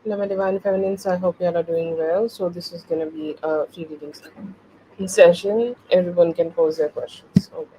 Hello, my divine feminines. I hope you all are doing well. So, this is going to be a free reading session. Everyone can pose their questions. Oh, God.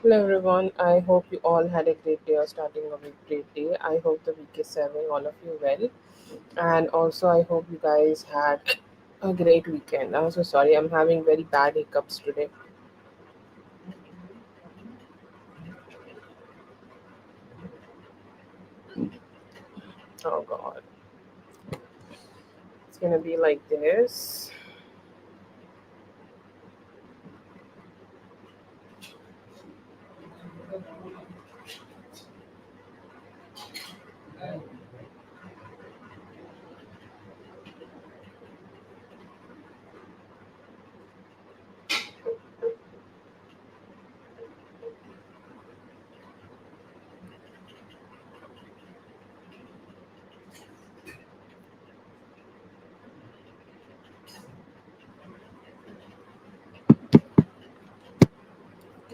Hello, everyone. I hope you all had a great day or starting of a great day. I hope the week is serving all of you well. And also, I hope you guys had a great weekend. I'm so sorry. I'm having very bad hiccups today. Oh, God. It's going to be like this.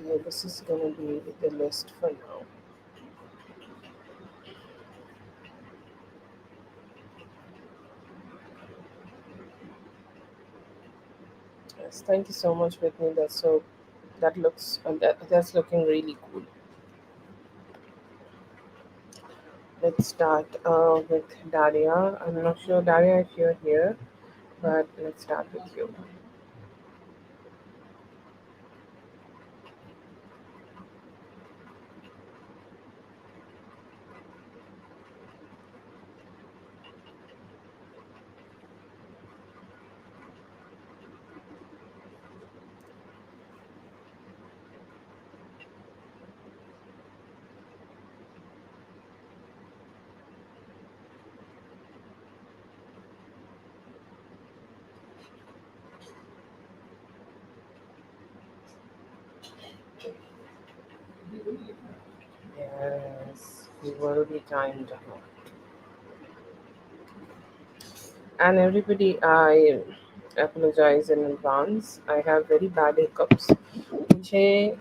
Okay, this is going to be the list for now. Yes, thank you so much, Whitney. That's looking really cool. Let's start with Daria. I'm not sure, Daria, if you're here, but let's start with you. Yes, you will be timed out. And everybody, I apologize in advance. I have very bad hiccups. मुझे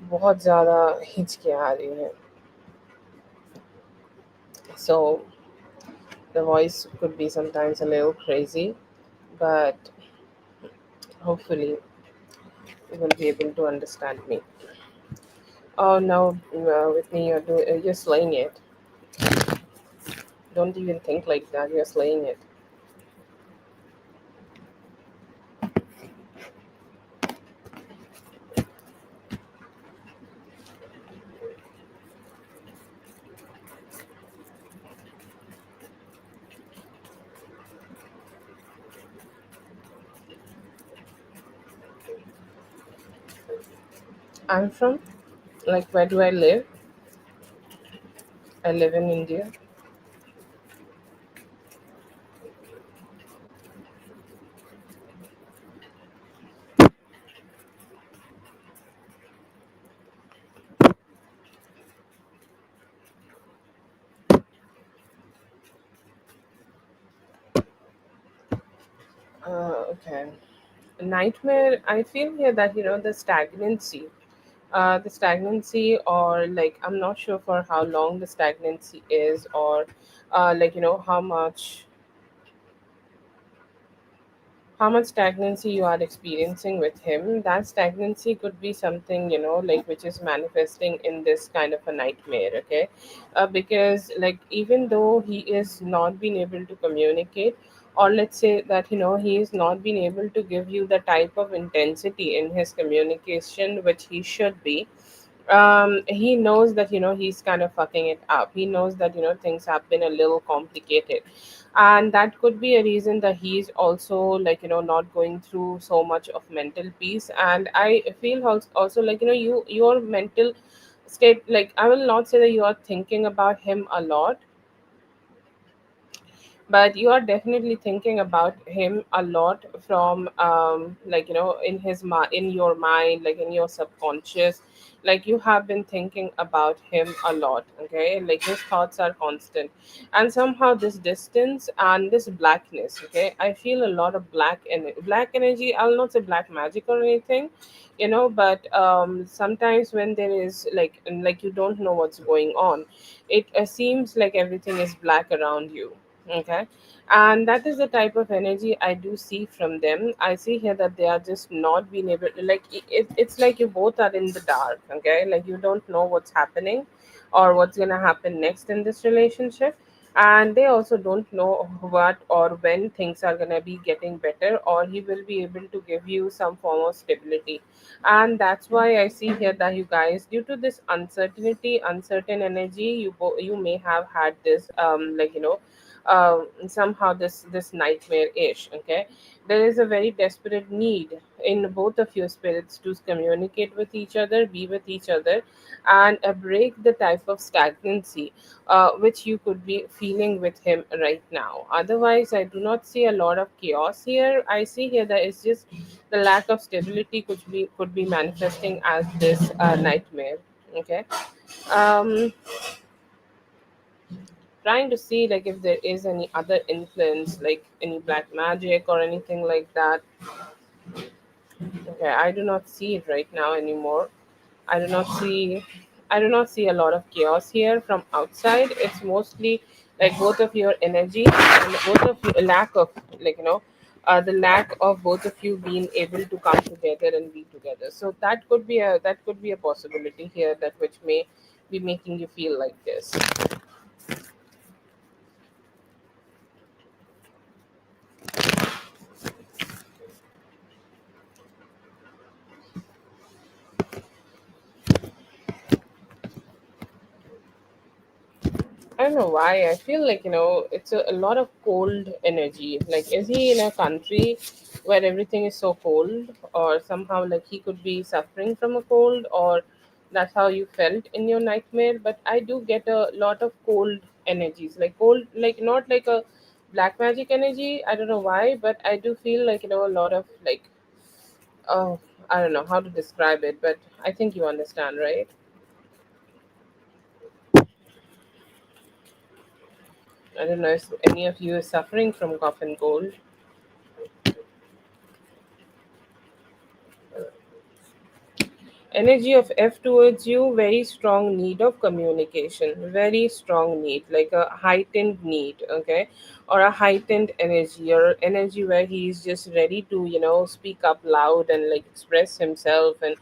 बहुत ज़्यादा हिचकियाँ आ रही हैं. So the voice could be sometimes a little crazy, but hopefully you will be able to understand me. Oh no, with me, you're slaying it. Don't even think like that. You're slaying it. I'm from, like, where do I live? I live in India. Okay. Nightmare, I feel here that, the stagnancy, or like, I'm not sure for how long the stagnancy is, or how much stagnancy you are experiencing with him. That stagnancy could be something, like, which is manifesting in this kind of a nightmare. Okay. Because, like, even though he is not being able to communicate, or let's say that, he is not being able to give you the type of intensity in his communication which he should be. He knows that, he's kind of fucking it up. He knows that, things have been a little complicated, and that could be a reason that he's also, like, not going through so much of mental peace. And I feel also, like, your mental state, like, I will not say that you are thinking about him a lot, but you are definitely thinking about him a lot from, like, in your mind, like in your subconscious. Like, you have been thinking about him a lot. Okay, like, his thoughts are constant. And somehow this distance and this blackness, okay, I feel a lot of black energy. I'll not say black magic or anything, but sometimes when there is, like, you don't know what's going on, it seems like everything is black around you. Okay. And that is the type of energy I do see from them. I see here that they are just not being able to, like, it's like you both are in the dark. Okay, like, you don't know what's happening or what's going to happen next in this relationship. And they also don't know what or when things are going to be getting better, or he will be able to give you some form of stability. And that's why I see here that you guys, due to this uncertain energy, you may have had this, somehow this nightmare ish. Okay, there is a very desperate need in both of your spirits to communicate with each other, be with each other, and break the type of stagnancy which you could be feeling with him right now. Otherwise, I do not see a lot of chaos here. I see here that it's just the lack of stability could be manifesting as this nightmare. Okay. um Trying to see, like, if there is any other influence, like any black magic or anything like that. Okay, I do not see it right now anymore. I do not see I do not see a lot of chaos here from outside. It's mostly like both of your energy and both of you lack of, like, the lack of both of you being able to come together and be together. So that could be a possibility here, that which may be making you feel like this. I don't know why. I feel like, it's a lot of cold energy. Like, is he in a country where everything is so cold, or somehow, like, he could be suffering from a cold, or that's how you felt in your nightmare? But I do get a lot of cold energies, like cold, like, not like a black magic energy. I don't know why, but I do feel like, a lot of, like, oh, I don't know how to describe it, but I think you understand, right? I don't know if any of you is suffering from cough and cold. Energy of F towards you, very strong need of communication, very strong need, like a heightened need. Okay, or a heightened energy, or energy where he's just ready to, speak up loud and, like, express himself and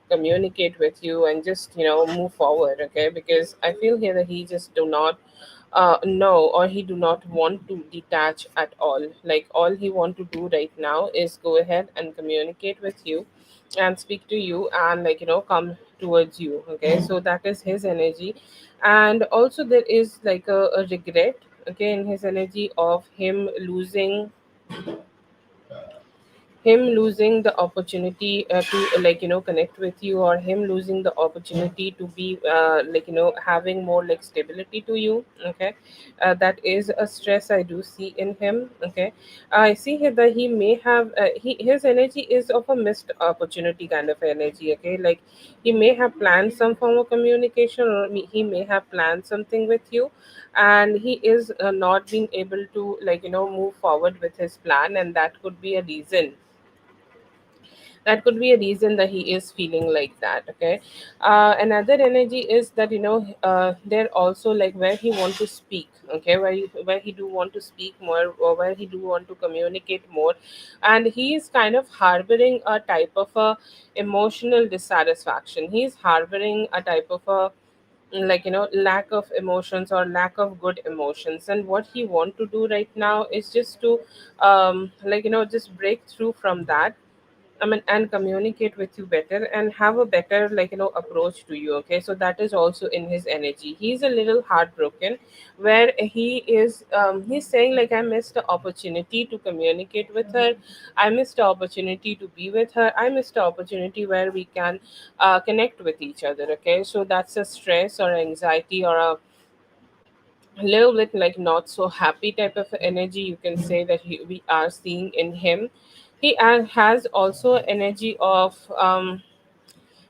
communicate with you and just, move forward. Okay, because I feel here that he just do not no, or he do not want to detach at all. Like all he want to do right now is go ahead and communicate with you and speak to you and come towards you. Okay, so that is his energy. And also there is like a regret, okay, in his energy of him losing the opportunity to connect with you, or him losing the opportunity to be having more like stability to you. Okay, that is a stress I do see in him. Okay, I see here that he may have his energy is of a missed opportunity kind of energy. Okay, like he may have planned some form of communication, or he may have planned something with you, and he is not being able to move forward with his plan, and that could be a reason that he is feeling like that. Okay, another energy is that they're also like where he want to speak. Okay, where he do want to speak more, or where he do want to communicate more, and he is kind of harboring a type of a emotional dissatisfaction. He's harboring a type of a lack of emotions or lack of good emotions, and what he want to do right now is just to just break through from that. I mean, and communicate with you better and have a better approach to you. Okay, so that is also in his energy. He's a little heartbroken, where he's saying like, I missed the opportunity to communicate with her. I missed the opportunity to be with her. I missed the opportunity where we can connect with each other. Okay, so that's a stress or anxiety, or a little bit like not so happy type of energy, you can say, that we are seeing in him. He has also energy of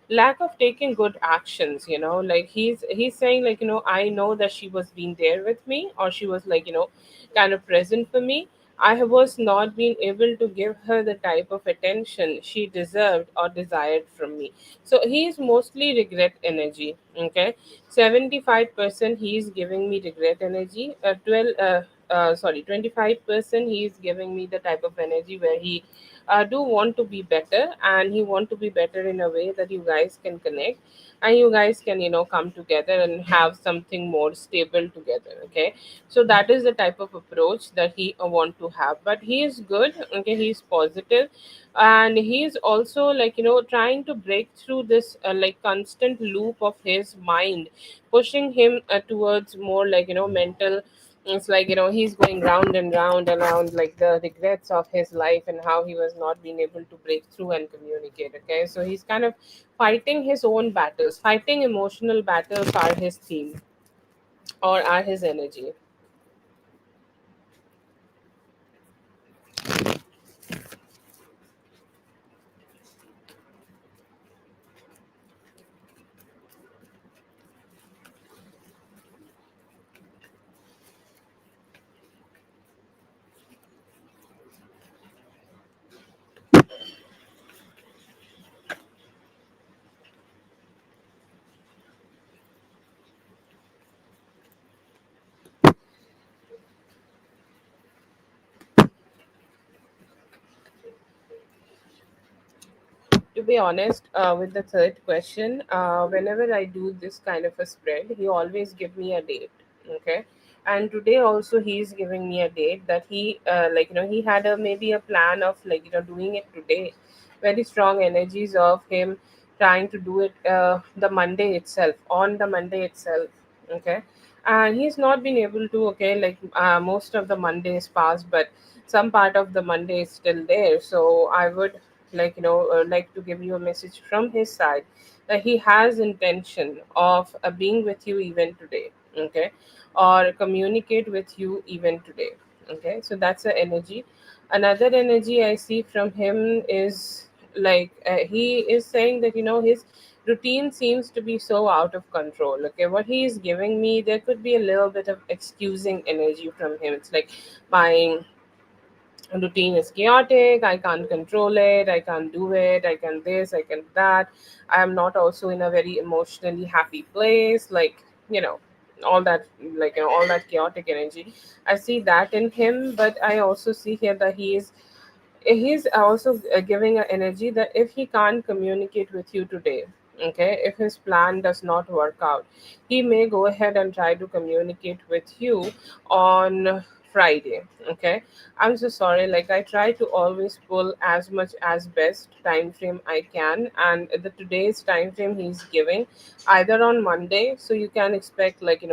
lack of taking good actions. Like he's saying like, I know that she was being there with me, or she was kind of present for me. I was not being able to give her the type of attention she deserved or desired from me. So he is mostly regret energy. Okay, 75% he is giving me regret energy. 25% he is giving me the type of energy where he do want to be better, and he want to be better in a way that you guys can connect, and you guys can come together and have something more stable together. Okay, so that is the type of approach that he want to have. But he is good. Okay, he's positive, and he is also trying to break through this constant loop of his mind, pushing him towards more mental. It's like he's going round and round and round, like the regrets of his life and how he was not being able to break through and communicate. Okay, so he's kind of fighting his own battles. Fighting emotional battles are his theme, or are his energy. To be honest, with the third question, whenever I do this kind of a spread, he always give me a date. Okay, and today also he's giving me a date that he he had a maybe a plan of doing it today. Very strong energies of him trying to do it the Monday itself, on the Monday itself. Okay, and he's not been able to. Okay, most of the Monday is passed, but some part of the Monday is still there. So I would like to give you a message from his side that he has intention of being with you even today. Okay, or communicate with you even today. Okay, so that's the energy. Another energy I see from him is he is saying that his routine seems to be so out of control. Okay, what he is giving me, there could be a little bit of excusing energy from him. It's like my routine is chaotic, I can't control it, I can't do it, I can this, I can that, I am not also in a very emotionally happy place, you know all that, all that chaotic energy. I see that in him, but I also see here that he's also giving an energy that if he can't communicate with you today, Okay, if his plan does not work out, he may go ahead and try to communicate with you on Friday. Okay, I'm so sorry. Like, I try to always pull as much as best time frame I can, and the today's time frame he's giving either on Monday, so you can expect, like,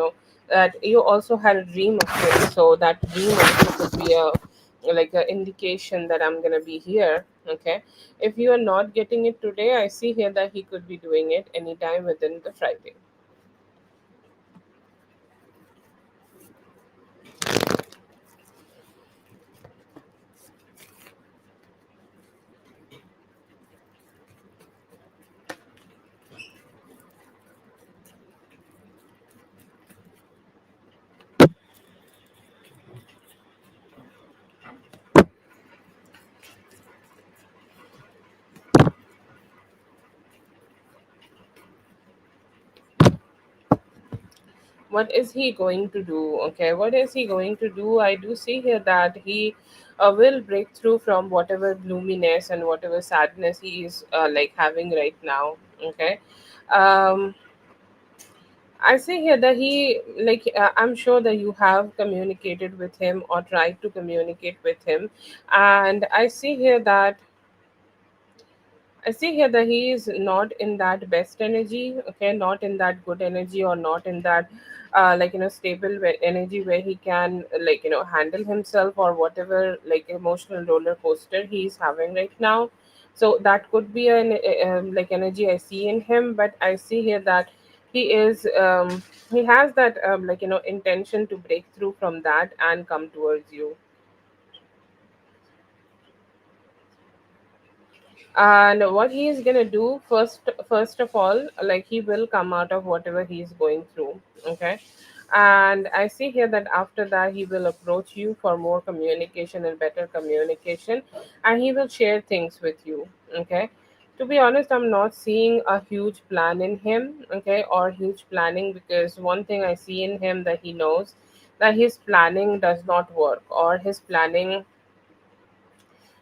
that you also had a dream of him, so that dream also could be a like an indication that I'm gonna be here. Okay, if you are not getting it today, I see here that he could be doing it anytime within the Friday. What is he going to do? Okay, what is he going to do? I do see here that he will break through from whatever gloominess and whatever sadness he is like having right now. Okay. Um, I see here that he, like, I'm sure that you have communicated with him or tried to communicate with him, and I see here that he is not in that best energy, okay, not in that good energy, or not in that stable energy where he can, handle himself or whatever, like, emotional roller coaster he's having right now. So that could be an like energy I see in him, but I see here that he is he has that intention to break through from that and come towards you. And what he is gonna do first of all, like, he will come out of whatever he's going through. Okay, and I see here that after that he will approach you for more communication and better communication, and he will share things with you. Okay, to be honest, I'm not seeing a huge plan in him, okay, or huge planning, because one thing I see in him, that he knows that his planning does not work, or his planning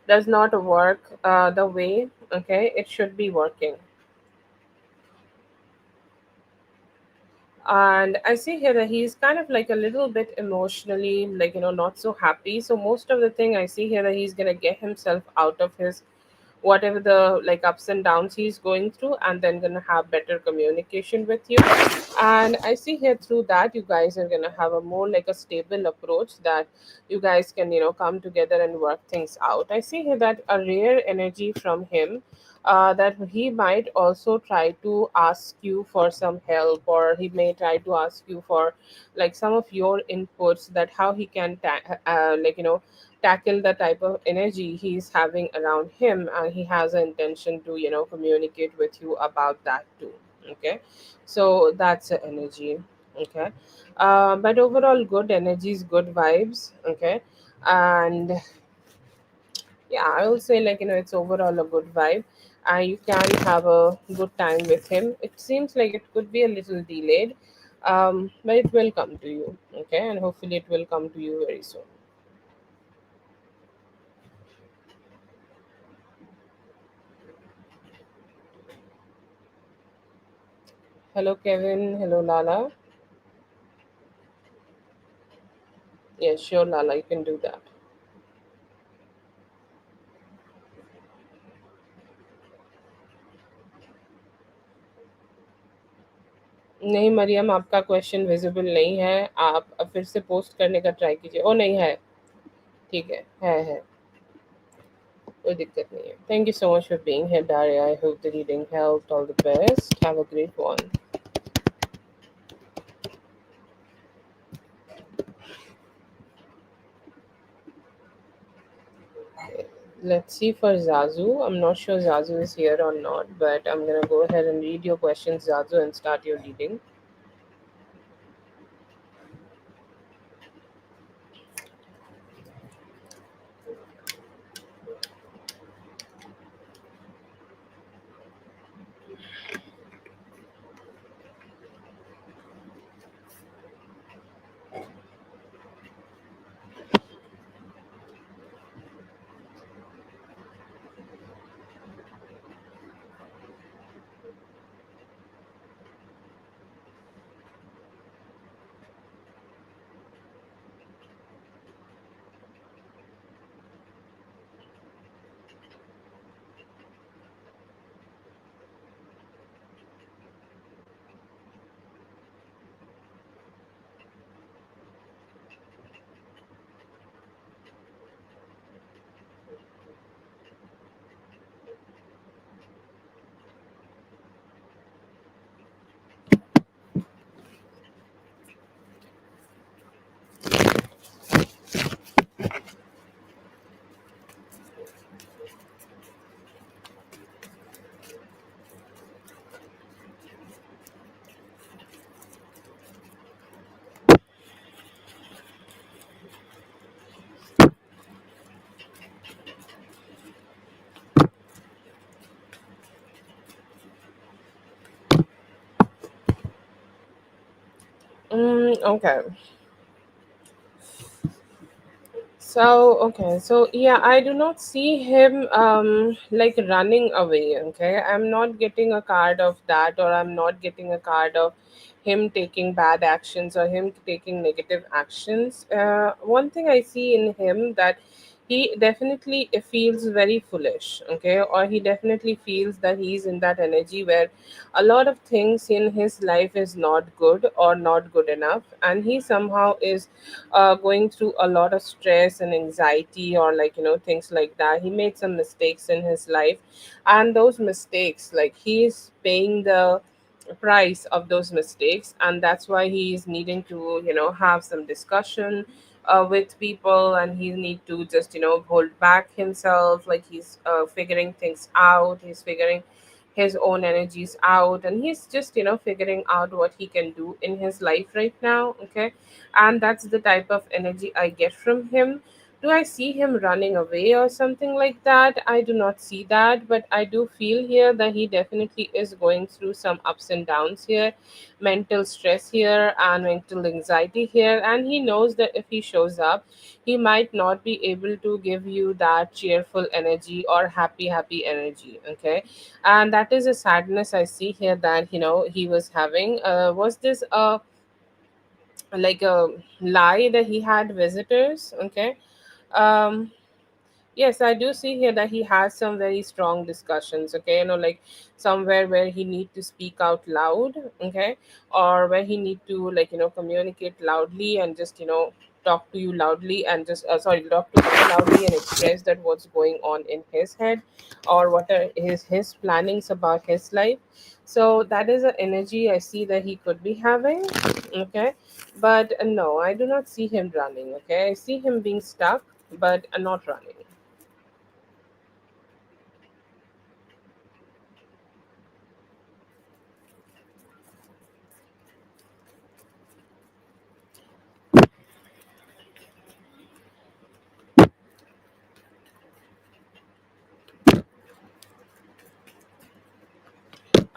does not work the way, okay, it should be working. And I see here that he's kind of like a little bit emotionally, not so happy. So most of the thing I see here that he's gonna get himself out of his whatever the like ups and downs he's going through, and then gonna have better communication with you. And I see here through that you guys are gonna have a more like a stable approach, that you guys can come together and work things out. I see here that a rare energy from him, that he might also try to ask you for some help, or he may try to ask you for like some of your inputs, that how he can tackle the type of energy he's having around him, and he has an intention to communicate with you about that too. Okay, so that's the energy. Okay, but overall good energies, good vibes. Okay, and yeah, I will say, it's overall a good vibe, and you can have a good time with him. It seems like it could be a little delayed, but it will come to you. Okay, and hopefully it will come to you very soon. Hello, Kevin. Hello, Lala. Yes, sure, Lala, you can do that. नहीं मरियम, आपका question visible नहीं है। आप अब फिर से post करने का ट्राई कीजिए। ओ नहीं है। ठीक है। कोई दिक्कत नहीं है। Thank you so much for being here Daria. I hope the reading helped. All the best. Have a great one. Let's see for Zazu. I'm not sure Zazu is here or not, but I'm gonna go ahead and read your questions, Zazu, and start your reading. Okay. So yeah, I do not see him like running away. Okay, I'm not getting a card of that, or I'm not getting a card of him taking bad actions or him taking negative actions. One thing I see in him that he definitely feels very foolish. Okay, or he definitely feels that he's in that energy where a lot of things in his life is not good or not good enough, and he somehow is going through a lot of stress and anxiety, or like things like that. He made some mistakes in his life, and those mistakes, like, he is paying the price of those mistakes, and that's why he is needing to have some discussion with people, and he need to just hold back himself, like he's figuring things out, he's figuring his own energies out, and he's just figuring out what he can do in his life right now. Okay, and that's the type of energy I get from him. Do I see him running away or something like that? I do not see that, but I do feel here that he definitely is going through some ups and downs here, mental stress here, and mental anxiety here. And he knows that if he shows up, he might not be able to give you that cheerful energy or happy energy. Okay, and that is a sadness I see here that he was having. Was this a like a lie that he had visitors? Okay. um Yes, I do see here that he has some very strong discussions, okay, like somewhere where he need to speak out loud, okay, or where he need to like communicate loudly and just talk to you loudly and just sorry, talk to you loudly and express that what's going on in his head, or what are his plannings about his life. So that is an energy I see that he could be having, okay, but no, I do not see him running. Okay, I see him being stuck, but not running.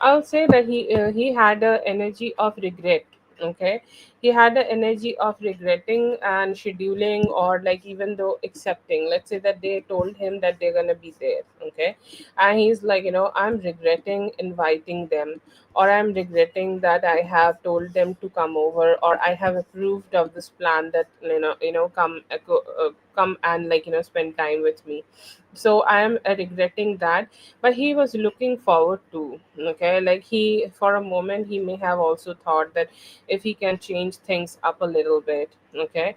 I'll say that he had a energy of regret. Okay, he had an energy of regretting and scheduling, or like even though accepting. Let's say that they told him that they're gonna be there. Okay, and he's like, I'm regretting inviting them, or I'm regretting that I have told them to come over, or I have approved of this plan that come come and like spend time with me. So I am regretting that, but he was looking forward to. Okay, like he, for a moment, he may have also thought that if he can change things up a little bit, okay,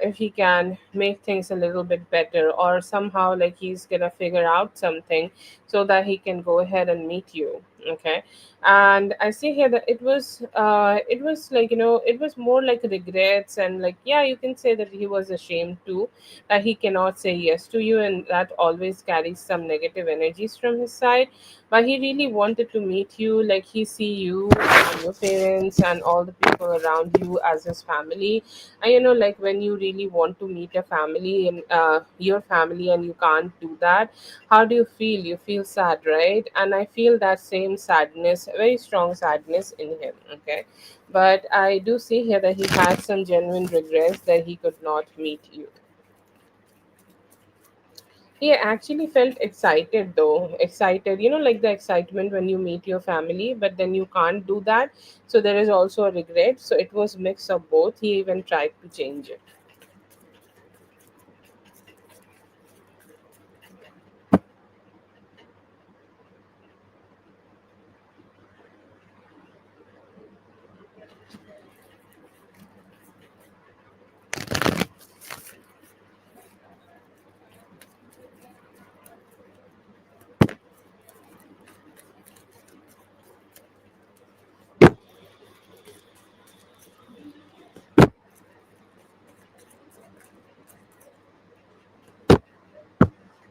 if he can make things a little bit better, or somehow like he's gonna figure out something so that he can go ahead and meet you. Okay, and I see here that it was like it was more like regrets, and like, yeah, you can say that he was ashamed too, that he cannot say yes to you, and that always carries some negative energies from his side. But he really wanted to meet you, like he see you and your parents and all the people around you as his family. And like when you really want to meet a family and your family, and you can't do that, how do you feel? You feel sad, right? And I feel that same sadness, very strong sadness in him. Okay, but I do see here that he had some genuine regrets that he could not meet you. He actually felt excited though. Excited, like the excitement when you meet your family, but then you can't do that. So there is also a regret. So it was mix of both. He even tried to change it.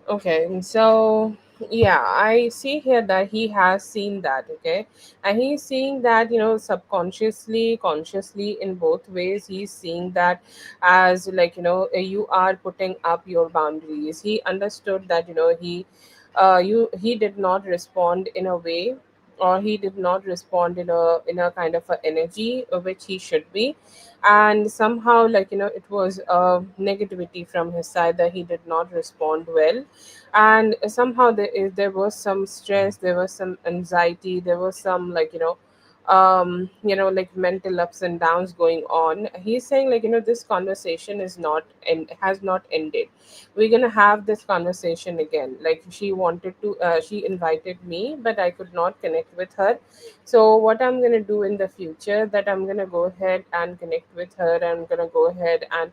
Okay, so yeah, I see here that he has seen that, okay, and he's seeing that subconsciously, consciously, in both ways. He's seeing that as like you are putting up your boundaries. He understood that he did not respond in a way, or he did not respond in a kind of a energy which he should be, and somehow, it was negativity from his side, that he did not respond well. And somehow there was some stress, there was some anxiety, there was some, like mental ups and downs going on. He's saying, this conversation is not and has not ended. We're gonna have this conversation again. Like, she invited me, but I could not connect with her. So what I'm gonna do in the future, that I'm gonna go ahead and connect with her. I'm gonna go ahead and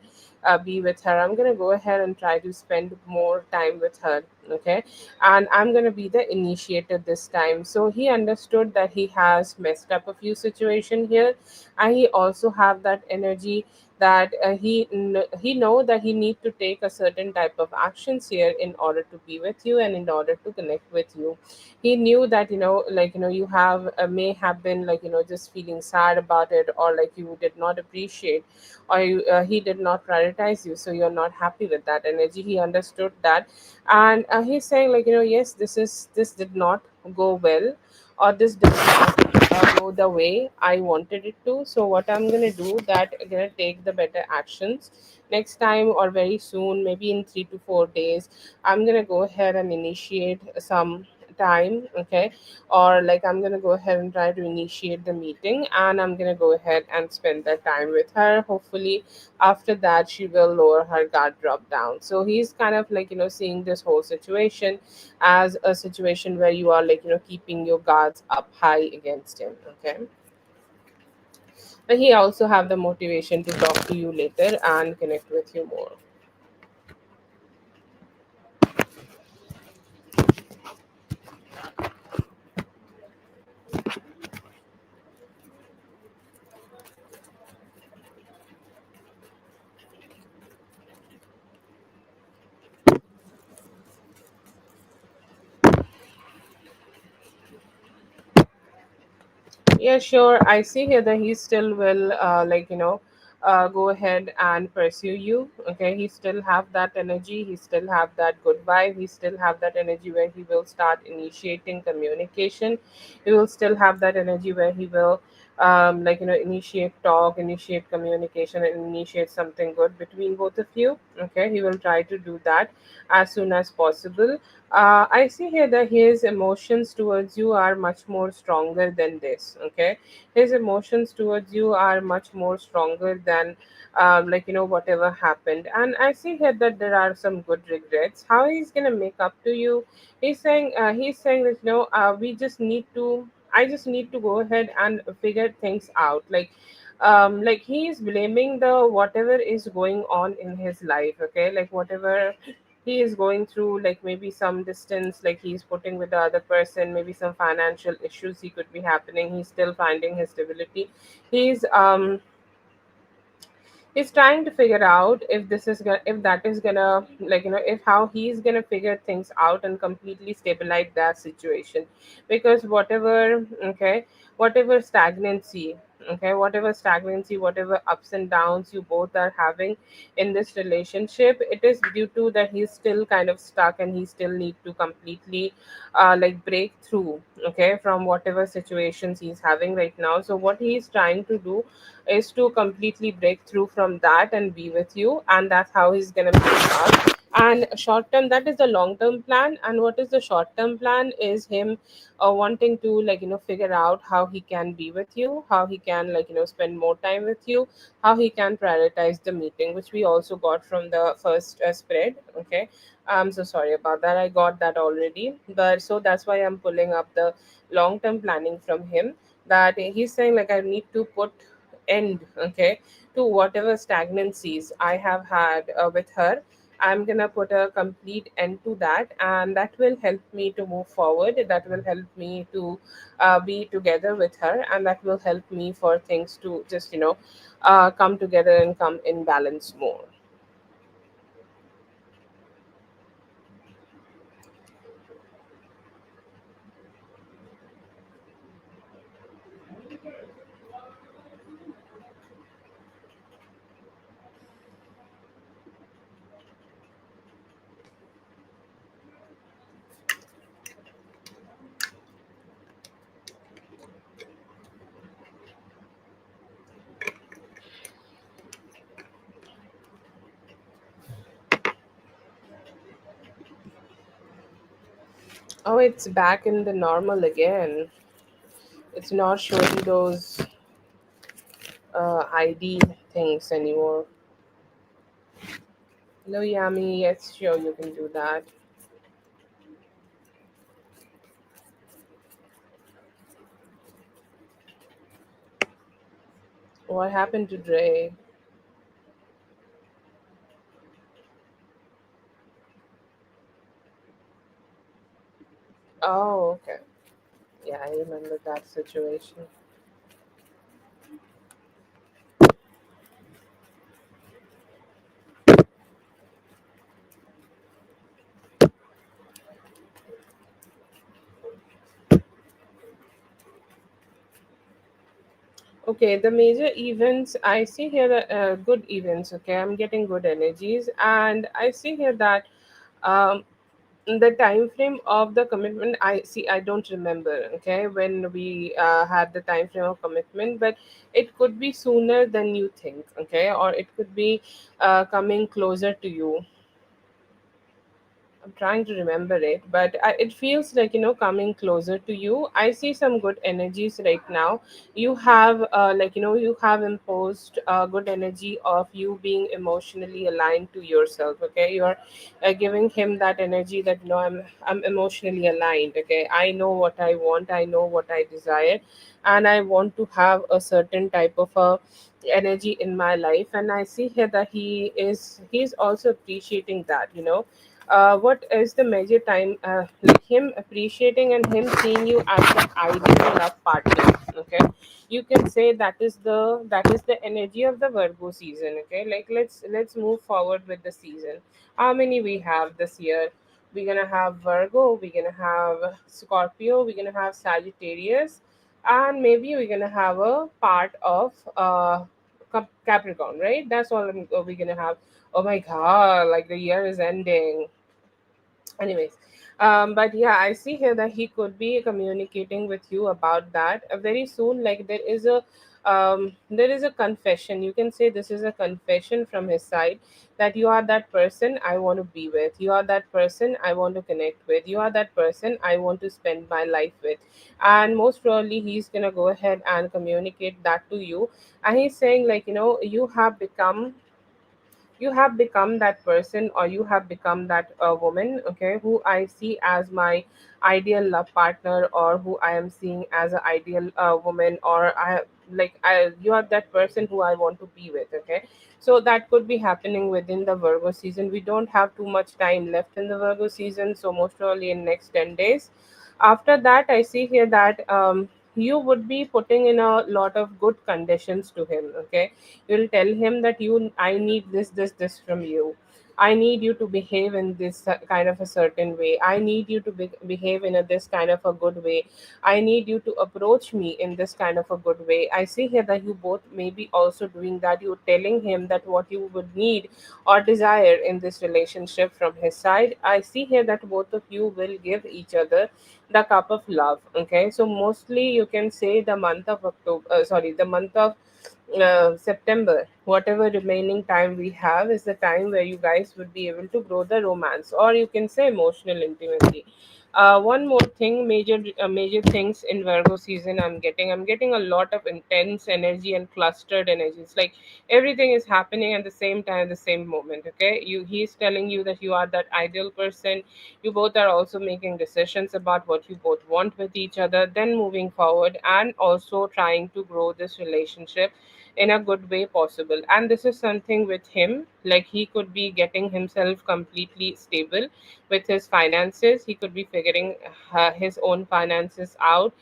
be with her. I'm gonna go ahead and try to spend more time with her. Okay, and I'm gonna be the initiator this time. So he understood that he has messed up a few situation here, and he also have that energy, that he know that he need to take a certain type of actions here in order to be with you and in order to connect with you. He knew that, you have may have been, just feeling sad about it, or like you did not appreciate, or he did not prioritize you, so you're not happy with that energy. He understood that. And he's saying, yes, this did not go well, or this did not go the way I wanted it to. So what I'm gonna do, that I'm gonna take the better actions next time, or very soon, maybe in 3 to 4 days. I'm gonna go ahead and initiate some time. Okay, or like I'm gonna go ahead and try to initiate the meeting, and I'm gonna go ahead and spend that time with her. Hopefully after that she will lower her guard, drop down. So he's kind of, seeing this whole situation as a situation where you are, keeping your guards up high against him. Okay, but he also have the motivation to talk to you later and connect with you more. Yeah, sure. I see here that he still will, go ahead and pursue you. Okay, he still have that energy. He still have that good vibe. He still have that energy where he will start initiating communication. He will still have that energy where he will, initiate talk, initiate communication, and initiate something good between both of you. Okay, he will try to do that as soon as possible. I see here that his emotions towards you are much more stronger than this. Okay, his emotions towards you are much more stronger than, whatever happened. And I see here that there are some good regrets. How he's gonna make up to you? He's saying that, we just need to. I just need to go ahead and figure things out. Like he is blaming the whatever is going on in his life. Okay, like whatever he is going through, like maybe some distance, like he's putting with the other person, maybe some financial issues he could be happening, he's still finding his stability. He's trying to figure out if this is gonna if that is gonna, if how he's gonna figure things out and completely stabilize that situation. Because whatever, okay, whatever stagnancy, whatever ups and downs you both are having in this relationship, it is due to that he's still kind of stuck, and he still need to completely break through, okay, from whatever situations he's having right now. So what he's trying to do is to completely break through from that and be with you, and that's how he's gonna make up. And short term, that is the long term plan. And what is the short term plan is him wanting to, figure out how he can be with you, how he can, spend more time with you, how he can prioritize the meeting, which we also got from the first spread. Okay, I'm so sorry about that, I got that already. But so that's why I'm pulling up the long term planning from him, that he's saying, I need to put end, okay, to whatever stagnancies I have had with her. I'm gonna put a complete end to that, and that will help me to move forward. That will help me to be together with her, and that will help me for things to just, come together and come in balance more. Oh, it's back in the normal again. It's not showing those ID things anymore. Hello, Yami. Yes, sure, you can do that. What happened to Dre? Oh, okay. Yeah, I remember that situation. Okay, the major events I see here that good events. Okay, I'm getting good energies, and I see here that um, the time frame of the commitment. I don't remember. Okay, when we had the time frame of commitment, but it could be sooner than you think. Okay, or it could be coming closer to you. I'm trying to remember it, but it feels like, coming closer to you. I see some good energies right now. You have, you have imposed good energy of you being emotionally aligned to yourself. Okay, you're giving him that energy that, I'm emotionally aligned. Okay, I know what I want, I know what I desire, and I want to have a certain type of a energy in my life. And I see here that he's also appreciating that. What is the major time like him appreciating and him seeing you as the ideal love partner. Okay, you can say that is the energy of the Virgo season. Okay, like let's move forward with the season. How many we have this year? We're gonna have Virgo, we're gonna have Scorpio, we're gonna have Sagittarius, and maybe we're gonna have a part of Capricorn, right? That's all we're gonna have. Oh my god, like the year is ending. Anyways, but yeah, I see here that he could be communicating with you about that very soon. Like there is a confession. You can say this is a confession from his side, that you are that person I want to be with, you are that person I want to connect with, you are that person I want to spend my life with. And most probably he's gonna go ahead and communicate that to you. And he's saying, like, you have become that person, or you have become that woman, okay, who I see as my ideal love partner, or who I am seeing as an ideal woman, or you are that person who I want to be with. Okay, so that could be happening within the Virgo season. We don't have too much time left in the Virgo season, so most probably in next 10 days. After that, I see here that you would be putting in a lot of good conditions to him. Okay, you'll tell him that I need this from you. I need you to behave in this kind of a certain way. I need you to behave in this kind of a good way. I need you to approach me in this kind of a good way. I see here that you both may be also doing that. You're telling him that what you would need or desire in this relationship from his side. I see here that both of you will give each other the cup of love. Okay, so mostly you can say the month of October, sorry, the month of September, whatever remaining time we have, is the time where you guys would be able to grow the romance, or you can say emotional intimacy. One more thing, major things in Virgo season. I'm getting a lot of intense energy and clustered energy. It's like everything is happening at the same time, the same moment. Okay, he's telling you that you are that ideal person. You both are also making decisions about what you both want with each other, then moving forward, and also trying to grow this relationship in a good way possible. And this is something with him, like he could be getting himself completely stable with his finances. He could be figuring his own finances out,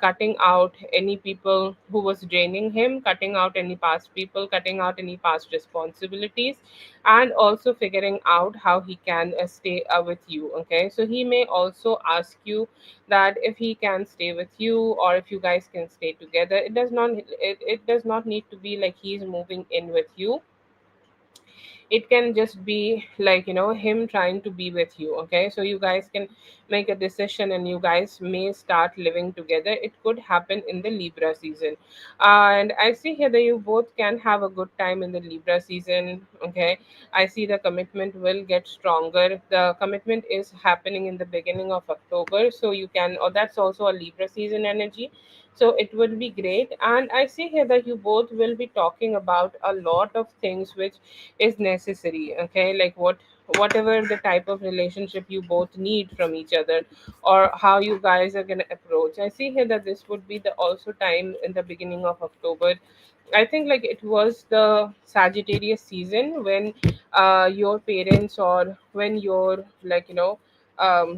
cutting out any people who was draining him, cutting out any past people, cutting out any past responsibilities, and also figuring out how he can stay with you. Okay, so he may also ask you that if he can stay with you, or if you guys can stay together. It does not need to be like he's moving in with you. it can just be like, him trying to be with you. Okay, so you guys can make a decision and you guys may start living together. It could happen in the Libra season. And I see here that you both can have a good time in the Libra season. Okay, I see the commitment will get stronger. The commitment is happening in the beginning of October, so you can, or that's also a Libra season energy. So it will be great. And I see here that you both will be talking about a lot of things which is necessary. Okay, like whatever the type of relationship you both need from each other, or how you guys are going to approach. I see here that this would be the also time in the beginning of October. I think like it was the Sagittarius season when your parents, or when your like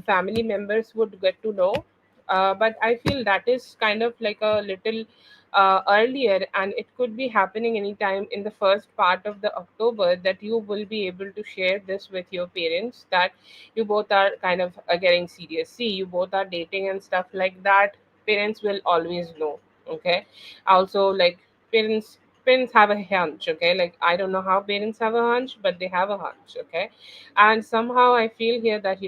family members would get to know. But I feel that is kind of like a little earlier, and it could be happening anytime in the first part of the October, that you will be able to share this with your parents, that you both are kind of getting serious. See, you both are dating and stuff like that. Parents will always know. Okay, also like parents have a hunch. Okay, like I don't know how parents have a hunch, but they have a hunch. Okay, and somehow I feel here that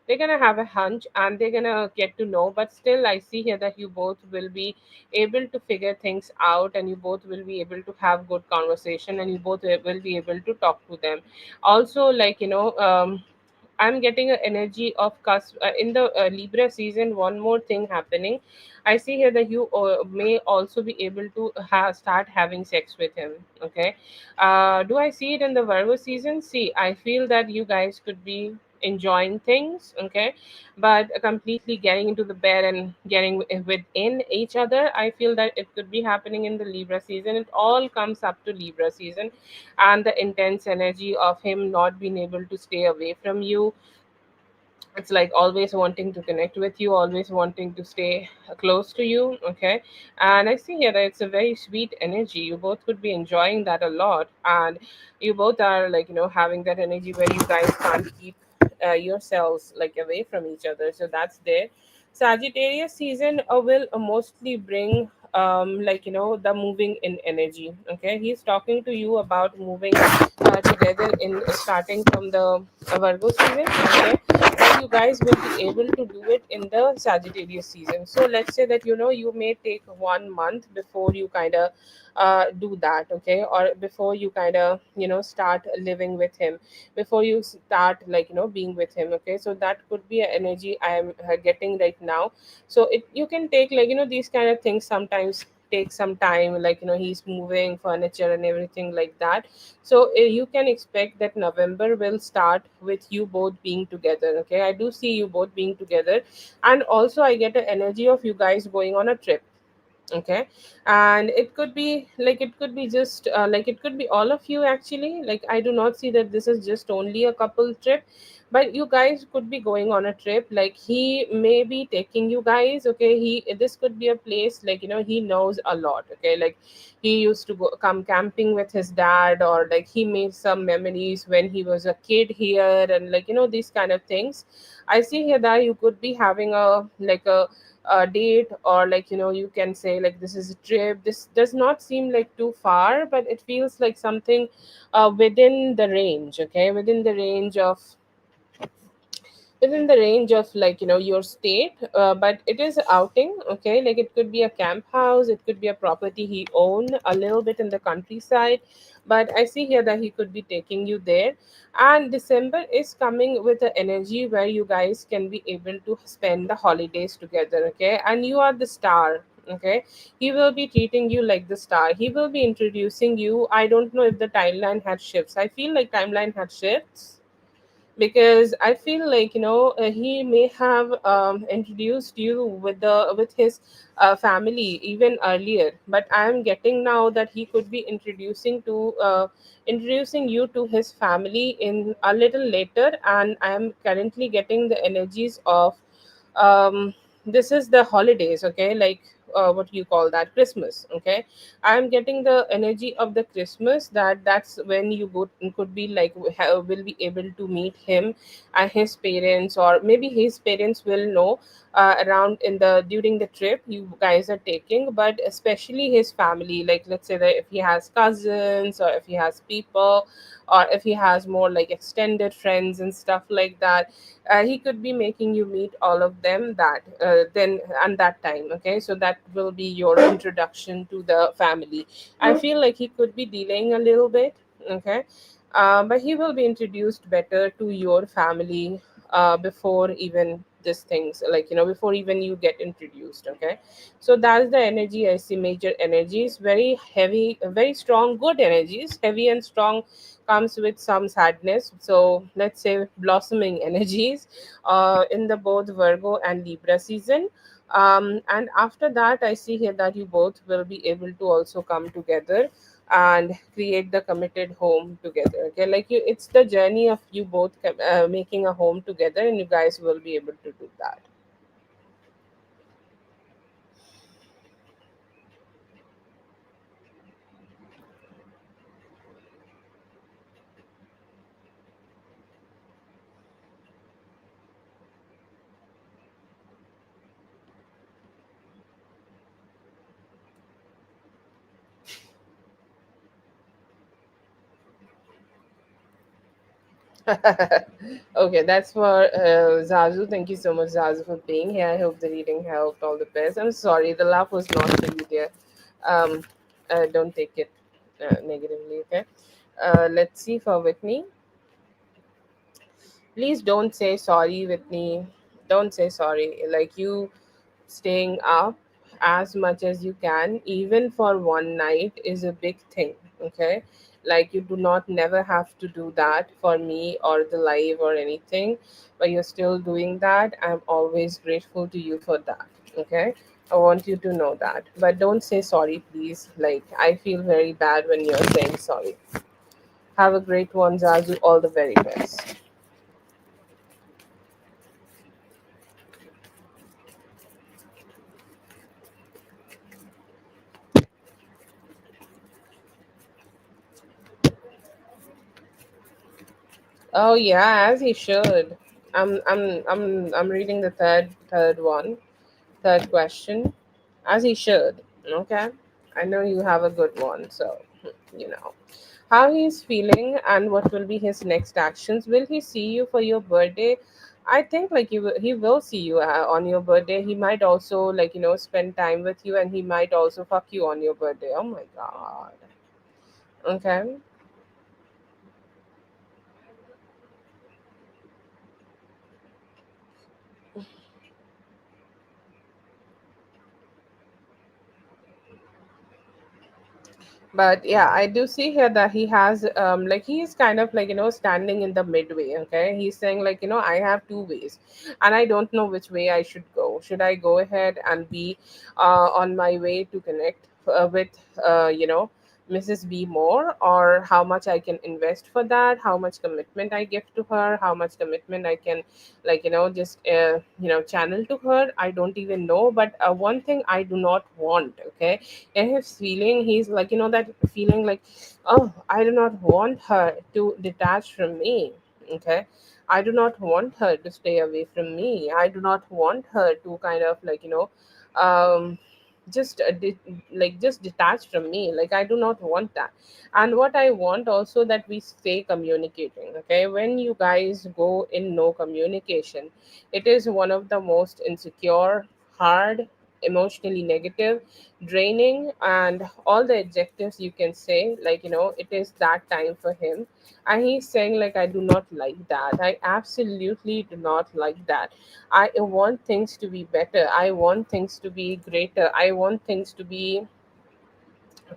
they're gonna have a hunch and they're gonna get to know. But still I see here that you both will be able to figure things out, and you both will be able to have good conversation, and you both will be able to talk to them. Also, like I'm getting an energy of in the Libra season. One more thing happening, I see here that you may also be able to start having sex with him. Okay, do I see it in the Virgo season? See, I feel that you guys could be enjoying things. Okay, but completely getting into the bed and getting within each other, I feel that it could be happening in the Libra season. It all comes up to Libra season, and the intense energy of him not being able to stay away from you. It's like always wanting to connect with you, always wanting to stay close to you. Okay, and I see here that it's a very sweet energy. You both could be enjoying that a lot, and you both are like having that energy where you guys can't keep yourselves like away from each other. So that's there. Sagittarius season will mostly bring like the moving in energy. Okay, he's talking to you about moving together in starting from the Virgo season. Okay, but you guys will be able to do it in the Sagittarius season. So let's say that you may take 1 month before you kind of do that. Okay, or before you kind of start living with him, before you start like being with him. Okay, so that could be an energy I am getting right now. So it you can take like these kind of things sometimes take some time, like he's moving furniture and everything like that. So you can expect that November will start with you both being together. Okay, I do see you both being together, and also I get an energy of you guys going on a trip. Okay, and it could be just like it could be all of you actually. Like I do not see that this is just only a couple trip, but you guys could be going on a trip. Like he may be taking you guys. Okay, he this could be a place like he knows a lot. Okay, like he used to come camping with his dad, or like he made some memories when he was a kid here, and like these kind of things. I see here that you could be having a date, or like you can say like this is a trip. This does not seem like too far, but it feels like something within the range. Okay, within the range of like your state, but it is outing. Okay, like it could be a camp house, it could be a property he own a little bit in the countryside, but I see here that he could be taking you there. And December is coming with the energy where you guys can be able to spend the holidays together. Okay, and you are the star. Okay, he will be treating you like the star. He will be introducing you. I don't know if the timeline had shifts. I feel like timeline had shifts, because I feel like he may have introduced you with his family even earlier, but I am getting now that he could be introducing you to his family in a little later. And I am currently getting the energies of um, this is the holidays. Okay, like what do you call that, Christmas. Okay, I'm getting the energy of the Christmas, that's when you could be like will be able to meet him and his parents, or maybe his parents will know around in the during the trip you guys are taking. But especially his family, like let's say that if he has cousins or if he has people, or if he has more like extended friends and stuff like that, he could be making you meet all of them that then and that time. Okay, so that will be your introduction to the family. I feel like he could be delaying a little bit. Okay, but he will be introduced better to your family before even these things, like before even you get introduced. Okay, so that's the energy I see. Major energies, very heavy, very strong, good energies, heavy and strong, comes with some sadness. So let's say blossoming energies in the both Virgo and Libra season. And after that, I see here that you both will be able to also come together and create the committed home together. Okay, like you, it's the journey of you both making a home together, and you guys will be able to do that. Okay, that's for Zazu. Thank you so much, Zazu, for being here. I hope the reading helped. All the best. I'm sorry, the laugh was not for you, dear. Um, don't take it negatively, okay? Let's see for Whitney. Please don't say sorry, Whitney. Don't say sorry. Like you staying up as much as you can, even for one night, is a big thing. Okay, like you do not never have to do that for me or the live or anything, but you're still doing that. I'm always grateful to you for that. Okay, I want you to know that, but don't say sorry, please. Like I feel very bad when you're saying sorry. Have a great one, Zazu. All the very best. Oh yeah, as he should. I'm reading the third one, third question, as he should. Okay, I know you have a good one, so you know how he's feeling and what will be his next actions. Will he see you for your birthday? I think like he will see you on your birthday. He might also like spend time with you, and he might also fuck you on your birthday. Oh my god. Okay. But yeah, I do see here that he has like he's kind of like standing in the midway. Okay, he's saying like I have two ways, and I don't know which way I should go. Should I go ahead and be on my way to connect with Mrs. B more, or how much I can invest for that, how much commitment I give to her, how much commitment I can like just channel to her. I don't even know. But one thing I do not want, okay, in his feeling, he's like that feeling like, oh, I do not want her to detach from me. Okay, I do not want her to stay away from me. I do not want her to kind of like um just like just detach from me. Like I do not want that. And what I want also, that we stay communicating. Okay, when you guys go in no communication, it is one of the most insecure, hard, emotionally negative, draining, and all the adjectives you can say. Like it is that time for him, and he's saying like, I do not like that. I absolutely do not like that. I want things to be better. I want things to be greater. I want things to be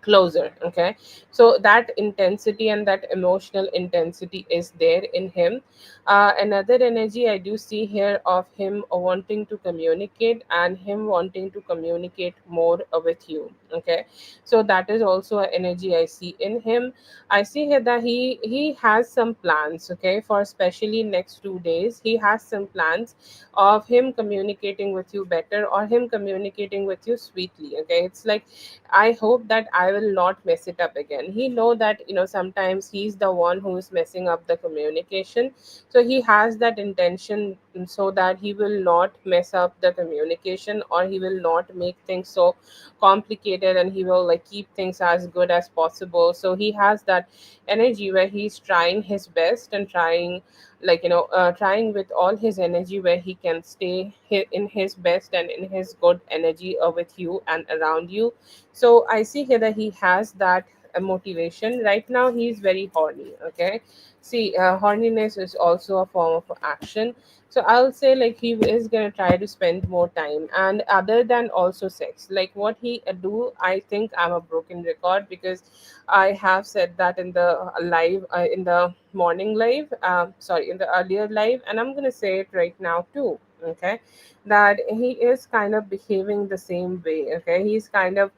closer. Okay, so that intensity and that emotional intensity is there in him. Another energy I do see here of him wanting to communicate, and him wanting to communicate more with you. Okay, so that is also an energy I see in him. I see here that he has some plans. Okay, for especially next 2 days, he has some plans of him communicating with you better, or him communicating with you sweetly. Okay, it's like, I hope that I will not mess it up again. He know that sometimes he's the one who is messing up the communication, so he has that intention so that he will not mess up the communication, or he will not make things so complicated, and he will like keep things as good as possible. So he has that energy where he's trying his best and trying, trying with all his energy, where he can stay in his best and in his good energy with you and around you. So I see here that he has that motivation. Right now he's very horny. Okay, see, horniness is also a form of action. So I'll say like he is gonna try to spend more time, and other than also sex, like what he do, I think I'm a broken record, because I have said that in the live, in the morning live, sorry, in the earlier live, and I'm gonna say it right now too. Okay, that he is kind of behaving the same way. Okay, he's kind of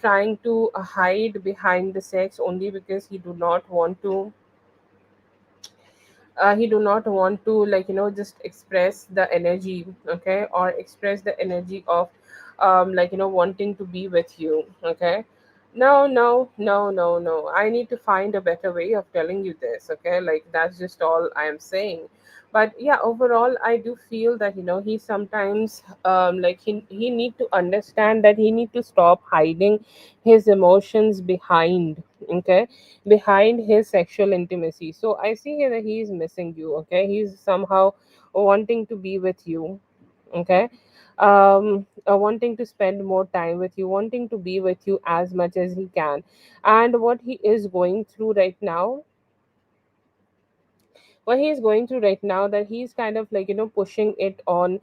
trying to hide behind the sex only because he do not want to, just express the energy. Okay, or express the energy of wanting to be with you. Okay, no, no, no, no, no, I need to find a better way of telling you this. Okay, like that's just all I am saying. But yeah, overall I do feel that he sometimes he need to understand that he need to stop hiding his emotions behind. Okay, behind his sexual intimacy. So I see here that he is missing you. Okay, he's somehow wanting to be with you. Okay, wanting to spend more time with you, wanting to be with you as much as he can. And what he's going through right now, that he's kind of pushing it on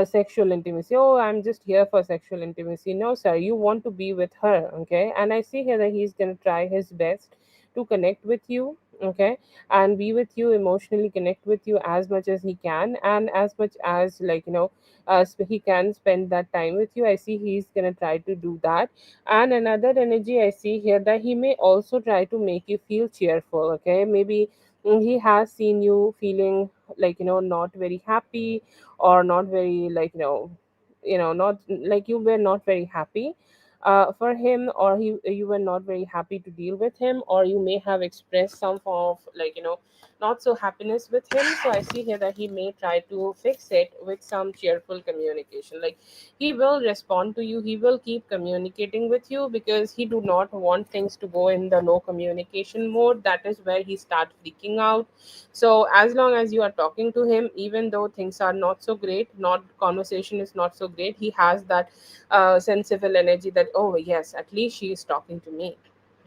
sexual intimacy. Oh, I'm just here for sexual intimacy. No sir, you want to be with her. Okay, and I see here that he's going to try his best to connect with you. Okay, and be with you, emotionally connect with you as much as he can, and as much as he can spend that time with you. I see he's going to try to do that. And another energy I see here, that he may also try to make you feel cheerful. Okay, maybe he has seen you feeling not very happy, or not very not like you were not very happy for him, or you were not very happy to deal with him, or you may have expressed some form of not so happiness with him. So I see here that he may try to fix it with some cheerful communication. Like he will respond to you, he will keep communicating with you, because he do not want things to go in the no communication mode. That is where he start freaking out. So as long as you are talking to him, even though things are not so great, not conversation is not so great, he has that sensible energy, that oh yes, at least she is talking to me.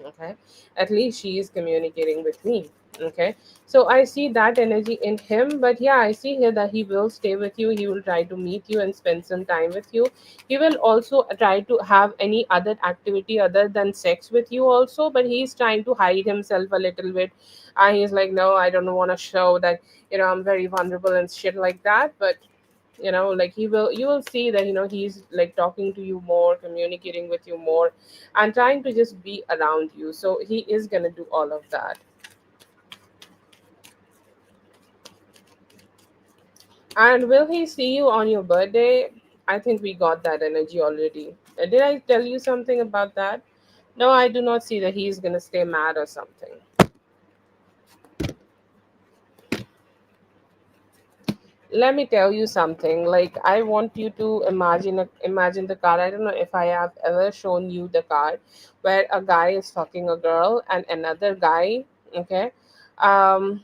Okay, at least she is communicating with me. Okay, so I see that energy in him. But yeah, I see here that he will stay with you, he will try to meet you and spend some time with you. He will also try to have any other activity other than sex with you also, but he's trying to hide himself a little bit. And he's like, no, I don't want to show that I'm very vulnerable and shit like that. But like you will see that he's like talking to you more, communicating with you more, and trying to just be around you. So he is going to do all of that. And will he see you on your birthday? I think we got that energy already. Did I tell you something about that? No, I do not see that he's going to stay mad or something. Let me tell you something. Like I want you to imagine the car. I don't know if I have ever shown you the car where a guy is fucking a girl, and another guy, okay, um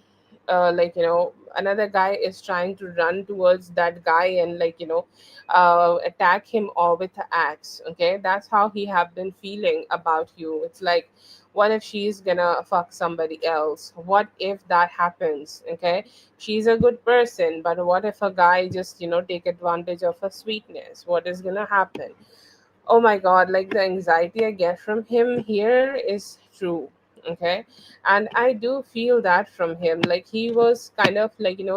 another guy is trying to run towards that guy, and attack him or with an axe. Okay, that's how he have been feeling about you. It's like, what if she's gonna fuck somebody else? What if that happens? Okay, she's a good person, but what if a guy just take advantage of her sweetness? What is gonna happen? Oh my god, like the anxiety I get from him here is true. Okay, and I do feel that from him. Like he was kind of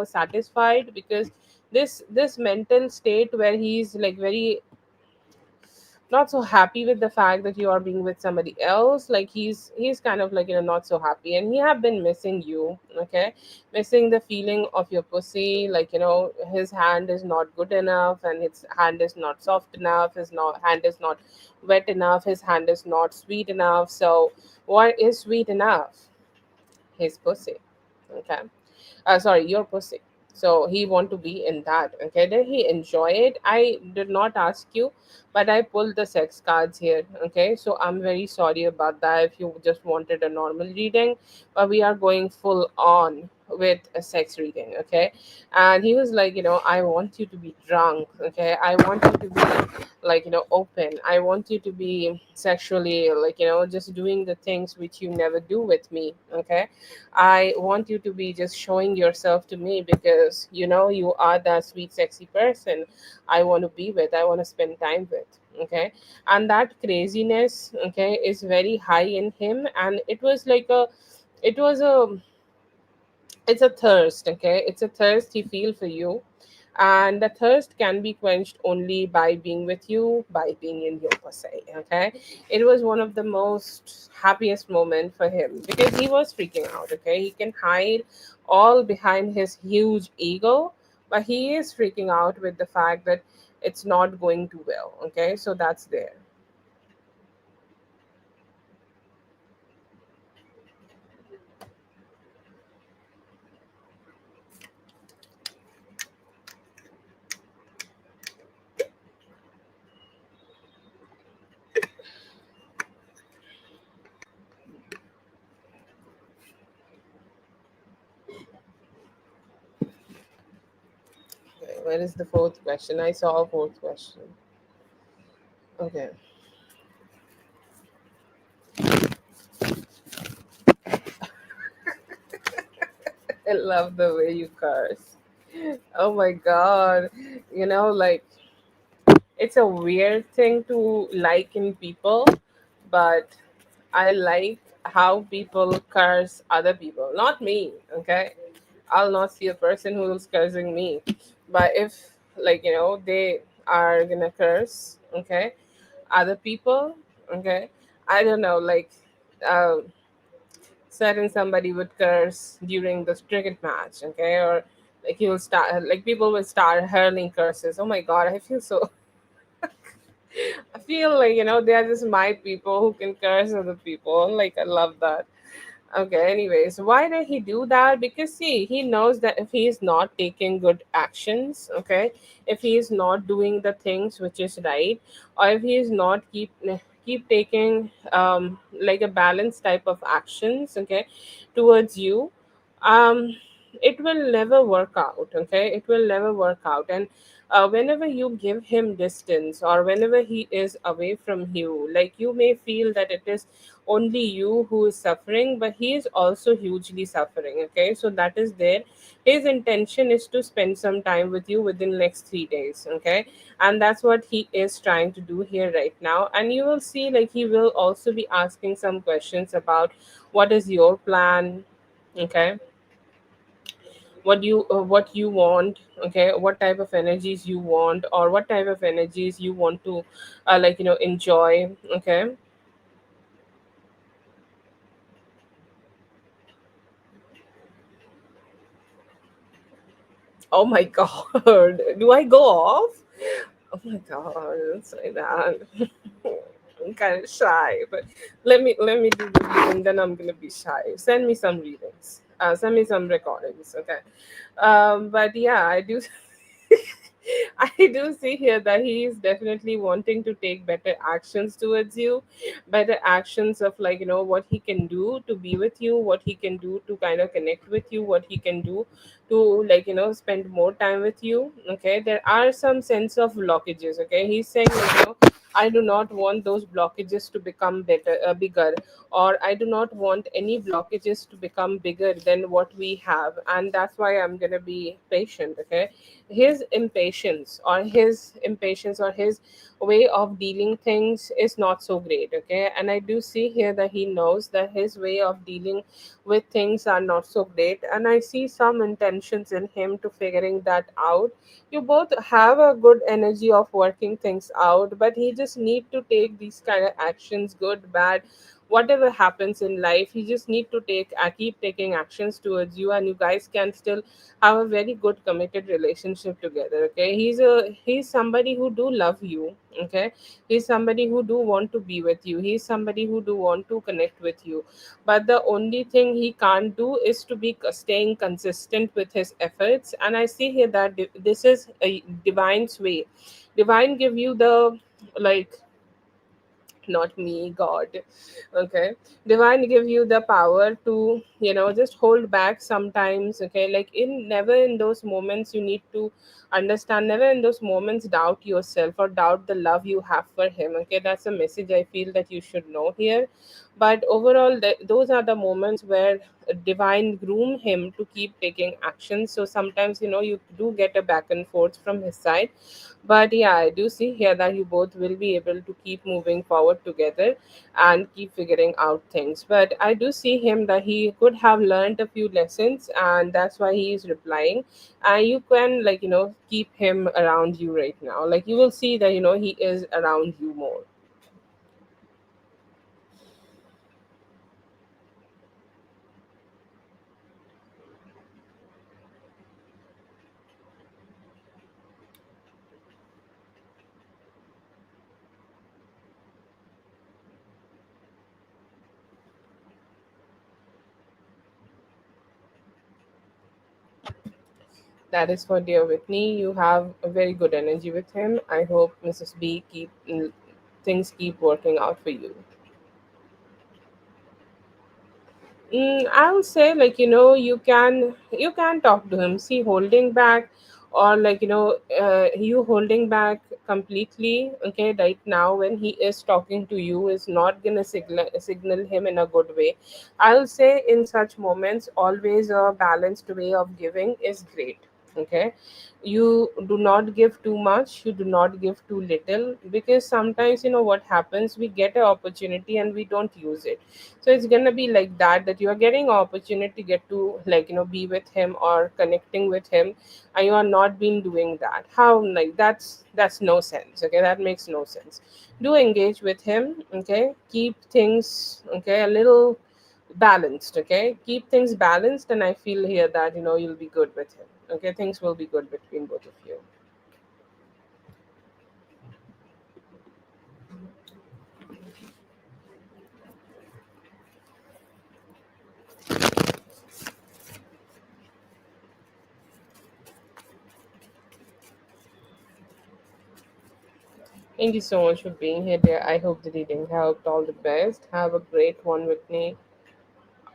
satisfied, because this mental state where he's like very not so happy with the fact that you are being with somebody else. Like he's kind of not so happy, and he have been missing you. Okay, missing the feeling of your pussy. His hand is not good enough, and his hand is not soft enough, his not hand is not wet enough, his hand is not sweet enough. So what is sweet enough? His pussy. Okay, sorry, your pussy. so he want to be in that. Okay, did he enjoy it? I did not ask you, but I pulled the sex cards here. Okay, so I'm very sorry about that if you just wanted a normal reading, but we are going full on with a sex reading. Okay, and he was like, I want you to be drunk. Okay, I want you to be like, open. I want you to be sexually, like, just doing the things which you never do with me. Okay, I want you to be just showing yourself to me because you are that sweet, sexy person I want to be with, I want to spend time with. Okay, and that craziness, okay, is very high in him, and it was a it's a thirst. Okay, it's a thirst he feel for you, and the thirst can be quenched only by being with you, by being in your pussy. Okay, it was one of the most happiest moment for him because he was freaking out. Okay, he can hide all behind his huge ego, but he is freaking out with the fact that it's not going too well. Okay, so that's there. Okay, where is the fourth question? I saw a fourth question. Okay. I love the way you curse. Oh my god. Like, it's a weird thing to like in people, but I like how people curse other people, not me. Okay, I'll not see a person who is cursing me, but if, like, they are gonna curse, okay, other people, okay, I don't know, like, uh, certain somebody would curse during the cricket match, okay, or like he will start, like people will start hurling curses. Oh my god, I feel so I feel like, they are just my people who can curse other people. Like, I love that. Okay, anyways, why did he do that? Because, see, he knows that if he is not taking good actions, okay, if he is not doing the things which is right, or if he is not keep taking like a balanced type of actions, okay, towards you, um it will never work out. Okay, it will never work out. And whenever you give him distance, or whenever he is away from you, like, you may feel that it is only you who is suffering, but he is also hugely suffering. Okay, so that is there. His intention is to spend some time with you within next 3 days. Okay, and that's what he is trying to do here right now. And you will see, like, he will also be asking some questions about what is your plan. Okay, what you want. Okay, what type of energies you want, or what type of energies you want to like, enjoy. Okay. Oh my god, do I go off? Oh my god, don't say that. I'm kind of shy, but let me do the reading. Then I'm gonna be shy. Send me some readings. Send me some recordings. Okay. But yeah, I do. I do see here that he is definitely wanting to take better actions towards you, better actions of, like, what he can do to be with you, what he can do to kind of connect with you, what he can do to, like, spend more time with you. Okay, there are some sense of blockages. Okay, he's saying, like, I do not want those blockages to become bigger, or I do not want any blockages to become bigger than what we have, and that's why I'm gonna be patient. Okay, his impatience or his way of dealing things is not so great. Okay, and I do see here that he knows that his way of dealing with things are not so great, and I see some intentions in him to figuring that out. You both have a good energy of working things out, but he just need to take these kind of actions, good, bad, whatever happens in life, you just need to keep taking actions towards you, and you guys can still have a very good committed relationship together. Okay, he's somebody who do love you. Okay, he's somebody who do want to be with you, he's somebody who do want to connect with you, but the only thing he can't do is to be staying consistent with his efforts. And I see here that this is a divine's way. Divine give you the, like, not me, God. Okay, divine give you the power to, just hold back sometimes. Okay, like, in never in those moments you need to understand, never in those moments doubt yourself or doubt the love you have for him. Okay, that's a message I feel that you should know here. But overall, those are the moments where divine groom him to keep taking action. So sometimes, you do get a back and forth from his side, but yeah, I do see here that you both will be able to keep moving forward together and keep figuring out things. But I do see him that he could have learned a few lessons, and that's why he is replying. And you can, like, keep him around you right now. Like, you will see that, he is around you more. That is for dear Whitney. You have a very good energy with him. I hope Mrs. B things keep working out for you. I would say, like, you can talk to him. See, holding back, or, like, you holding back completely. Okay, right now when he is talking to you is not gonna signal him in a good way. I'll say in such moments, always a balanced way of giving is great. Okay, you do not give too much, you do not give too little, because sometimes, what happens, we get an opportunity and we don't use it. So it's gonna be like that you are getting an opportunity to get to, like, be with him or connecting with him, and you are not been doing that. How, like, that's no sense. Okay, that makes no sense. Do engage with him. Okay, keep things, okay, a little balanced. Okay, keep things balanced, and I feel here that, you'll be good with him. Okay, things will be good between both of you. Thank you so much for being here, dear. I hope the reading helped. All the best. Have a great one with me.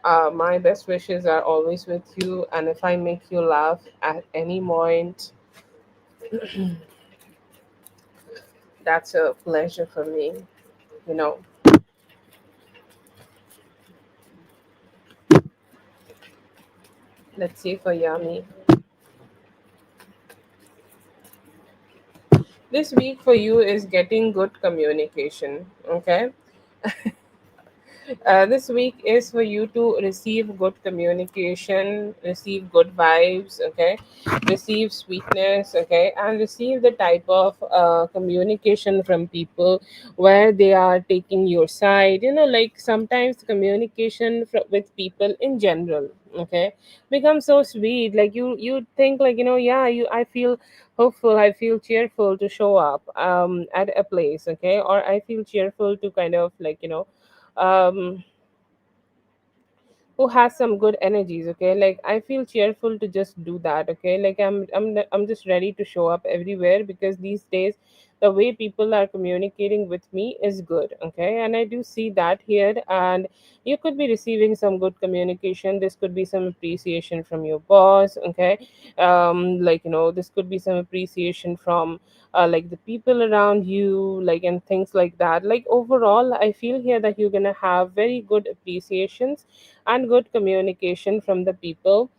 My best wishes are always with you, and if I make you laugh at any point, that's a pleasure for me. You know, let's see for Yami. This week for you is getting good communication. Okay, this week is for you to receive good communication, receive good vibes, okay, receive sweetness, okay, and receive the type of communication from people where they are taking your side. Like, sometimes communication with people in general, okay, becomes so sweet. Like, you think, like, yeah, I feel hopeful, I feel cheerful to show up at a place. Okay, or I feel cheerful to kind of, like, um who has some good energies. Okay, like, I feel cheerful to just do that. Okay, like, I'm just ready to show up everywhere, because these days the way people are communicating with me is good. Okay, and I do see that here. And you could be receiving some good communication. This could be some appreciation from your boss. Okay, like, this could be some appreciation from like, the people around you, like, and things like that. Like, overall, I feel here that you're gonna have very good appreciations and good communication from the people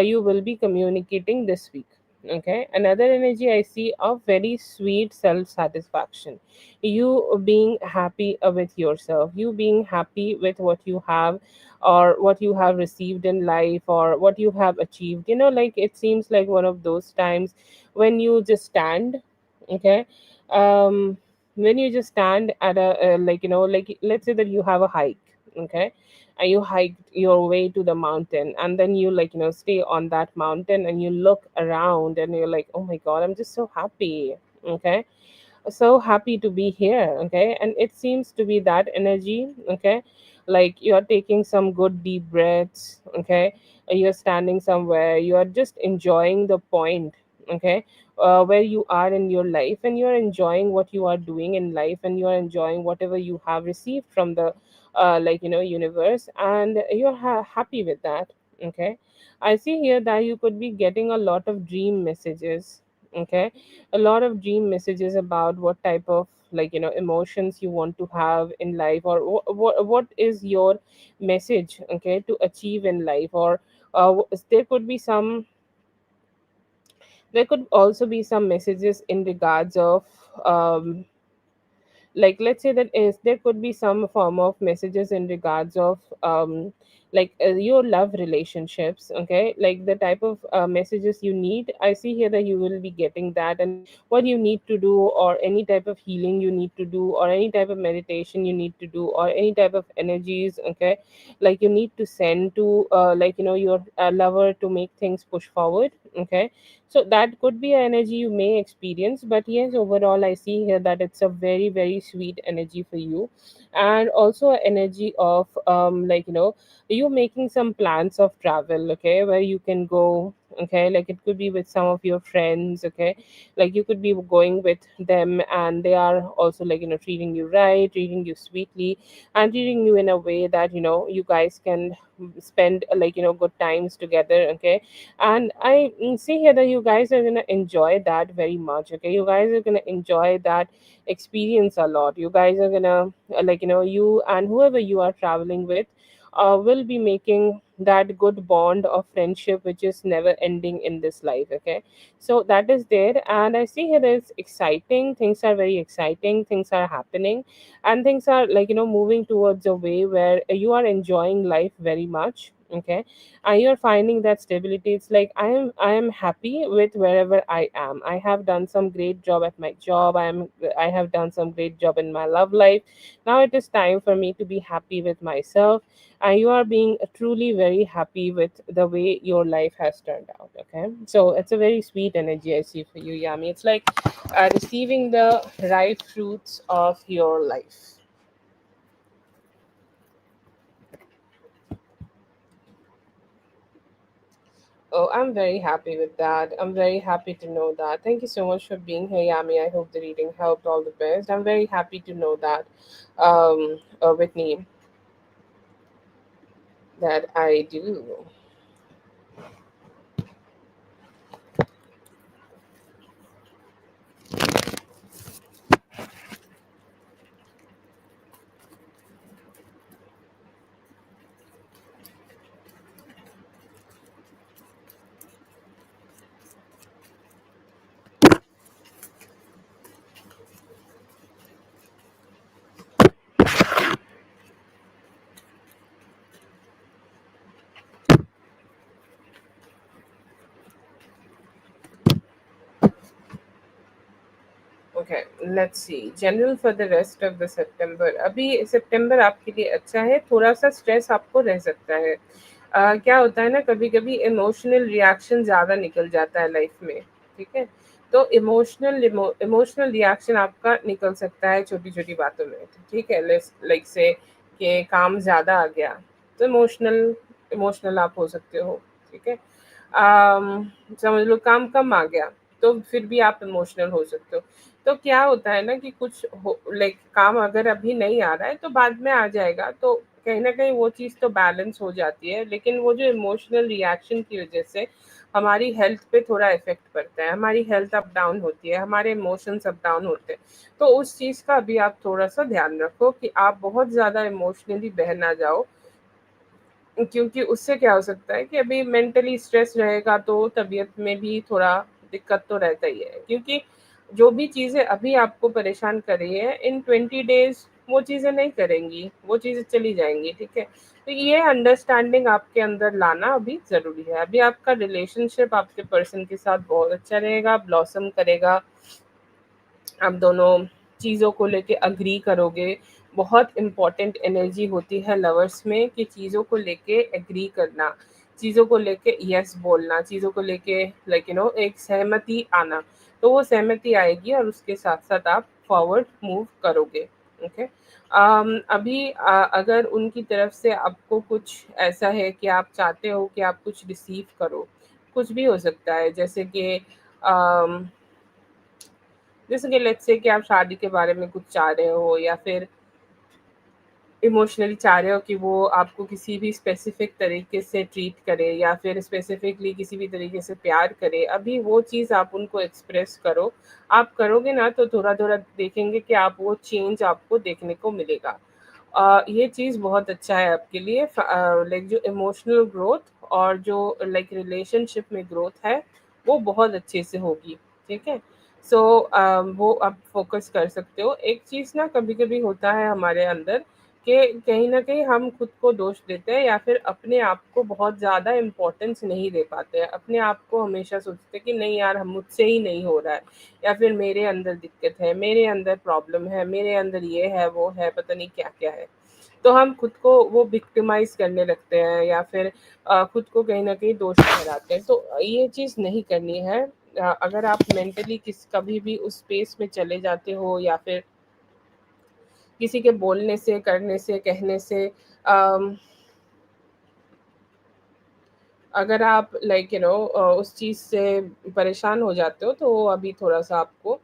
you will be communicating this week. Okay, another energy I see of very sweet self satisfaction. You being happy with yourself, you being happy with what you have, or what you have received in life, or what you have achieved. Like, it seems like one of those times when you just stand. Okay, when you just stand at a like, like, let's say that you have a hike. okay, and you hiked your way to the mountain, and then you, like, stay on that mountain and you look around and you're like, oh my god, I'm just so happy, okay, so happy to be here, okay, and it seems to be that energy, okay, like you're taking some good deep breaths, okay, you're standing somewhere, you are just enjoying the point, okay, where you are in your life, and you're enjoying what you are doing in life, and you're enjoying whatever you have received from the universe, and you're happy with that, okay. I see here that you could be getting a lot of dream messages, okay, a lot of dream messages about what type of, emotions you want to have in life, or what is your message, okay, to achieve in life, or there could be some, there could also be some messages in regards of, um, like, let's say that is there could be some form of messages in regards of, your love relationships, okay, like the type of messages you need. I see here that you will be getting that, and what you need to do, or any type of healing you need to do, or any type of meditation you need to do, or any type of energies, okay, like you need to send to, your lover, to make things push forward, okay. So that could be an energy you may experience, but yes, overall I see here that it's a very very sweet energy for you, and also an energy of, you making some plans of travel, okay, where you can go, okay, like it could be with some of your friends, okay, like you could be going with them, and they are also, treating you right, treating you sweetly, and treating you in a way that, you guys can spend, good times together, okay. And I see here that you guys are gonna enjoy that very much, okay, you guys are gonna enjoy that experience a lot. You guys are gonna, you and whoever you are traveling with, will be making that good bond of friendship which is never ending in this life, okay. So that is there, and I see here that it's exciting, things are very exciting, things are happening, and things are, moving towards a way where you are enjoying life very much, okay, and you're finding that stability. It's like, I am happy with wherever I am. I have done some great job at my job, I have done some great job in my love life. Now it is time for me to be happy with myself, and you are being truly very happy with the way your life has turned out, okay. So it's a very sweet energy I see for you, Yami. It's like, receiving the ripe fruits of your life. Oh, I'm very happy with that. I'm very happy to know that. Thank you so much for being here, Yami. I hope the reading helped. All the best. I'm very happy to know that, Whitney, that I do. Okay, let's see general for the rest of the September. अभी सितंबर आपके लिए अच्छा है, थोड़ा सा stress आपको रह सकता है। क्या होता है ना, कभी कभी इमोशनल रिएक्शन ज़्यादा निकल जाता है लाइफ में, ठीक है। तो इमोशनल रिएक्शन आपका निकल सकता है छोटी छोटी बातों में, ठीक है। लाइक से कि काम ज़्यादा आ गया, तो इमोशनल इमोशनल आप हो सकते हो, ठीक है। समझ लो काम कम आ गया, तो फिर भी आप इमोशनल हो सकते हो। तो क्या होता है ना कि कुछ हो, लाइक काम अगर अभी नहीं आ रहा है तो बाद में आ जाएगा, तो कहीं ना कहीं वो चीज़ तो बैलेंस हो जाती है, लेकिन वो जो इमोशनल रिएक्शन की वजह से हमारी हेल्थ पे थोड़ा इफेक्ट पड़ता है, हमारी हेल्थ अप डाउन होती है, हमारे इमोशंस अप डाउन होते हैं। तो उस चीज़ का अभी आप थोड़ा सा ध्यान रखो कि आप बहुत ज़्यादा इमोशनली बह ना जाओ, क्योंकि उससे क्या हो सकता है कि अभी मेंटली स्ट्रेस रहेगा तो तबीयत में भी थोड़ा दिक्कत तो रहता ही है, क्योंकि जो भी चीज़ें अभी आपको परेशान कर रही है, इन 20 डेज वो चीज़ें नहीं करेंगी, वो चीज़ें चली जाएंगी, ठीक है। तो ये अंडरस्टैंडिंग आपके अंदर लाना अभी ज़रूरी है। अभी आपका रिलेशनशिप आपके पर्सन के साथ बहुत अच्छा रहेगा, ब्लॉसम करेगा, आप दोनों चीज़ों को लेके अग्री करोगे, बहुत इम्पोर्टेंट एनर्जी होती है लवर्स में, कि चीज़ों को लेके एग्री करना, चीज़ों को लेके यस बोलना, चीज़ों को लेके लाइक एक सहमति आना। तो वो सहमति आएगी और उसके साथ साथ आप फॉरवर्ड मूव करोगे। ओके। अभी अगर उनकी तरफ से आपको कुछ ऐसा है कि आप चाहते हो कि आप कुछ रिसीव करो, कुछ भी हो सकता है, जैसे कि लेट्स से कि आप शादी के बारे में कुछ चाह रहे हो, या फिर इमोशनली चाह रहे हो कि वो आपको किसी भी स्पेसिफिक तरीके से ट्रीट करे, या फिर स्पेसिफिकली किसी भी तरीके से प्यार करे, अभी वो चीज़ आप उनको एक्सप्रेस करो। आप करोगे ना तो थोड़ा थोड़ा देखेंगे कि आप वो चेंज आपको देखने को मिलेगा। ये चीज़ बहुत अच्छा है आपके लिए। लाइक जो इमोशनल ग्रोथ और जो लाइक रिलेशनशिप में ग्रोथ है, वो बहुत अच्छे से होगी। ठीक है। सो वो आप फोकस कर सकते हो। एक चीज़ ना कभी कभी होता है हमारे अंदर, कि कहीं न कहीं हम खुद को दोष देते हैं, या फिर अपने आप को बहुत ज़्यादा इम्पोर्टेंस नहीं दे पाते हैं। अपने आप को हमेशा सोचते हैं कि नहीं यार, हम मुझसे ही नहीं हो रहा है, या फिर मेरे अंदर दिक्कत है, मेरे अंदर प्रॉब्लम है, मेरे अंदर ये है, वो है, पता नहीं क्या-क्या है। तो हम खुद को वो विक्टिमाइज़ करने लगते हैं, या फिर खुद को कहीं न कहीं दोषी ठहराते हैं। तो ये चीज़ नहीं करनी है। अगर आप मेंटली कभी भी उस स्पेस में चले जाते हो, या फिर किसी के बोलने से, करने से, कहने से अम, अगर आप लाइक उस चीज़ से परेशान हो जाते हो, तो अभी थोड़ा-सा आपको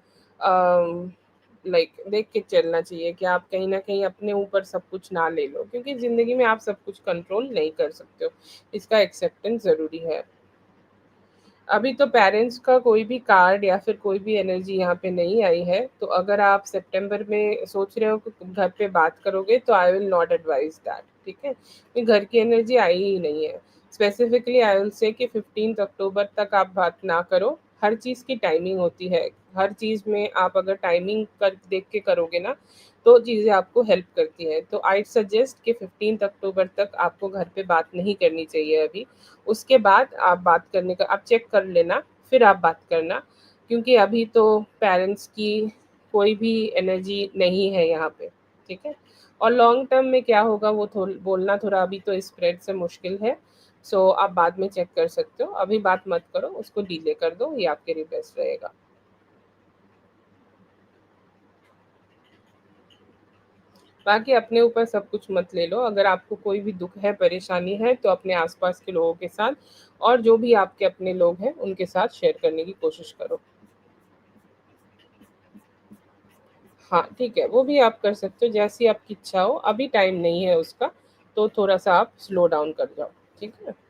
लाइक देख के चलना चाहिए कि आप कहीं न कहीं अपने ऊपर सब कुछ ना ले लो, क्योंकि ज़िंदगी में आप सब कुछ कंट्रोल नहीं कर सकते हो। इसका एक्सेप्टेंस ज़रूरी है। अभी तो पेरेंट्स का कोई भी कार्ड या फिर कोई भी एनर्जी यहाँ पे नहीं आई है, तो अगर आप सितंबर में सोच रहे हो कि तुम घर पे बात करोगे, तो I will not advice that. ठीक है, क्योंकि घर की एनर्जी आई ही नहीं है। स्पेसिफिकली आई विल से कि 15 अक्टूबर तक आप बात ना करो। हर चीज़ की टाइमिंग होती है। हर चीज़ में आप अगर टाइमिंग कर देख के करोगे ना, तो चीज़ें आपको हेल्प करती हैं। तो आई सजेस्ट कि 15 अक्टूबर तक आपको घर पे बात नहीं करनी चाहिए अभी। उसके बाद आप बात करने का आप चेक कर लेना, फिर आप बात करना, क्योंकि अभी तो पेरेंट्स की कोई भी एनर्जी नहीं है यहाँ पे। ठीक है। और लॉन्ग टर्म में क्या होगा वो बोलना थोड़ा अभी तो स्प्रेड से मुश्किल है। सो आप बाद में चेक कर सकते हो, अभी बात मत करो, उसको डिले कर दो, ये आपके लिए बेस्ट रहेगा। बाकी अपने ऊपर सब कुछ मत ले लो। अगर आपको कोई भी दुख है, परेशानी है, तो अपने आसपास के लोगों के साथ, और जो भी आपके अपने लोग हैं उनके साथ शेयर करने की कोशिश करो। हाँ, ठीक है, वो भी आप कर सकते हो, जैसी आपकी इच्छा हो। अभी टाइम नहीं है उसका, तो थोड़ा-सा आप स्लो डाउन कर जाओ, ठीक है?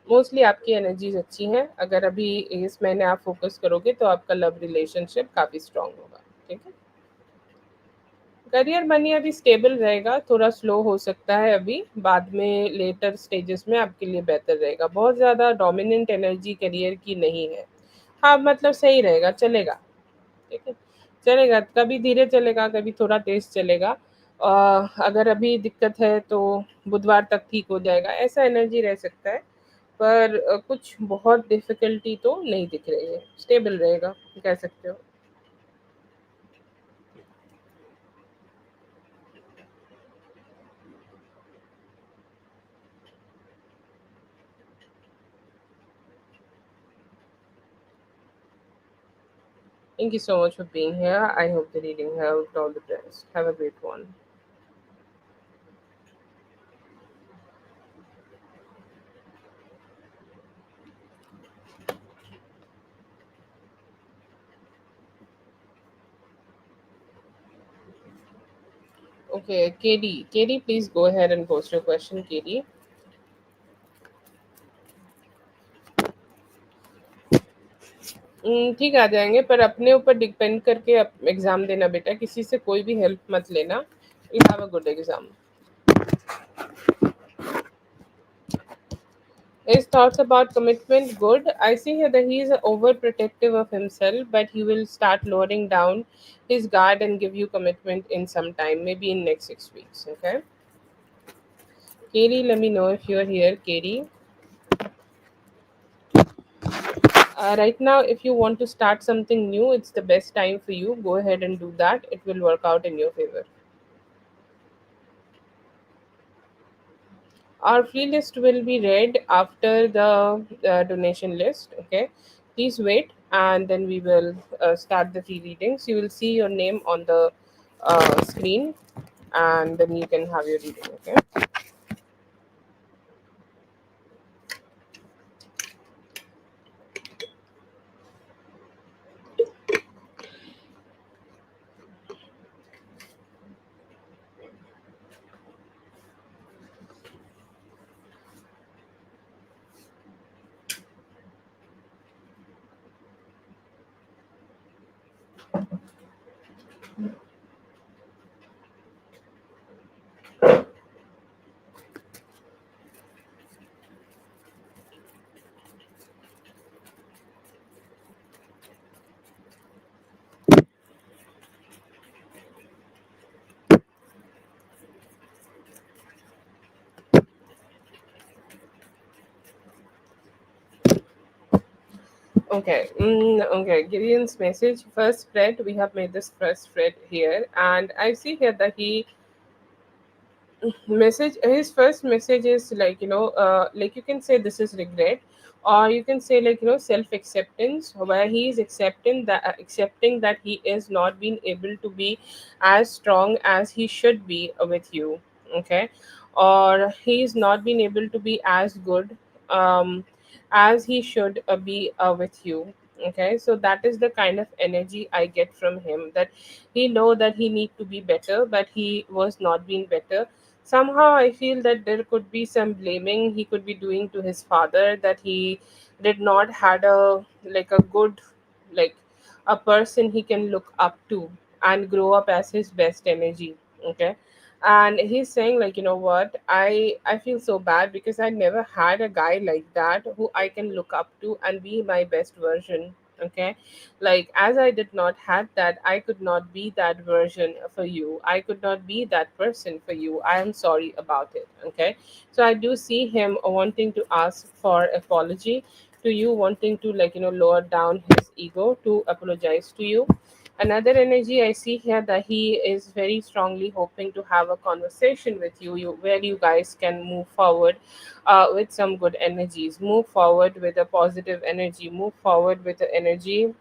मोस्टली आपकी एनर्जीज़ अच्छी हैं। अगर अभी इस महीने आप फ़ोकस करोगे, तो आपका लव रिलेशनशिप काफ़ी स्ट्रॉन्ग होगा, ठीक है? करियर मनी अभी स्टेबल रहेगा, थोड़ा स्लो हो सकता है अभी, बाद में लेटर स्टेजेस में आपके लिए बेहतर रहेगा। बहुत ज़्यादा डोमिनेंट एनर्जी करियर की नहीं है। हाँ, मतलब सही रहेगा, चलेगा, ठीक है? चलेगा, कभी धीरे चलेगा, कभी थोड़ा तेज़ चलेगा। अगर अभी दिक्कत है तो बुधवार तक ठीक हो जाएगा, ऐसा एनर्जी रह सकता है। पर कुछ बहुत डिफ़िकल्टी तो नहीं दिख रही है, स्टेबल रहेगा, कह सकते हो। Thank you so much for being here. I hope the reading helped. All the best. Have a great one. Okay, KD. KD, please go ahead and post your question, KD. ठीक आ जाएँगे, पर अपने ऊपर depend करके exam देना बेटा, किसी से कोई भी हेल्प मत लेना। You have a good exam. His thoughts about commitment good. I see here that he is overprotective of himself, but he will start lowering down his guard and give you commitment in some time, maybe in next 6 weeks. Okay. Katie, let me know if you're here. Katie, right now, if you want to start something new, it's the best time for you. Go ahead and do that. It will work out in your favor. Our free list will be read after the donation list. Okay, please wait, and then we will start the free readings. You will see your name on the screen, and then you can have your reading. Okay. Okay. Okay. Gideon's message. First spread. We have made this first spread here, and I see here that he message his first message is like, like you can say this is regret, or you can say like, self acceptance, where he is accepting that he is not being able to be as strong as he should be with you. Okay. Or he is not being able to be as good um as he should be with you. Okay, so that is the kind of energy I get from him, that he know that he need to be better, but he was not being better. Somehow I feel that there could be some blaming he could be doing to his father, that he did not had a like a good, like a person he can look up to and grow up as his best energy. Okay. And he's saying like, what, I feel so bad because I never had a guy like that who I can look up to and be my best version. Okay. Like, as I did not had that, I could not be that version for you, I could not be that person for you. I am sorry about it. Okay. So I do see him wanting to ask for apology to you, wanting to, like, lower down his ego to apologize to you. Another energy I see here, that he is very strongly hoping to have a conversation with you, where you guys can move forward with some good energies, move forward with a positive energy, move forward with the energy,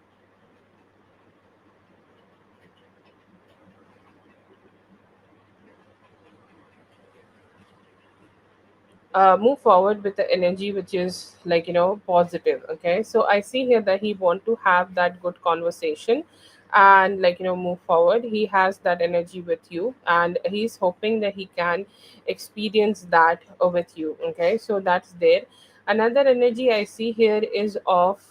move forward with the energy which is, like, positive. Okay, so I see here that he want to have that good conversation and, like, move forward. He has that energy with you, and he's hoping that he can experience that with you. Okay, so that's there. Another energy I see here is of,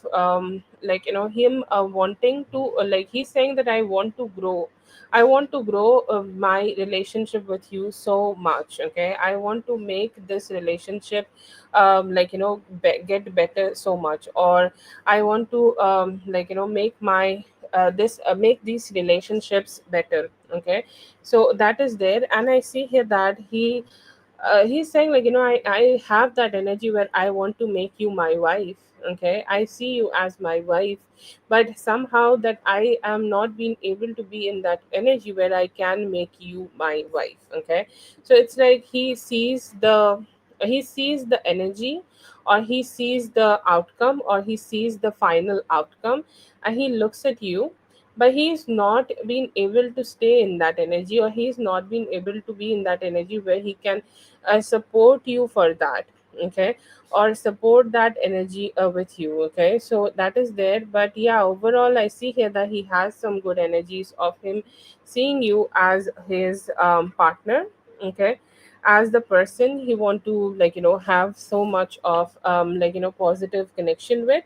like, him wanting to, like, he's saying that I want to grow. I want to grow my relationship with you so much. Okay, I want to make this relationship, like, get better so much, or I want to, like, make my this make these relationships better. Okay, so that is there, and I see here that he's saying like, I have that energy where I want to make you my wife. Okay, I see you as my wife, but somehow that I am not being able to be in that energy where I can make you my wife. Okay, so it's like he sees the energy, or he sees the outcome, or he sees the final outcome, and he looks at you, but he's not being able to stay in that energy, or he's not being able to be in that energy where he can support you for that. Okay, or support that energy with you. Okay, so that is there, but yeah, overall I see here that he has some good energies of him seeing you as his partner. Okay, as the person he want to, like, have so much of, like, positive connection with.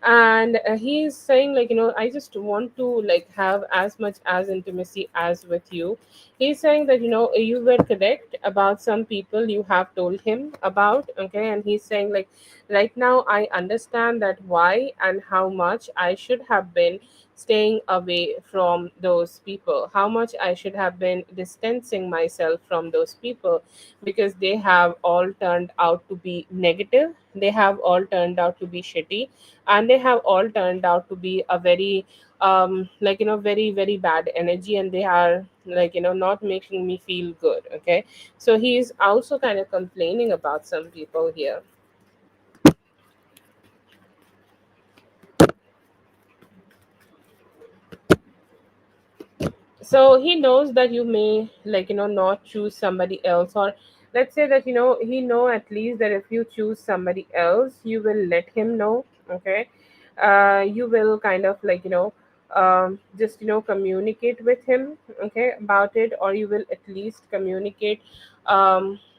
And he's saying like, I just want to, like, have as much as intimacy as with you. He's saying that, you were correct about some people you have told him about. Okay, and he's saying like, right now I understand that why and how much I should have been staying away from those people, how much I should have been distancing myself from those people, because they have all turned out to be negative, they have all turned out to be shitty, and they have all turned out to be a very very very bad energy, and they are not making me feel good. Okay, so he's also kind of complaining about some people here. So he knows that you may not choose somebody else, or let's say that he know at least that if you choose somebody else, you will let him know. Okay, you will kind of just communicate with him, okay, about it, or you will at least communicate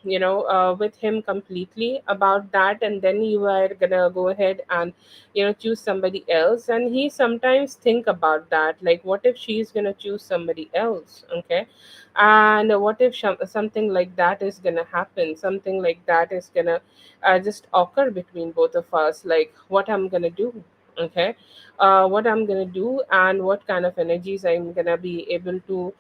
with him completely about that, and then you are gonna go ahead and choose somebody else. And he sometimes think about that, like what if she's gonna choose somebody else. Okay, and what if something like that is gonna happen, something like that is gonna just occur between both of us, like what I'm gonna do. Okay, what I'm gonna do, and what kind of energies I'm gonna be able to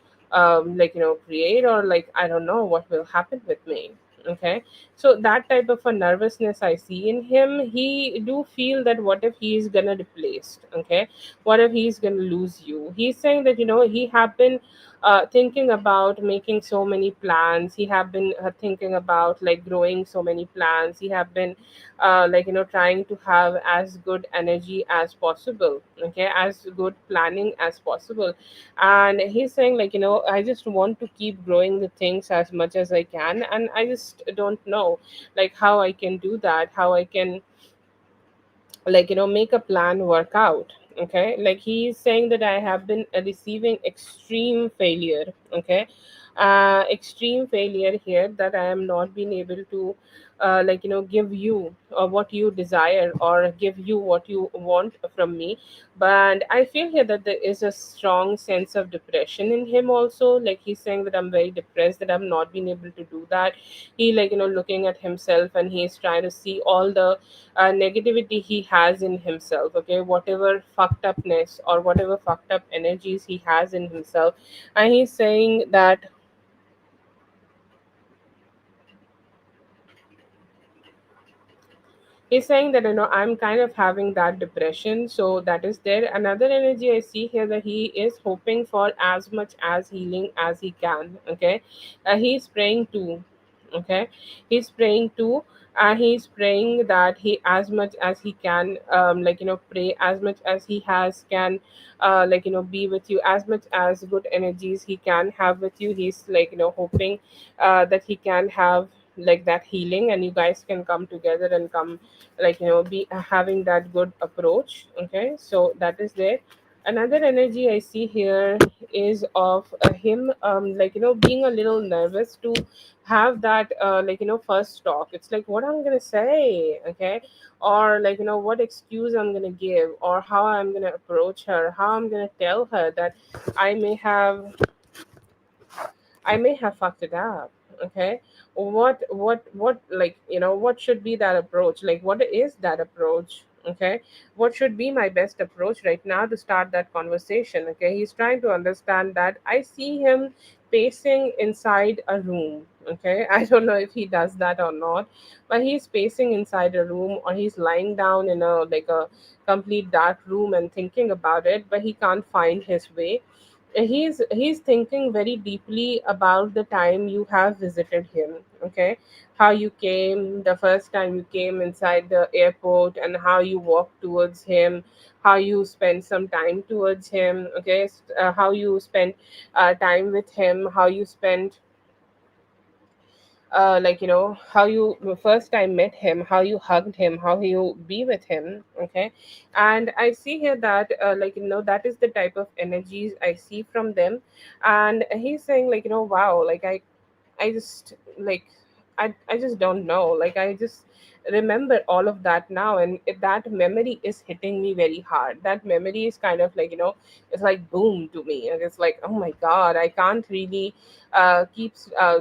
create, or like I don't know what will happen with me. Okay, so that type of a nervousness I see in him. He do feel that what if he is gonna replaced. Okay, what if he's gonna lose you. He's saying that he have been thinking about making so many plans. He have been thinking about like growing so many plans. He have been trying to have as good energy as possible. Okay, as good planning as possible. And he's saying I just want to keep growing the things as much as I can, and I just don't know like how I can do that, how I can make a plan work out. Okay, like he's saying that I have been receiving extreme failure. Okay, extreme failure here, that I am not being able to give you what you desire, or give you what you want from me. But I feel here that there is a strong sense of depression in him also. Like he's saying that I'm very depressed, that I'm not being able to do that. He looking at himself, and he's trying to see all the negativity he has in himself. Okay, whatever fucked upness or whatever fucked up energies he has in himself. And he's saying that he's saying that I'm kind of having that depression. So that is there. Another energy I see here, that he is hoping for as much as healing as he can. Okay, he's praying too. Okay, he's praying too. He's praying that he, as much as he can, pray as much as he has can, be with you, as much as good energies he can have with you. He's hoping that he can have like that healing, and you guys can come together and come be having that good approach. Okay, so that is there. Another energy I see here is of him being a little nervous to have that first talk. It's like what I'm gonna say. Okay, or what excuse I'm gonna give, or how I'm gonna approach her, how I'm gonna tell her that i may have I may have fucked it up. Okay. What what should be that approach? Like what is that approach? Okay. What should be my best approach right now to start that conversation? Okay. He's trying to understand that. I see him pacing inside a room. Okay. I don't know if he does that or not, but he's pacing inside a room, or he's lying down in a complete dark room and thinking about it, but he can't find his way. He's thinking very deeply about the time you have visited him. Okay, how you came the first time you came inside the airport, and how you walked towards him, how you spent some time towards him. Okay, how you spent time with him, how you spent how you first time met him, how you hugged him, how you be with him. Okay, and I see here that that is the type of energies I see from them. And he's saying wow, I just I just don't know. Like, I just remember all of that now, and that memory is hitting me very hard. That memory is kind of like, it's like boom to me, and it's like, oh my god, I can't really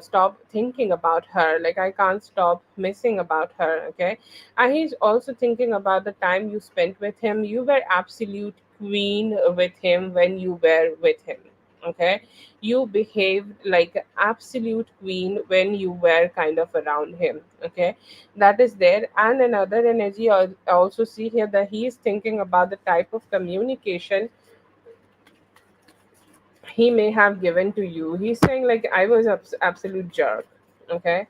stop thinking about her. Like, I can't stop missing about her. Okay. And he's also thinking about the time you spent with him. You were absolute queen with him when you were with him. Okay. You behaved like an absolute queen when you were kind of around him. Okay. That is there. And another energy I also see here, that he is thinking about the type of communication he may have given to you. He's saying like, I was absolute jerk. Okay.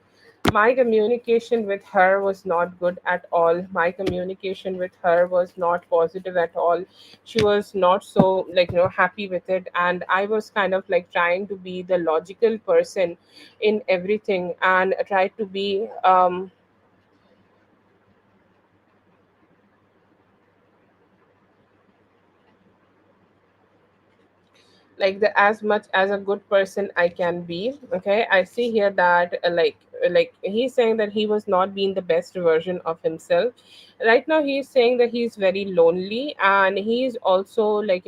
My communication with her was not good at all. My communication with her was not positive at all. She was not so, like, happy with it, and I was kind of like trying to be the logical person in everything, and try to be like the as much as a good person I can be. Okay, I see here that like he's saying that he was not being the best version of himself. Right now he's saying that he's very lonely, and he's also like,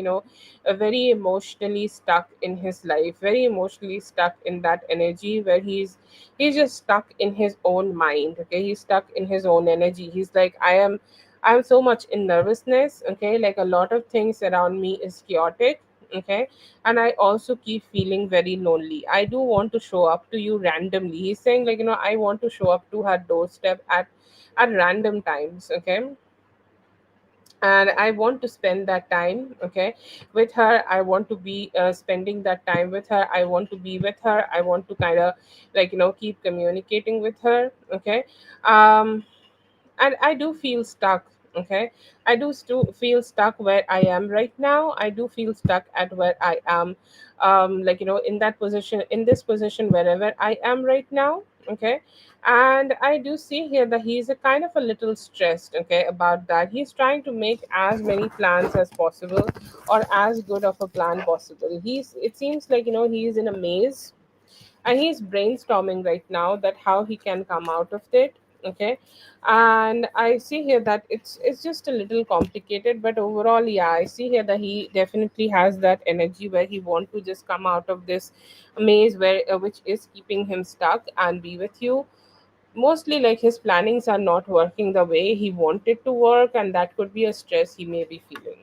very emotionally stuck in his life, very emotionally stuck in that energy where he's just stuck in his own mind. Okay, he's stuck in his own energy. He's like, I'm so much in nervousness. Okay, like a lot of things around me is chaotic. Okay, and I also keep feeling very lonely. I do want to show up to you randomly. He's saying like, I want to show up to her doorstep at random times. Okay, and I want to spend that time, okay, with her. I want to be spending that time with her. I want to be with her. I want to kind of like, keep communicating with her. Okay. um and I do feel stuck. Okay, I do still feel stuck where I am right now. I do feel stuck at where I am, like, in that position, in this position, wherever I am right now. Okay, and I do see here that he's a kind of a little stressed. Okay, about that. He's trying to make as many plans as possible, or as good of a plan possible. It seems like, he's in a maze, and he's brainstorming right now that how he can come out of it. Okay, and I see here that it's just a little complicated, but overall, yeah, I see here that he definitely has that energy where he want to just come out of this maze, where which is keeping him stuck, and be with you. Mostly like his plannings are not working the way he wanted to work, and that could be a stress he may be feeling.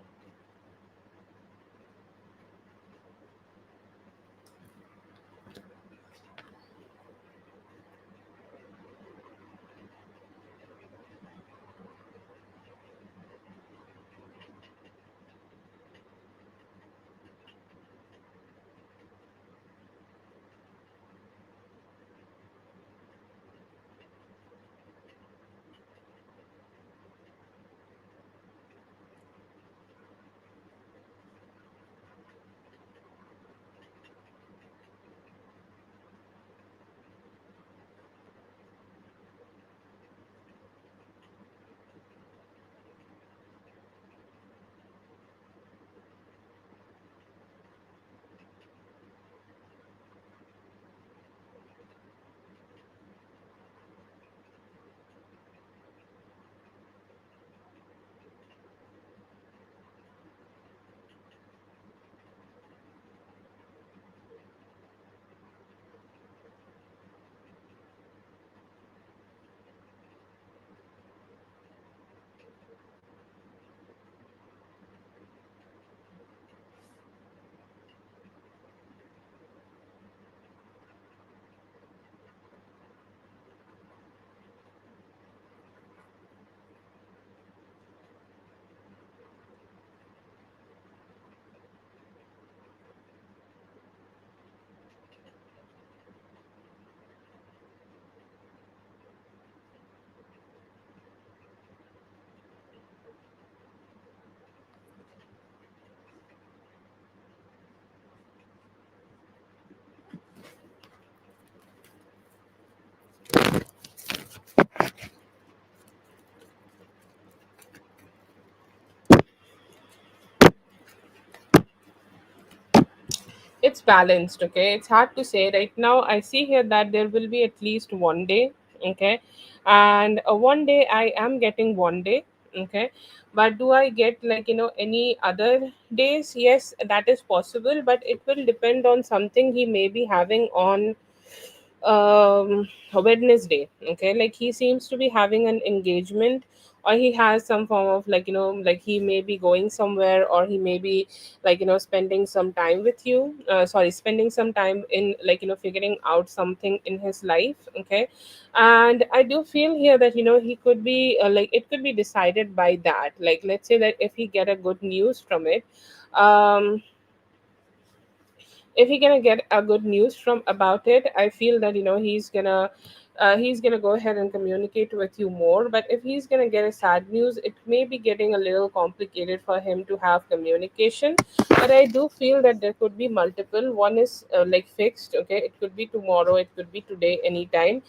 It's balanced. Okay, it's hard to say right now. I see here that there will be at least one day, Okay. And one day I am getting one day. Okay. But do I get, like, any other days? Yes, that is possible, but it will depend on something he may be having on Wednesday. Okay, like he seems to be having an engagement, or he has some form of, like, like he may be going somewhere, or he may be, like, spending some time with you. Sorry, spending some time in, like, figuring out something in his life. Okay. And I do feel here that, he could be, like, it could be decided by that. Like, let's say that if he get a good news from it, um if he gonna get a good news from about it, I feel that, he's gonna go ahead and communicate with you more. But if he's gonna get a sad news, it may be getting a little complicated for him to have communication. But I do feel that there could be multiple. One is, like, fixed. Okay, it could be tomorrow, it could be today, anytime.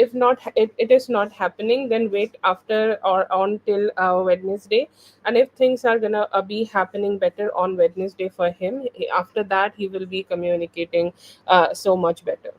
If not, it is not happening, then wait after or on till Wednesday. And if things are gonna be happening better on Wednesday for him, after that he will be communicating so much better.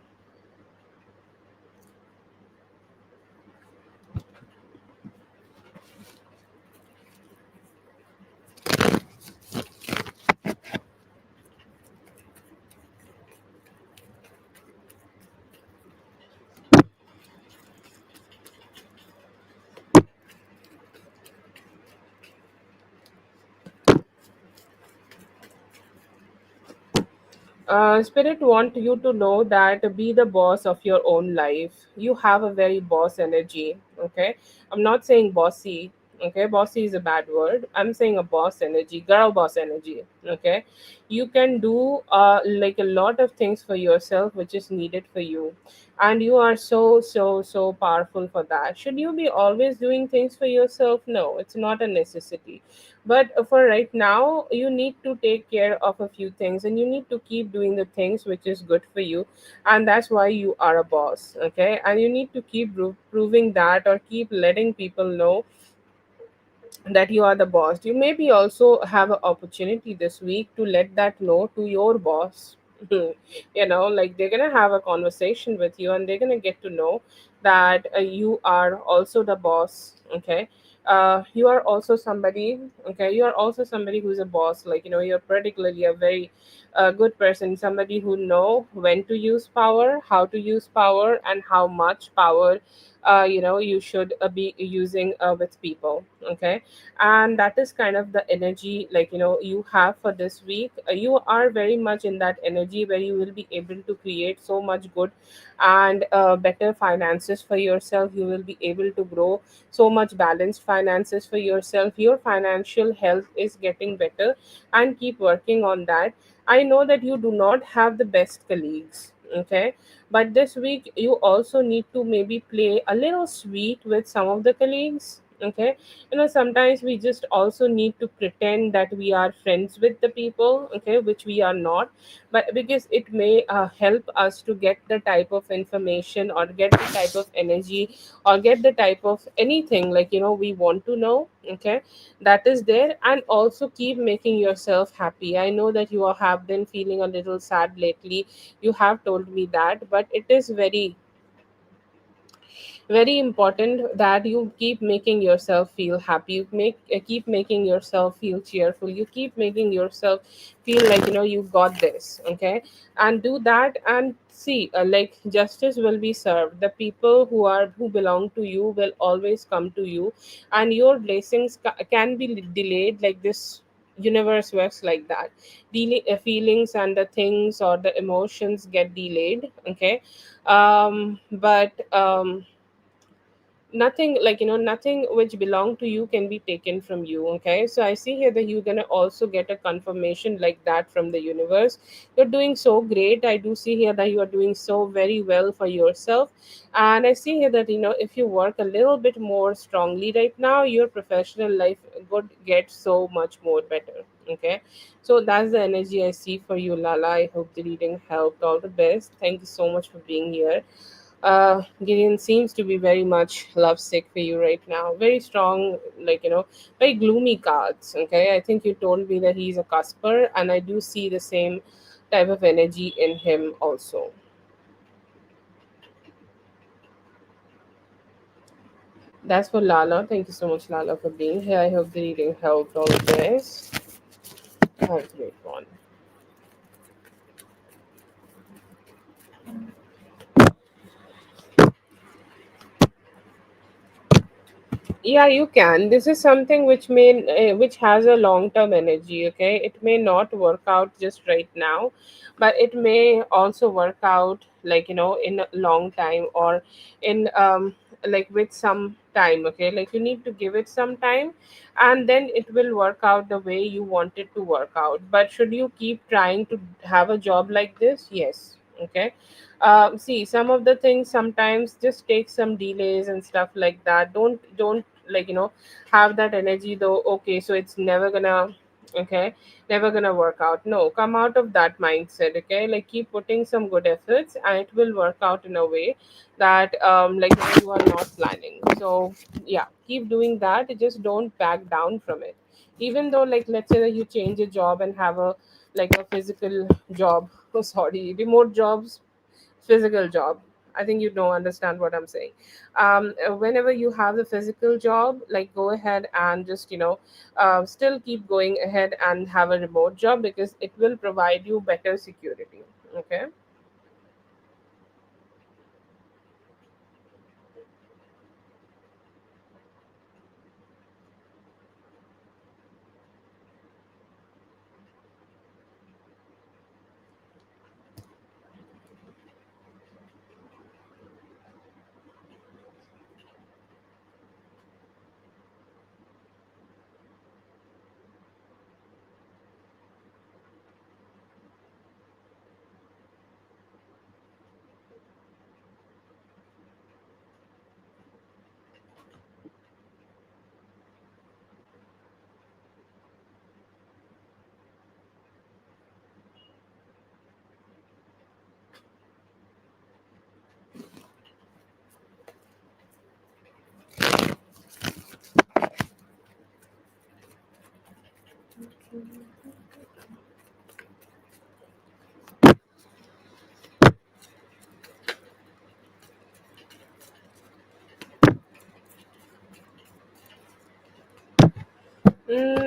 Spirit want you to know that be the boss of your own life. You have a very boss energy. Okay, I'm not saying bossy. Okay, bossy is a bad word. I'm saying a boss energy, girl boss energy. Okay, you can do like a lot of things for yourself, which is needed for you, and you are so powerful for that. Should you be always doing things for yourself? No, it's not a necessity. But for right now, you need to take care of a few things, and you need to keep doing the things which is good for you. And that's why you are a boss. Okay, and you need to keep proving that, or keep letting people know that you are the boss. You maybe also have an opportunity this week to let that know to your boss. Like, they're gonna have a conversation with you, and they're gonna get to know that you are also the boss. Okay. You are also somebody. Okay, you are also somebody who's a boss. Like, you're particularly a very good person, somebody who know when to use power, how to use power, and how much power you should be using with people. Okay. And that is kind of the energy, like, you have for this week. You are very much in that energy where you will be able to create so much good, and better finances for yourself. You will be able to grow so much balanced finances for yourself. Your financial health is getting better, and keep working on that. I know that you do not have the best colleagues. Okay. But this week you also need to maybe play a little sweet with some of the colleagues. Okay. Sometimes we just also need to pretend that we are friends with the people. Okay, which we are not. But because it may help us to get the type of information, or get the type of energy, or get the type of anything, like, we want to know. Okay. That is there. And also keep making yourself happy. I know that you have been feeling a little sad lately. You have told me that, but it is very important that you keep making yourself feel happy. You keep making yourself feel cheerful. You keep making yourself feel like, you got this. Okay. And do that, and see, like, justice will be served. The people who belong to you will always come to you, and your blessings can be delayed. Like, this universe works like that. Feelings and the things or the emotions get delayed. Okay. But nothing, like, nothing which belong to you can be taken from you. Okay, so I see here that you're gonna also get a confirmation like that from the universe. You're doing so great. I do see here that you are doing so very well for yourself. And I see here that, if you work a little bit more strongly right now, your professional life would get so much more better. Okay, so that's the energy I see for you, Lala. I hope the reading helped. All the best. Thank you so much for being here. Gideon seems to be very much lovesick for you right now. Very strong, like, very gloomy cards. Okay, I think you told me that he's a cusper, and I do see the same type of energy in him also. That's for Lala. Thank you so much, Lala, for being here. I hope the reading helped all of this. Have a great one. Yeah, you can. This is something which has a long term energy. Okay, it may not work out just right now, but it may also work out, like, in a long time, or in like with some time. Okay, like you need to give it some time, and then it will work out the way you want it to work out. But should you keep trying to have a job like this? Yes. Okay. See, some of the things sometimes just take some delays and stuff like that. Don't, like, have that energy though. Okay, so it's never gonna, okay, never gonna work out. No, come out of that mindset. Okay, like keep putting some good efforts, and it will work out in a way that, like, you are not planning. So yeah, keep doing that. Just don't back down from it. Even though, like, let's say that you change a job and have a, like, a physical job. Oh, sorry, remote jobs, physical job. I think you don't understand what I'm saying. Whenever you have the physical job, like, go ahead and just, still keep going ahead and have a remote job, because it will provide you better security. Okay.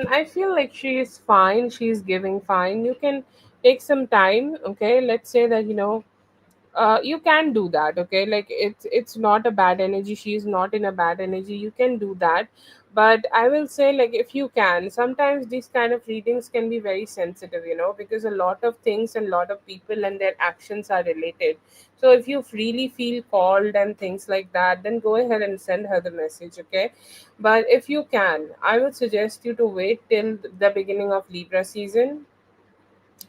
I feel like she is fine. She's giving fine. You can take some time. Okay, let's say that, you can do that. Okay, like it's not a bad energy. She's not in a bad energy. You can do that. But I will say, like, if you can, sometimes these kind of readings can be very sensitive, because a lot of things and a lot of people and their actions are related. So if you freely feel called and things like that, then go ahead and send her the message. Okay, but if you can, I would suggest you to wait till the beginning of Libra season,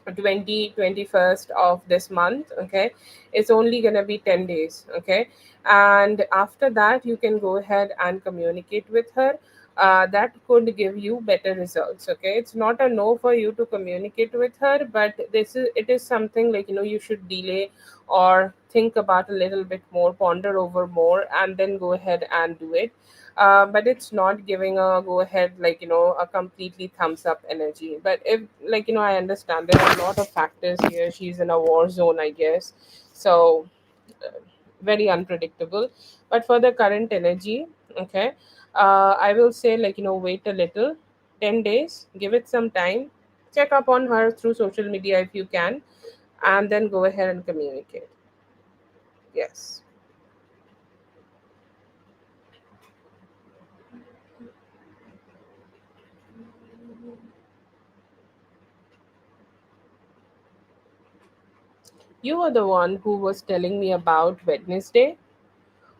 21st of this month. Okay, it's only gonna be 10 days. Okay, and after that you can go ahead and communicate with her. That could give you better results. Okay, it's not a no for you to communicate with her, but it is something, like, you should delay or think about a little bit more, ponder over more, and then go ahead and do it. But it's not giving a go ahead, like, a completely thumbs up energy. But if, like, I understand there are a lot of factors here. She's in a war zone, I guess. So very unpredictable. But for the current energy, okay, I will say, like, wait a little, 10 days, give it some time, check up on her through social media if you can, and then go ahead and communicate. Yes. You were the one who was telling me about Wednesday.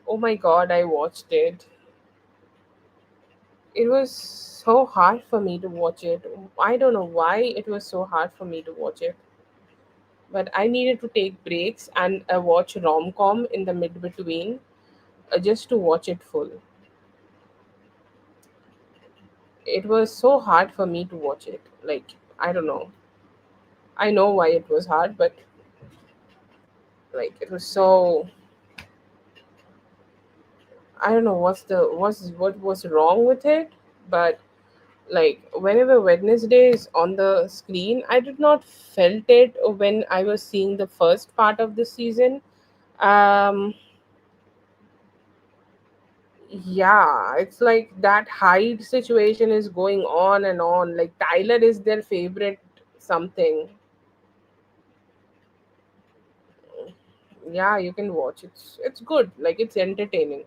Oh my god, I watched it. It was so hard for me to watch it. I don't know why it was so hard for me to watch it. But I needed to take breaks and watch rom com in the mid between, just to watch it full. It was so hard for me to watch it. Like, I don't know. I know why it was hard, but, like, it was so. I don't know what was wrong with it, but, like, whenever Wednesday is on the screen, I did not felt it when I was seeing the first part of the season. um Yeah, it's like that Hyde situation is going on and on. Like Tyler is their favorite something. Yeah, you can watch. It's good. Like it's entertaining.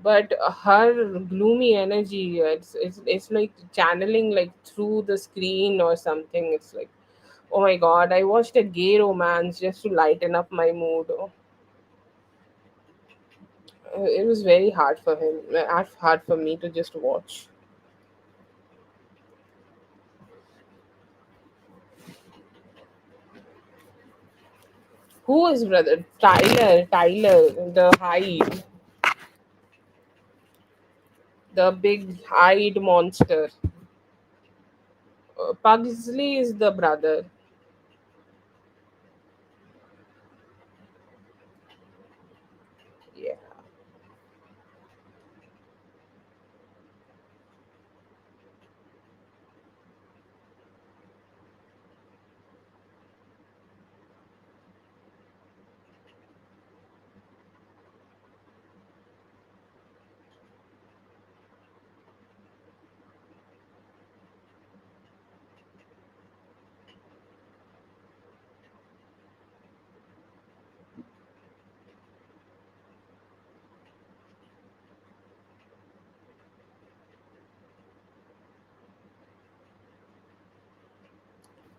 But her gloomy energy, it's like channeling like through the screen or something. It's like, oh my god, I watched a gay romance just to lighten up my mood. It was very hard for him, hard for me to just watch. Who is brother? Tyler, the Hyde, the big Hyde monster. Pugsley is the brother. Yeah.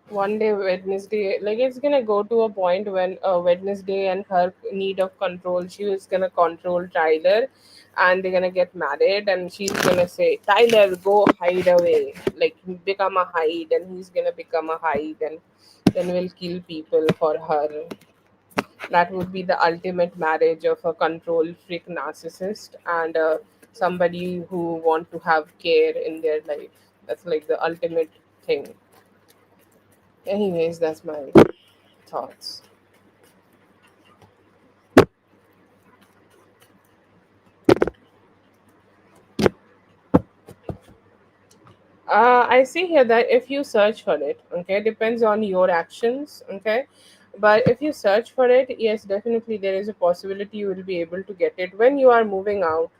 One day Wednesday, like it's gonna go to a point when Wednesday and her need of control, she is gonna control Tyler, and they're gonna get married, and she's gonna say, Tyler, go hide away, like become a Hyde, and he's gonna become a Hyde, and then we'll kill people for her. That would be the ultimate marriage of a control freak narcissist and somebody who want to have care in their life. That's like the ultimate thing. Anyways, that's my thoughts. I see here that if you search for it, okay, depends on your actions, okay. But if you search for it, yes, definitely there is a possibility you will be able to get it when you are moving out.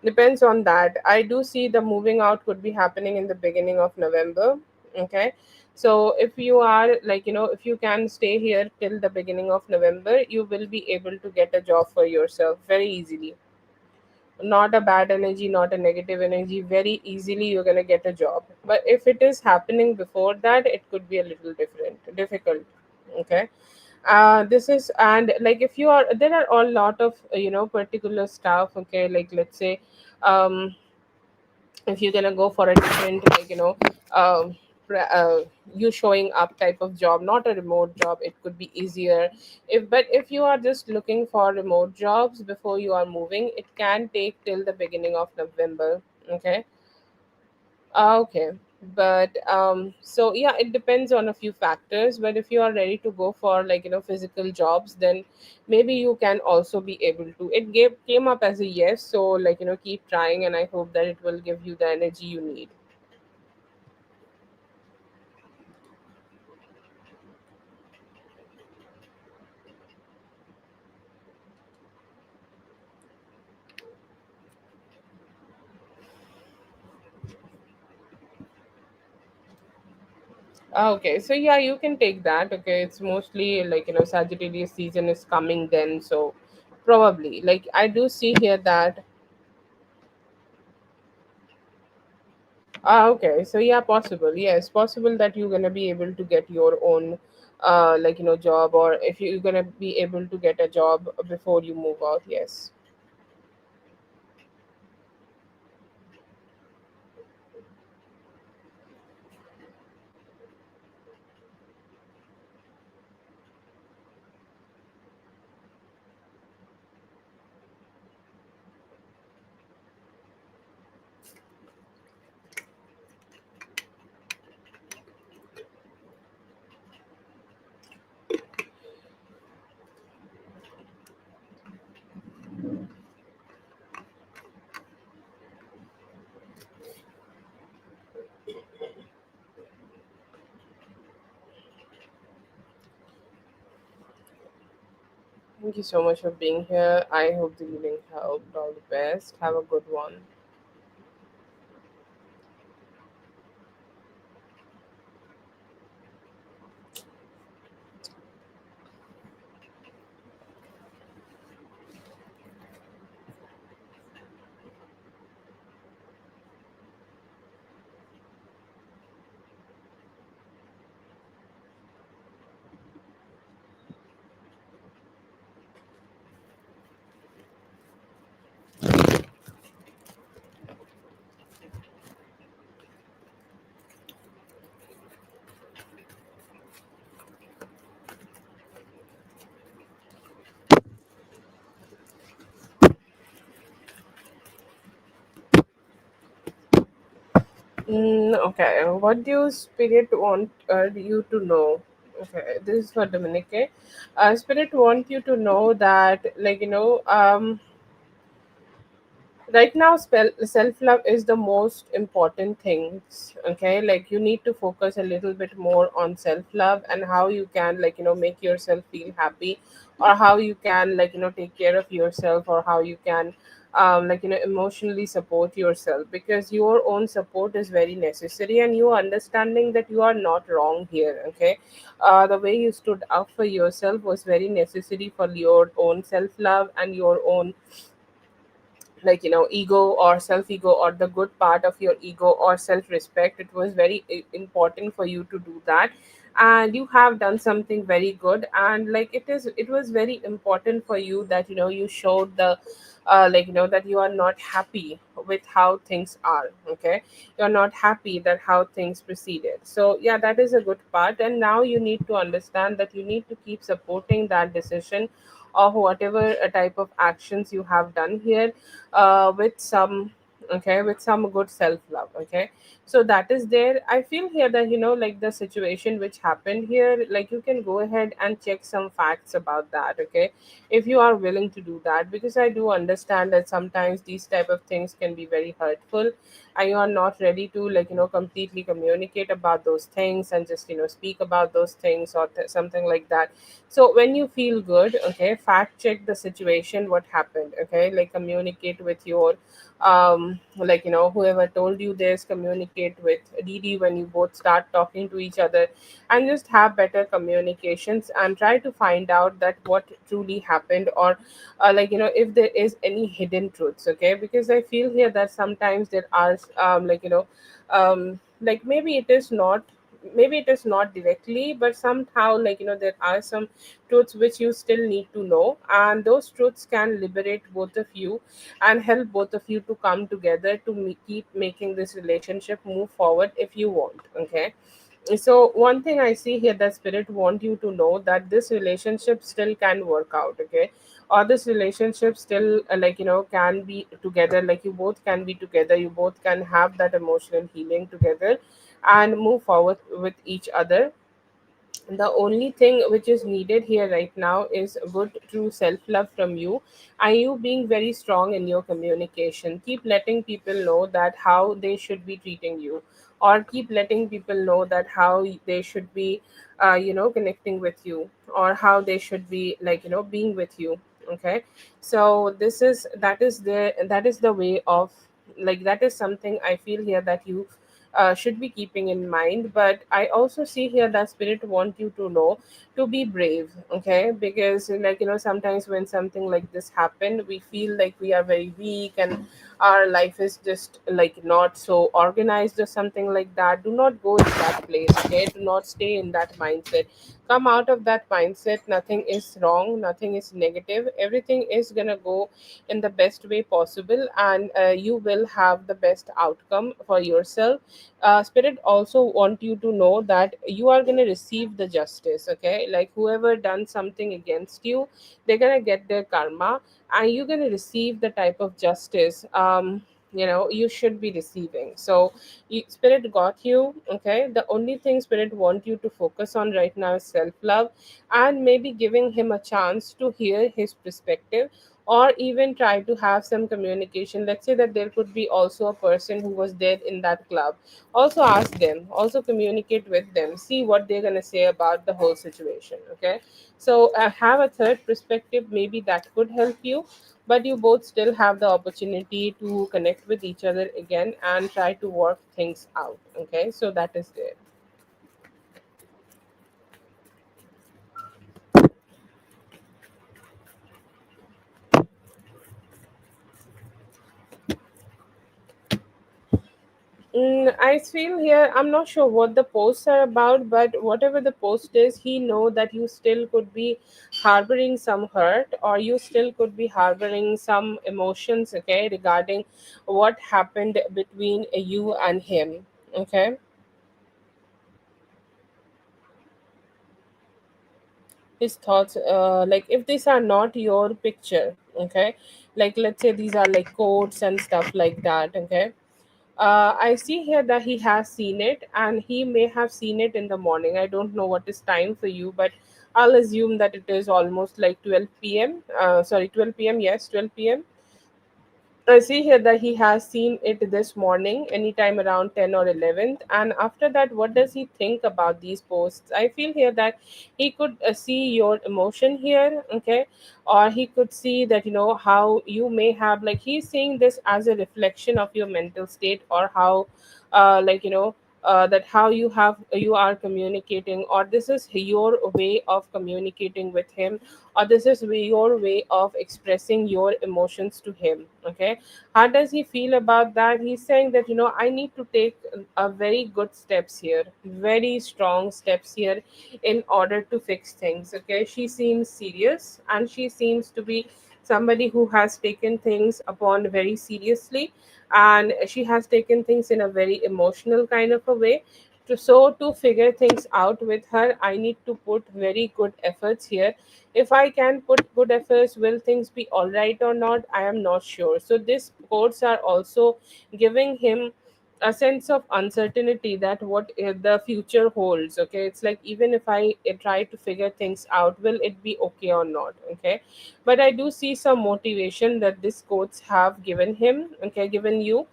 Depends on that. I do see the moving out could be happening in the beginning of November. Okay. So if you are like, if you can stay here till the beginning of November, you will be able to get a job for yourself very easily. Not a bad energy, not a negative energy. Very easily you're gonna get a job. But if it is happening before that, it could be a little difficult. Okay. This is, and like if you are, there are a lot of particular stuff. Okay, like let's say, um if you're gonna go for a different, like um pre- uh, you showing up type of job, not a remote job, it could be easier. If you are just looking for remote jobs before you are moving, it can take till the beginning of November. Okay. Okay. But so yeah, it depends on a few factors. But if you are ready to go for, like physical jobs, then maybe you can also be able to. Came up as a yes, so like keep trying, and I hope that it will give you the energy you need. Okay, so yeah, you can take that. Okay, it's mostly like Sagittarius season is coming then, so probably like I do see here that. Okay, so yeah, possible. Yes, possible that you're gonna be able to get your own, job, or if you're gonna be able to get a job before you move out. Yes. Thank you so much for being here. I hope the healing helped. All the best. Have a good one. Okay, what do spirit want you to know? Okay, this is for Dominique. Spirit want you to know that, right now self love is the most important things. Okay, like you need to focus a little bit more on self love and how you can, make yourself feel happy, or how you can, take care of yourself, or how you can emotionally support yourself, because your own support is very necessary, and you understanding that you are not wrong here. Okay, the way you stood up for yourself was very necessary for your own self love and your own, ego or self ego, or the good part of your ego or self respect. It was very important for you to do that, and you have done something very good. And it was very important for you that you showed the that you are not happy with how things are. Okay, you're not happy that how things proceeded. So yeah, that is a good part, and now you need to understand that you need to keep supporting that decision of whatever type of actions you have done here, with some, okay, with some good self love. Okay, so that is there. I feel here that the situation which happened here, you can go ahead and check some facts about that. Okay, if you are willing to do that, because I do understand that sometimes these type of things can be very hurtful, and you are not ready to completely communicate about those things and just speak about those things, or something like that. So when you feel good, okay, fact check the situation, what happened. Okay, communicate with your whoever told you this, communicate with Didi when you both start talking to each other, and just have better communications and try to find out that what truly happened, or if there is any hidden truths. Okay, because I feel here that sometimes there are maybe it is not, maybe it is not directly, but somehow there are some truths which you still need to know, and those truths can liberate both of you and help both of you to come together to keep making this relationship move forward if you want. Okay, so one thing I see here, that spirit want you to know that this relationship still can work out. Okay, or this relationship still can be together, like you both can be together, you both can have that emotional healing together and move forward with each other. The only thing which is needed here right now is good true self love from you, and you being very strong in your communication. Keep letting people know that how they should be treating you, or keep letting people know that how they should be connecting with you, or how they should be being with you. Okay, so this is that is the way of, that is something I feel here that you should be keeping in mind. But I also see here that spirit want you to know to be brave. Okay, because sometimes when something like this happen, we feel like we are very weak, and our life is just not so organized or something like that. Do not go in that place. Okay, do not stay in that mindset. Come out of that mindset. Nothing is wrong, nothing is negative, everything is gonna go in the best way possible, and you will have the best outcome for yourself. Spirit also want you to know that you are going to receive the justice. Okay, like whoever done something against you, they're going to get their karma, and you're going to receive the type of justice you should be receiving. So spirit got you. Okay, the only thing spirit want you to focus on right now is self love, and maybe giving him a chance to hear his perspective or even try to have some communication. Let's say that there could be also a person who was there in that club. Also ask them, also communicate with them, see what they're going to say about the whole situation. Okay, so have a third perspective, maybe that could help you. But you both still have the opportunity to connect with each other again and try to work things out. Okay, so that is there. I feel here, I'm not sure what the posts are about, but whatever the post is, he know that you still could be harboring some hurt, or you still could be harboring some emotions, okay, regarding what happened between you and him. Okay, his thoughts, like if these are not your picture, okay, like let's say these are like quotes and stuff like that. Okay, I see here that he has seen it, and he may have seen it in the morning. I don't know what is time for you, but I'll assume that it is almost like 12 p.m. Sorry, 12 p.m. Yes, 12 p.m. I see here that he has seen it this morning, anytime around 10 or 11th. And after that, what does he think about these posts? I feel here that he could see your emotion here, okay? Or he could see that, how you may have, like, he's seeing this as a reflection of your mental state, or how, like, that how you are communicating, or this is your way of communicating with him, or this is your way of expressing your emotions to him. Okay, how does he feel about that? He's saying that, I need to take a very good steps here, very strong steps here, in order to fix things. Okay, she seems serious, and she seems to be somebody who has taken things upon very seriously, and she has taken things in a very emotional kind of a way. To figure things out with her, I need to put very good efforts here. If I can put good efforts, will things be all right or not? I am not sure. So these quotes are also giving him a sense of uncertainty, that what the future holds. Okay, it's like, even if I try to figure things out, will it be okay or not? Okay, but I do see some motivation that these quotes have given him. Okay, given you.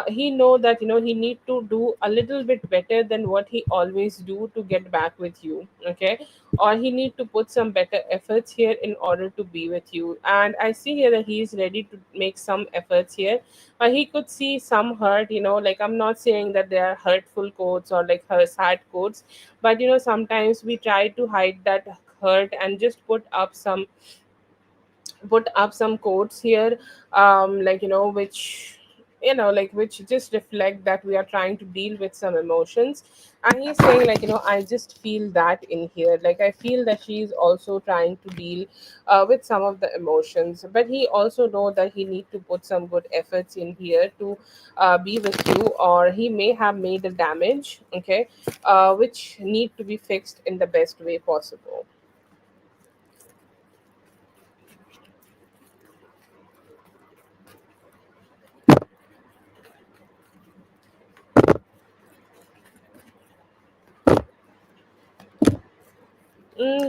He know that, he need to do a little bit better than what he always do to get back with you. Okay, or he need to put some better efforts here in order to be with you. And I see here that he is ready to make some efforts here. He could see some hurt, like, I'm not saying that they are hurtful quotes or like her sad quotes, but sometimes we try to hide that hurt and just put up some quotes here, like, which, like, which just reflect that we are trying to deal with some emotions. And he's saying, like, I just feel that in here, like, I feel that she's also trying to deal with some of the emotions, but he also know that he need to put some good efforts in here to be with you, or he may have made a damage. Okay, which need to be fixed in the best way possible.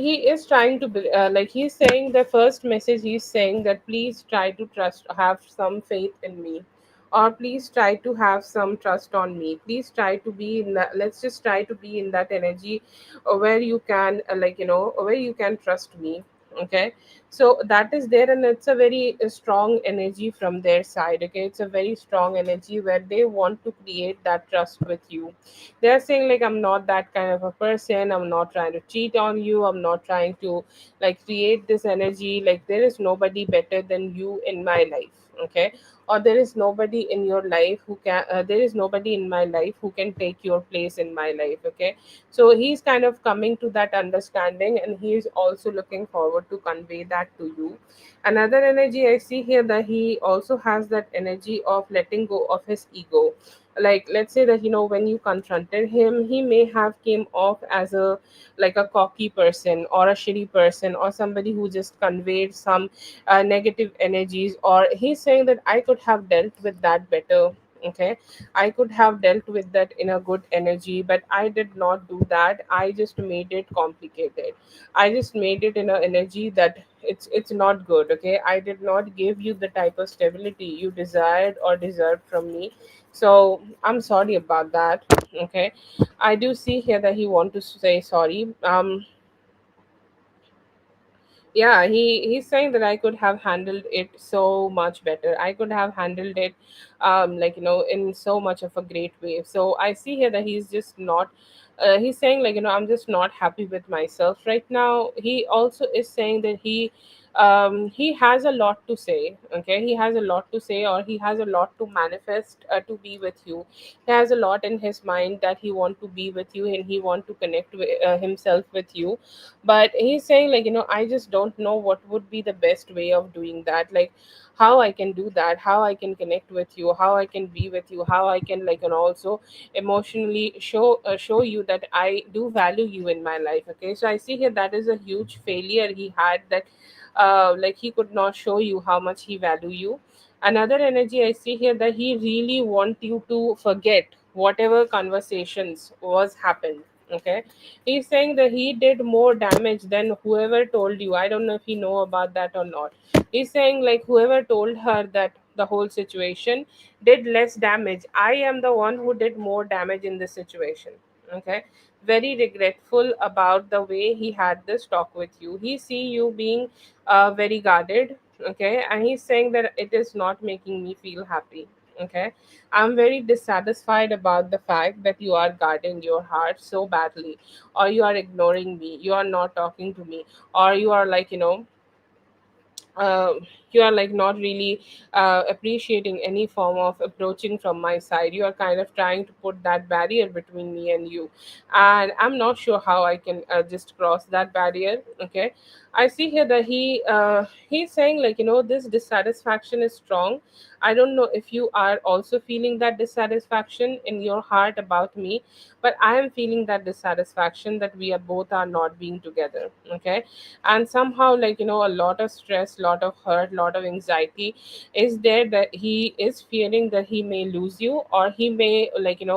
He is trying to like, he's saying the first message, he's saying that please try to trust, have some faith in me, or please try to have some trust on me. Please try to be in that, let's just try to be in that energy, where you can, like, where you can trust me. Okay, so that is there, and it's a very strong energy from their side. Okay, it's a very strong energy where they want to create that trust with you. They're saying, like, I'm not that kind of a person, I'm not trying to cheat on you, I'm not trying to, like, create this energy, like, there is nobody better than you in my life. Okay, or there is nobody in your life who can, there is nobody in my life who can take your place in my life. Okay, so he's kind of coming to that understanding, and he's also looking forward to convey that to you. Another energy I see here, that he also has that energy of letting go of his ego. Like, let's say that, when you confronted him, he may have came off as a, like, a cocky person, or a shitty person, or somebody who just conveyed some negative energies, or he's saying that I could have dealt with that better. Okay, I could have dealt with that in a good energy, but I did not do that. I just made it complicated. I just made it in an energy that it's not good. Okay, I did not give you the type of stability you desired or deserved from me. So I'm sorry about that. Okay, I do see here that he want to say sorry. Yeah, he's saying that I could have handled it so much better. I could have handled it like in so much of a great way. So I see here that he's just not he's saying like I'm just not happy with myself right now. He also is saying that he has a lot to say. Okay, he has a lot to say, or he has a lot to manifest to be with you. He has a lot in his mind that he want to be with you, and he want to connect with, himself with you. But he's saying like I just don't know what would be the best way of doing that, like how I can do that, how I can connect with you, how I can be with you, how I can also emotionally show you that I do value you in my life. Okay, so I see here that is a huge failure he had, that like he could not show you how much he value you. Another energy I see here, that he really want you to forget whatever conversations was happened. Okay, he's saying that he did more damage than whoever told you. I don't know if you know about that or not. He's saying like whoever told her that the whole situation did less damage. I am the one who did more damage in this situation. Okay, very regretful about the way he had this talk with you. He see you being very guarded. Okay, and he's saying that it is not making me feel happy. Okay, I'm very dissatisfied about the fact that you are guarding your heart so badly, or you are ignoring me, you are not talking to me, or you are uh, you are like not really appreciating any form of approaching from my side. You are kind of trying to put that barrier between me and you, and I'm not sure how I can just cross that barrier. Okay, I see here that he's saying like this dissatisfaction is strong. I don't know if you are also feeling that dissatisfaction in your heart about me, but I am feeling that dissatisfaction that we are both are not being together. Okay, and somehow a lot of stress, lot of hurt, lot of anxiety is there, that he is fearing that he may lose you, or he may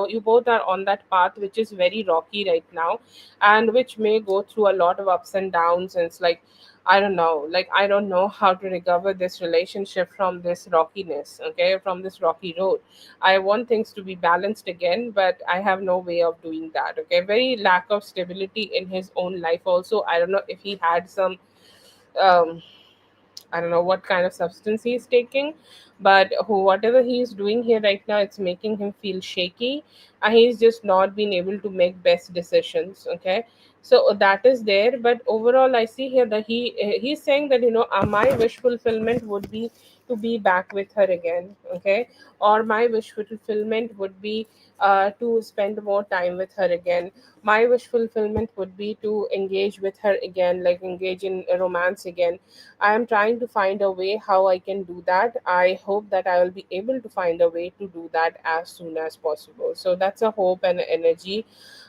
you both are on that path which is very rocky right now, and which may go through a lot of ups and downs. And it's like I don't know, I don't know how to recover this relationship from this rockiness. Okay, from this rocky road. I want things to be balanced again, but I have no way of doing that. Okay, very lack of stability in his own life also. I don't know if he had some um, I don't know what kind of substance he's taking, but whatever he's doing here right now, it's making him feel shaky, and he's just not being able to make best decisions. Okay, so that is there. But overall, I see here that he's saying that my wish fulfillment would be to be back with her again. Okay, or my wish fulfillment would be to spend more time with her again. My wish fulfillment would be to engage with her again, like engage in a romance again. I am trying to find a way how I can do that. I hope that I will be able to find a way to do that as soon as possible. So that's a hope and energy.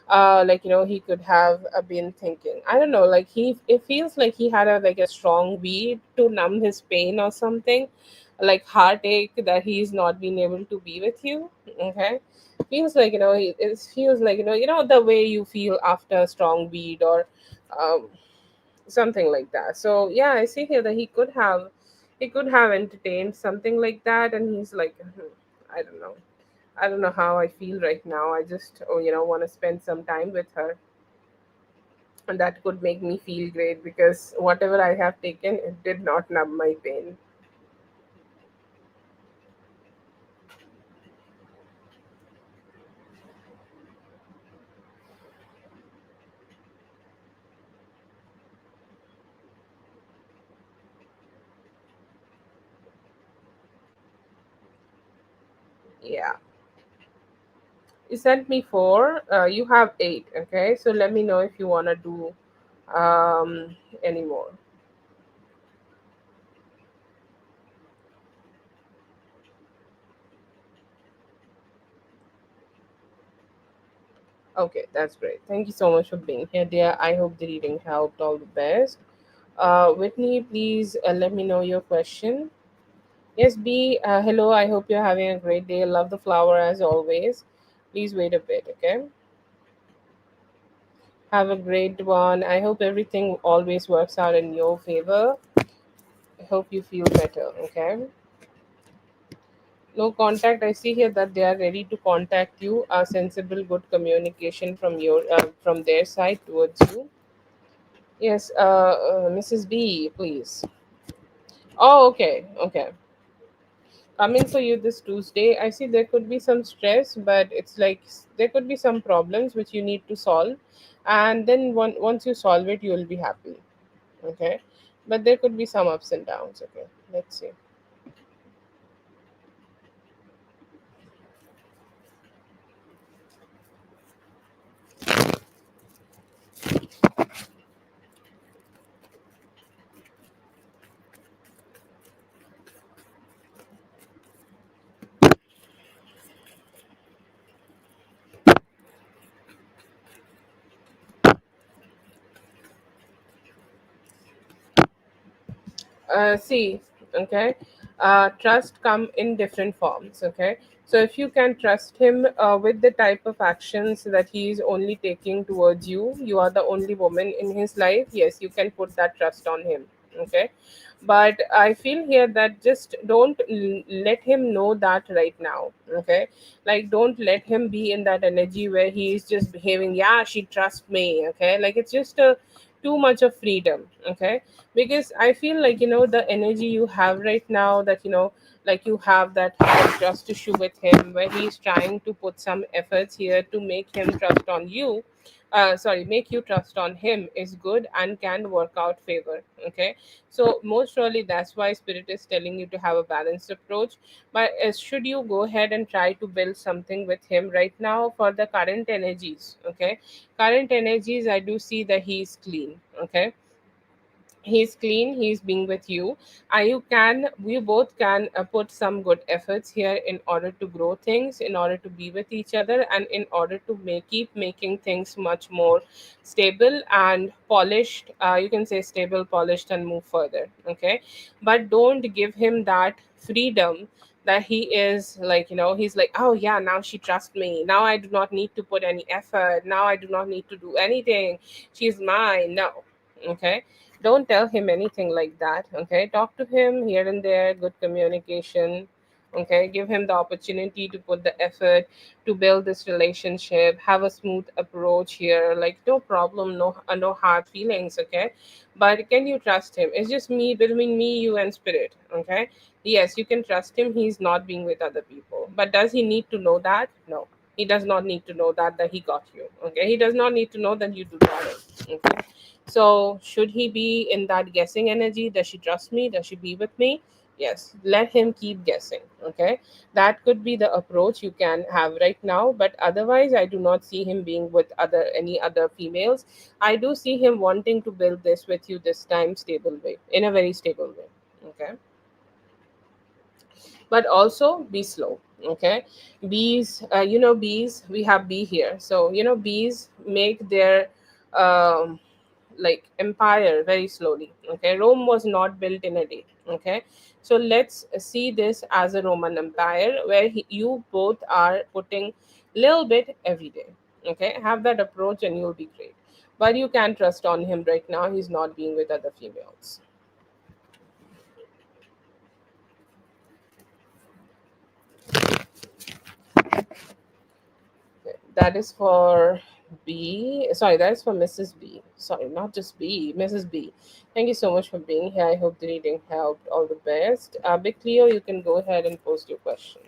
He could have been thinking. I don't know. Like it feels like he had a strong weed to numb his pain or something, like heartache that he's not been able to be with you. Okay, feels like it feels like the way you feel after a strong weed, or um, something like that. So yeah, I see here that he could have entertained something like that, and he's like, I don't know, I don't know how I feel right now. I just want to spend some time with her, and that could make me feel great, because whatever I have taken, it did not numb my pain. Yeah, you sent me four, you have eight. Okay, so let me know if you want to do any more. Okay, that's great. Thank you so much for being here, dear. I hope the reading helped. All the best. Whitney, please let me know your question. Yes, B, hello. I hope you're having a great day. Love the flower as always. Please wait a bit, okay? Have a great one. I hope everything always works out in your favor. I hope you feel better, okay? No contact. I see here that they are ready to contact you. A sensible, good communication from from their side towards you. Yes, Mrs. B, please. Oh, okay, okay. Coming for you this Tuesday, I see there could be some stress, but it's like there could be some problems which you need to solve, and then once you solve it, you will be happy. Okay, but there could be some ups and downs. Okay, let's see. See, okay, trust come in different forms. Okay, so if you can trust him with the type of actions that he is only taking towards you, you are the only woman in his life. Yes, you can put that trust on him. Okay, but I feel here that just don't let him know that right now. Okay, like don't let him be in that energy where he is just behaving. Yeah, she trusts me. Okay, like it's just a too much of freedom. Okay, because I feel like the energy you have right now, that like you have that trust issue with him where he's trying to put some efforts here to make him trust on you, sorry, make you trust on him, is good and can work out favor. Okay, so most surely that's why spirit is telling you to have a balanced approach. But should you go ahead and try to build something with him right now for the current energies? Okay, current energies, I do see that he's clean. Okay, he's clean, he's being with you, and you both can put some good efforts here in order to grow things, in order to be with each other, and in order to keep making things much more stable and polished. You can say stable, polished, and move further. Okay, but don't give him that freedom that he is like, he's like, oh yeah, now she trusts me, now I do not need to put any effort, now I do not need to do anything, she's mine. No. Okay, don't tell him anything like that. Okay, talk to him here and there, good communication. Okay, give him the opportunity to put the effort to build this relationship, have a smooth approach here, like no problem, no hard feelings. Okay, but can you trust him? It's just me, between me, you, and spirit. Okay, yes, you can trust him, he's not being with other people, but does he need to know that? No, he does not need to know that he got you. Okay, he does not need to know that you do that. Okay, so, should he be in that guessing energy? Does she trust me? Does she be with me? Yes, let him keep guessing. Okay, that could be the approach you can have right now. But otherwise, I do not see him being with any other females. I do see him wanting to build this with you this time, stable way, in a very stable way. Okay, but also be slow. Okay, bees, bees, we have bee here, so bees make their like empire very slowly. Okay, Rome was not built in a day. Okay, so let's see this as a Roman empire where you both are putting little bit every day. Okay, have that approach and you'll be great. But you can trust on him right now, he's not being with other females. Okay, that is for B. Sorry, that is for Mrs. B. Sorry, not just B, Mrs. B. Thank you so much for being here. I hope the reading helped. All the best. Big Cleo, you can go ahead and post your question.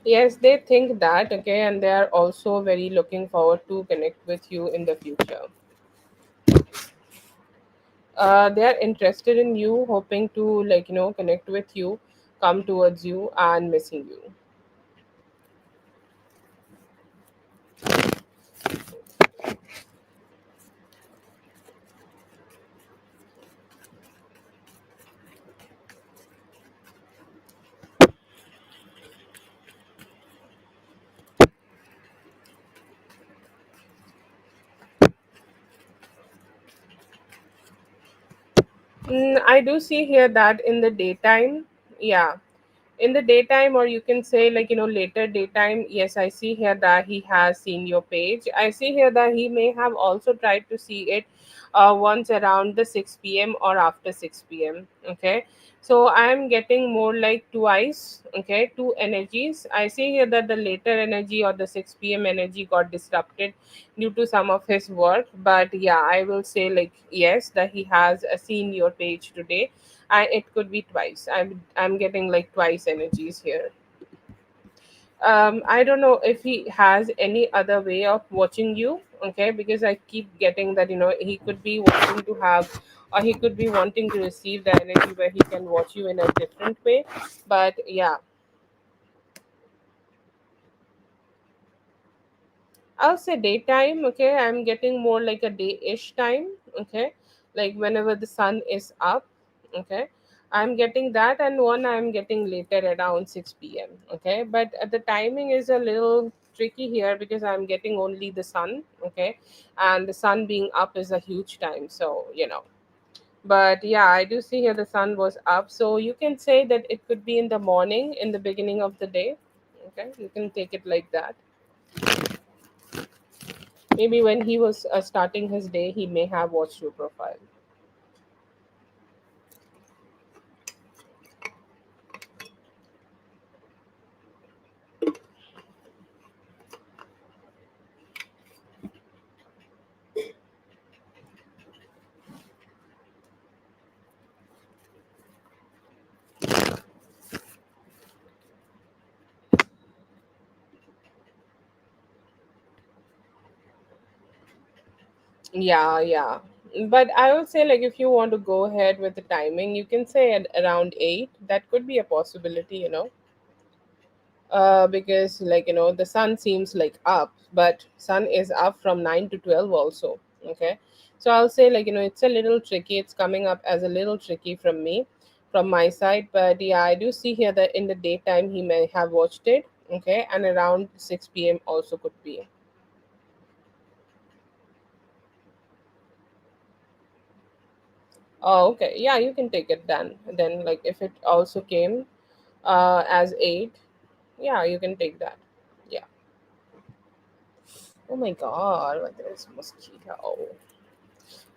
Yes, they think that, okay, and they are also very looking forward to connect with you in the future. They are interested in you, hoping to, like, connect with you, come towards you, and missing you. I do see here that in the daytime, yeah, in the daytime, or you can say, like, later daytime, yes, I see here that he has seen your page. I see here that he may have also tried to see it once around the 6 p.m. or after 6 p.m. Okay, so I am getting more like twice, okay, two energies. I see here that the later energy or the 6 p.m. energy got disrupted due to some of his work, but yeah, I will say, like, yes, that he has seen your page today, and it could be twice. I'm getting like twice energies here. I don't know if he has any other way of watching you, okay, because I keep getting that, he could be wanting to have, or he could be wanting to receive the energy where he can watch you in a different way. But yeah, I'll say daytime, okay. I'm getting more like a day-ish time, okay, like whenever the sun is up, okay. I'm getting that, and one I'm getting later around 6 p.m. Okay, but the timing is a little tricky here because I'm getting only the sun, okay, and the sun being up is a huge time, so But yeah, I do see here the sun was up, so you can say that it could be in the morning, in the beginning of the day, okay. You can take it like that. Maybe when he was starting his day, he may have watched your profile. Yeah, yeah. But I would say, like, if you want to go ahead with the timing, you can say at around 8. That could be a possibility. Because, like, the sun seems like up, but sun is up from 9 to 12 also. Okay. So I'll say, like, it's a little tricky. It's coming up as a little tricky from me, from my side. But yeah, I do see here that in the daytime he may have watched it. Okay. And around 6 p.m. also could be. Oh, okay. Yeah, you can take it then, like, if it also came as 8, yeah, you can take that. Yeah. Oh my god, what is mosquito?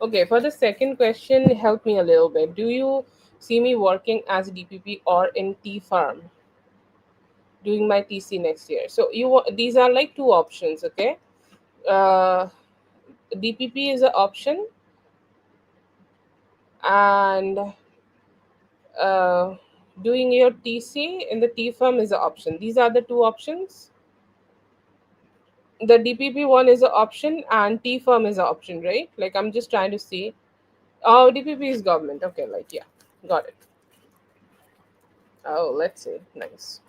Okay, for the second question, help me a little bit. Do you see me working as DPP or in T firm doing my TC next year? So these are like two options, okay? Uh, DPP is an option, and uh, doing your TC in the T firm is an option. These are the two options. The DPP one is an option and T firm is an option, right? Like, I'm just trying to see. Oh, DPP is government. Okay, like, yeah, got it. Oh, let's see. Nice.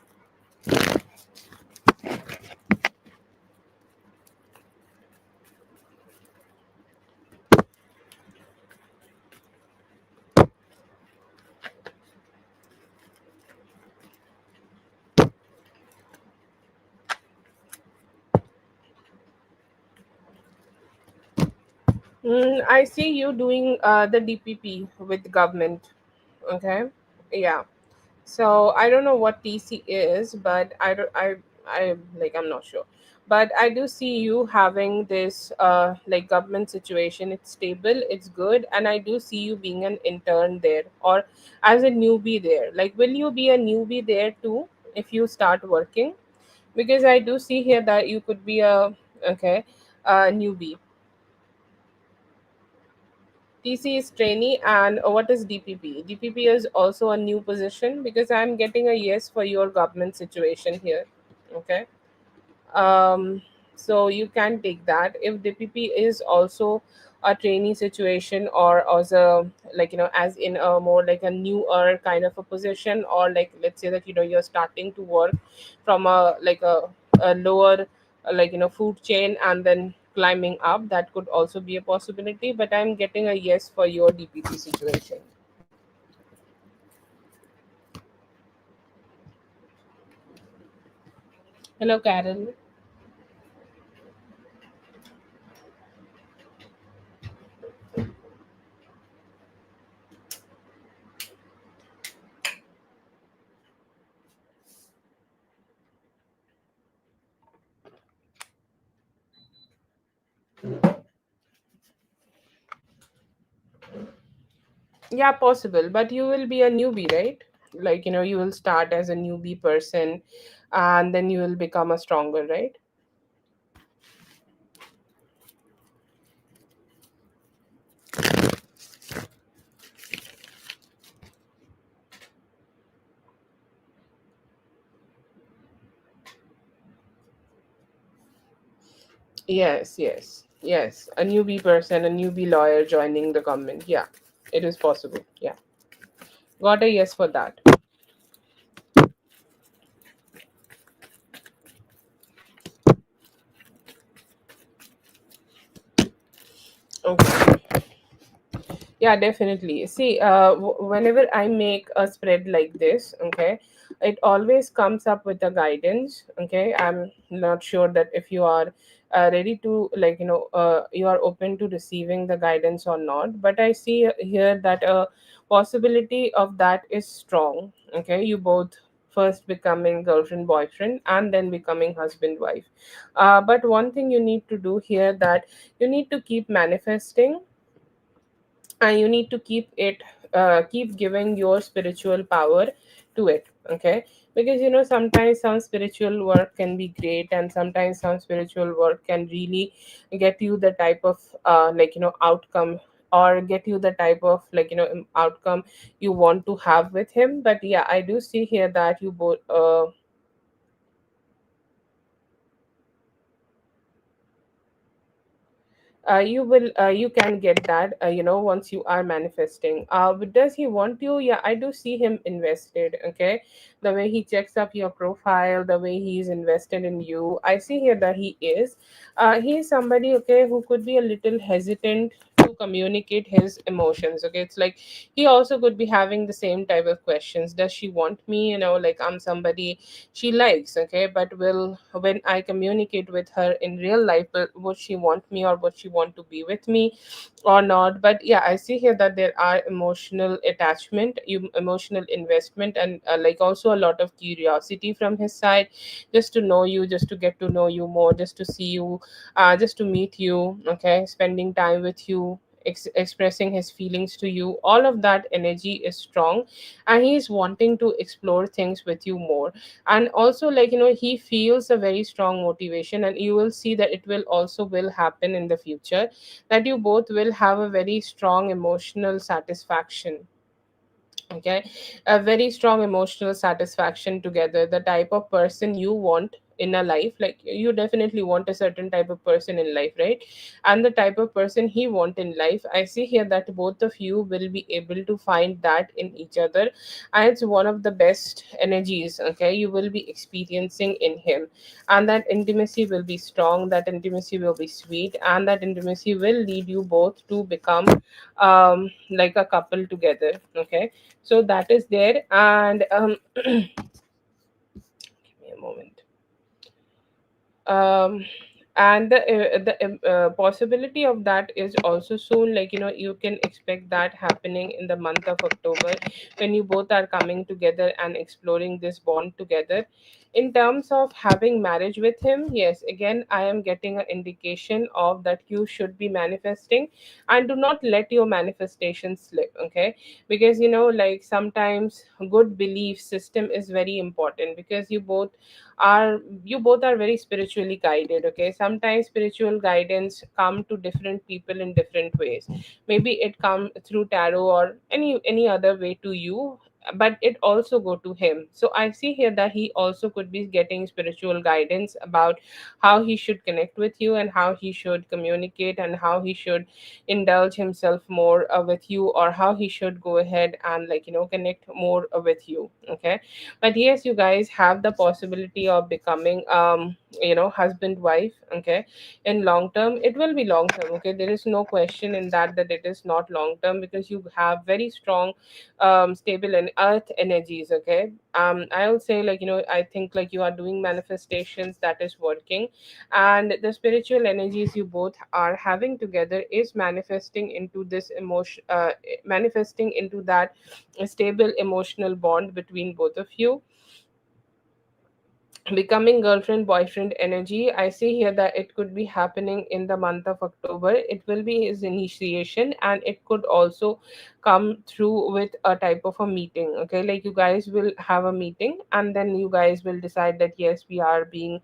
I see you doing the DPP with government. Okay, yeah. So I don't know what TC is, but I don't. I like. I'm not sure, but I do see you having this like government situation. It's stable. It's good, and I do see you being an intern there or as a newbie there. Like, will you be a newbie there too if you start working? Because I do see here that you could be a, okay, a newbie. TC is trainee, and what is DPP? DPP is also a new position because I'm getting a yes for your government situation here. Okay. um, so you can take that if DPP is also a trainee situation, or as a, like, as in a more like a newer kind of a position, or like, let's say that you're starting to work from a like a lower like, food chain, and then climbing up. That could also be a possibility, but I'm getting a yes for your DPP situation. Hello, Carol. Yeah, possible, but you will be a newbie, right? Like, you will start as a newbie person, and then you will become a stronger, right? Yes, yes, yes. A newbie person, a newbie lawyer joining the government. Yeah, it is possible. Yeah. Got a yes for that. Okay. Yeah, definitely. See, whenever I make a spread like this, okay, it always comes up with a guidance. Okay, I'm not sure that if you are ready to, like, you are open to receiving the guidance or not. But I see here that a possibility of that is strong. Okay, you both first becoming girlfriend boyfriend and then becoming husband wife. But one thing you need to do here, that you need to keep manifesting, and you need to keep giving your spiritual power to it. Okay, because sometimes some spiritual work can be great, and sometimes some spiritual work can really get you the type of outcome, or get you the type of outcome you want to have with him. But yeah, I do see here that you both you can get that, once you are manifesting. But does he want you? Yeah, I do see him invested. Okay, the way he checks up your profile, the way he's invested in you, I see here that he is somebody, okay, who could be a little hesitant to communicate his emotions. Okay, it's like he also could be having the same type of questions. Does she want me? Like, I'm somebody she likes. Okay, but will when I communicate with her in real life, would she want me, or would she want to be with me or not? But yeah, I see here that there are emotional attachment, emotional investment, and like also a lot of curiosity from his side, just to know you, just to get to know you more, just to see you, just to meet you. Okay, spending time with you, expressing his feelings to you, all of that energy is strong, and he is wanting to explore things with you more. And also, he feels a very strong motivation, and you will see that it will happen in the future, that you both will have a very strong emotional satisfaction. Okay, a very strong emotional satisfaction together, the type of person you want in a life. Like, you definitely want a certain type of person in life, right? And the type of person he want in life, I see here that both of you will be able to find that in each other, and it's one of the best energies, okay, you will be experiencing in him. And that intimacy will be strong, that intimacy will be sweet, and that intimacy will lead you both to become like a couple together. Okay, so that is there. And give me a moment. um and the possibility of that is also soon, you can expect that happening in the month of October, when you both are coming together and exploring this bond together. In terms of having marriage with him, yes, again, I am getting an indication of that you should be manifesting, and do not let your manifestation slip. Okay, because like, sometimes good belief system is very important, because you both are very spiritually guided. Okay, sometimes spiritual guidance come to different people in different ways. Maybe it come through tarot or any other way to you, but it also go to him. So I see here that he also could be getting spiritual guidance about how he should connect with you, and how he should communicate, and how he should indulge himself more with you, or how he should go ahead and connect more with you. Okay, but yes, you guys have the possibility of becoming husband wife. Okay, in long term, it will be long term. Okay, there is no question in that it is not long term, because you have very strong stable and earth energies. Okay, I'll say, I think, like, you are doing manifestations that is working, and the spiritual energies you both are having together is manifesting into this emotion, manifesting into that stable emotional bond between both of you. Becoming girlfriend boyfriend energy, I see here that it could be happening in the month of October. It will be his initiation, and it could also come through with a type of a meeting. Okay, like you guys will have a meeting, and then you guys will decide that yes, we are being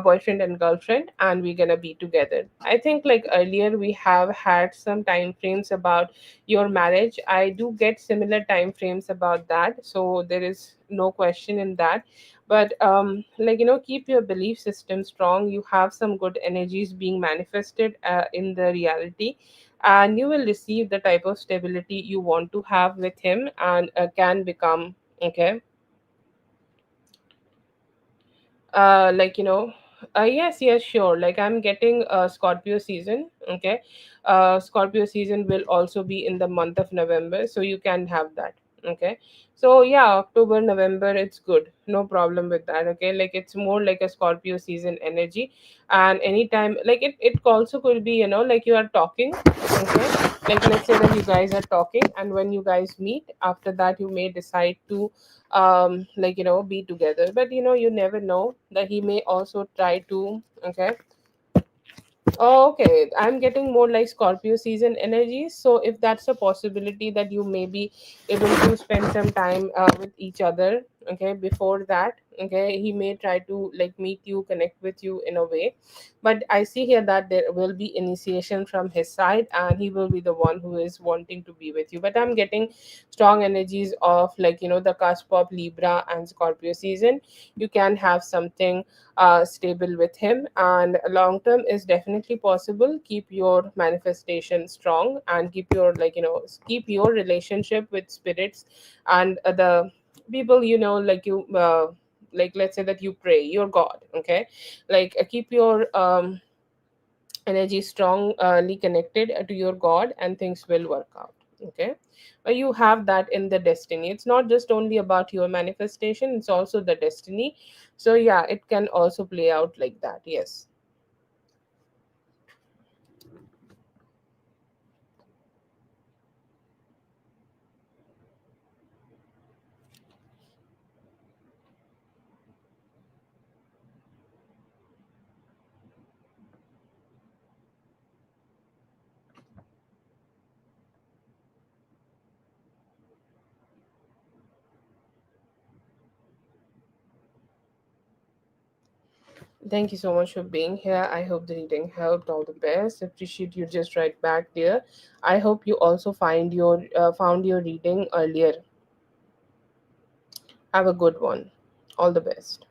boyfriend and girlfriend, and we're gonna be together. I think like earlier we have had some time frames about your marriage. I do get similar time frames about that, so there is no question in that. But like keep your belief system strong. You have some good energies being manifested in the reality, and you will receive the type of stability you want to have with him, and can become okay. Like yes, yes, sure. Like I'm getting Scorpio season. Okay, Scorpio season will also be in the month of November, so you can have that. Okay, so yeah, October, November, it's good, no problem with that. Okay, like it's more like a Scorpio season energy. And anytime, like it also could be, like you are talking. Okay, like let's say that you guys are talking, and when you guys meet, after that you may decide to like be together. But you never know that he may also try to. Okay. Oh, okay. I'm getting more like Scorpio season energy. So if that's a possibility that you may be able to spend some time with each other, okay, before that, okay, he may try to like meet you, connect with you in a way. But I see here that there will be initiation from his side, and he will be the one who is wanting to be with you. But I'm getting strong energies of like the cusp of Libra and Scorpio season. You can have something stable with him, and long term is definitely possible. Keep your manifestation strong, and keep your keep your relationship with spirits and the people, like like let's say that you pray your god. Okay, like keep your energy strongly connected to your god, and things will work out. Okay, but you have that in the destiny. It's not just only about your manifestation, it's also the destiny. So yeah, it can also play out like that. Yes. Thank you so much for being here. I hope the reading helped. All the best. Appreciate you just right back there. I hope you also found your reading earlier. Have a good one. All the best.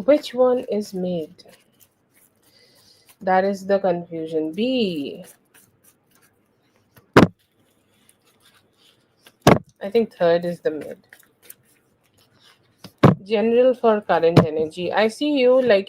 Which one is made? That is the confusion. B. I think third is the mid. General for current energy, I see you like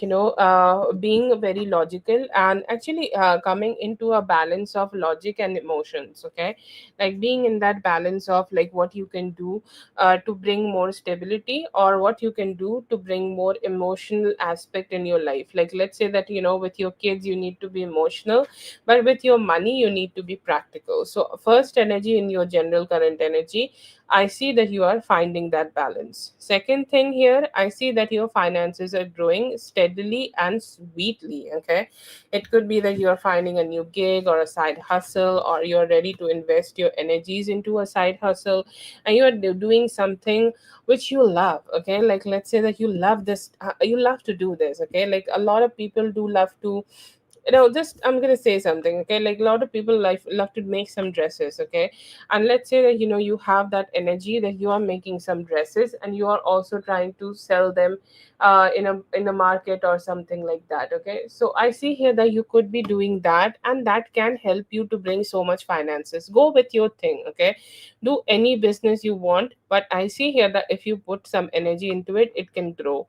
being very logical, and actually coming into a balance of logic and emotions. Okay, like being in that balance of like what you can do to bring more stability, or what you can do to bring more emotional aspect in your life. Like let's say that with your kids you need to be emotional, but with your money you need to be practical. So first energy in your general current energy, I see that you are finding that balance. Second thing here, I see that your finances are growing steadily and sweetly. Okay. It could be that you are finding a new gig or a side hustle, or you're ready to invest your energies into a side hustle, and you are doing something which you love. Okay. Like let's say that you love this, you love to do this. Okay. Like a lot of people do love to just I'm gonna say something. Okay, like a lot of people love to make some dresses. Okay, and let's say that you have that energy that you are making some dresses, and you are also trying to sell them in a market or something like that. Okay, so I see here that you could be doing that, and that can help you to bring so much finances. Go with your thing. Okay, do any business you want, but I see here that if you put some energy into it, it can grow.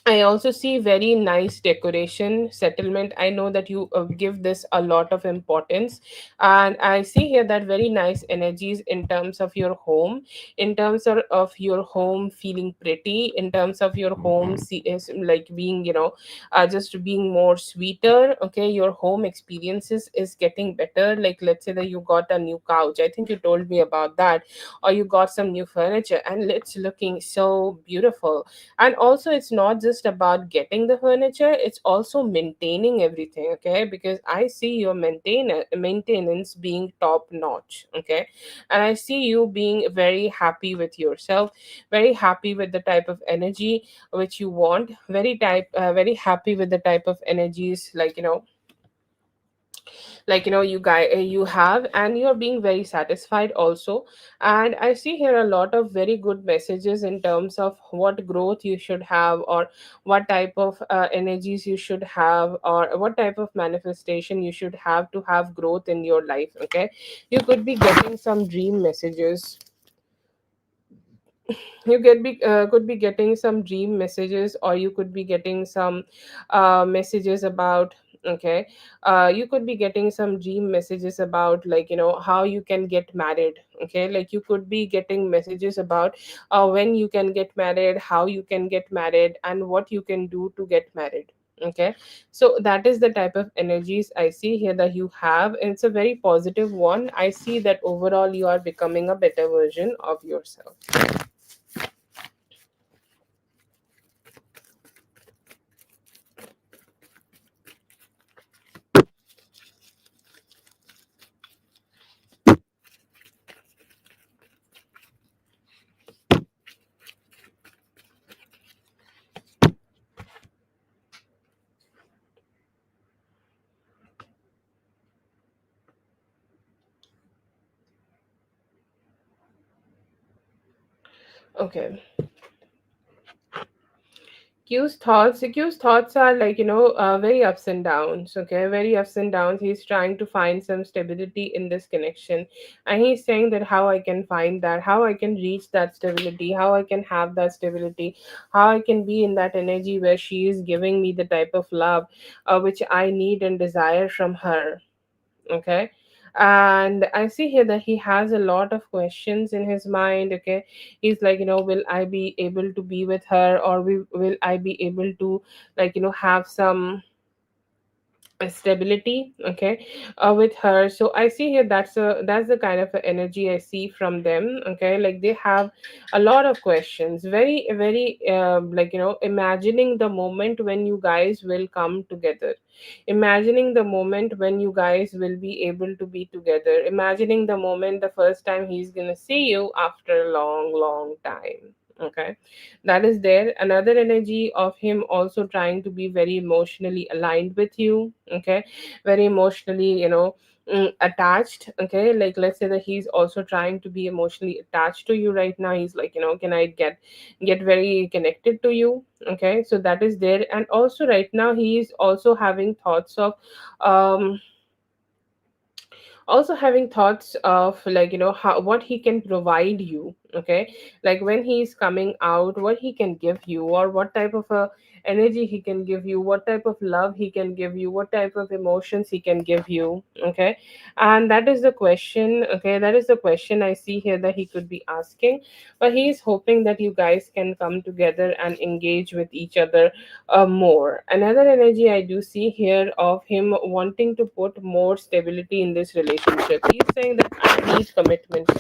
I also see very nice decoration, settlement. I know that you give this a lot of importance. And I see here that very nice energies in terms of your home, in terms of your home feeling pretty, in terms of your home is like being, just being more sweeter. Okay, your home experiences is getting better. Like, let's say that you got a new couch. I think you told me about that. Or you got some new furniture and it's looking so beautiful. And also it's not just about getting the furniture, it's also maintaining everything. Okay, because I see your maintenance being top notch. Okay, and I see you being very happy with yourself, very happy with the type of energy which you want, very happy with the type of energies, you have, and you're being very satisfied also. And I see here a lot of very good messages in terms of what growth you should have, or what type of energies you should have, or what type of manifestation you should have to have growth in your life. Okay, you could be getting some dream messages. You could be getting some dream messages, or you could be getting some messages about, okay, you could be getting some dream messages about, how you can get married. Okay, like you could be getting messages about when you can get married, how you can get married, and what you can do to get married. Okay, so that is the type of energies I see here that you have, and it's a very positive one. I see that overall you are becoming a better version of yourself. Okay. Q's thoughts are like, very ups and downs. Okay, very ups and downs. He's trying to find some stability in this connection, and he's saying that how I can find that, how I can reach that stability, how I can have that stability, how I can be in that energy where she is giving me the type of love which I need and desire from her. Okay, and I see here that he has a lot of questions in his mind. Okay, he's like, will I be able to be with her, or will I be able to, have some stability. Okay, with her. So I see here that's the kind of a energy I see from them. Okay, like they have a lot of questions, very very imagining the moment when you guys will come together, imagining the moment when you guys will be able to be together, imagining the moment the first time he's gonna see you after a long long time. Okay, that is there. Another energy of him also trying to be very emotionally aligned with you. Okay, very emotionally, attached. Okay, like let's say that he's also trying to be emotionally attached to you right now. He's like, can I get very connected to you. Okay, so that is there. And also right now he is also having thoughts of um like, how what he can provide you. Okay, like when he's coming out, what he can give you, or what type of a energy he can give you, what type of love he can give you, what type of emotions he can give you. Okay, and that is the question. Okay, that is the question I see here that he could be asking. But he is hoping that you guys can come together and engage with each other more. Another energy I do see here of him wanting to put more stability in this relationship. He's saying that I need commitment.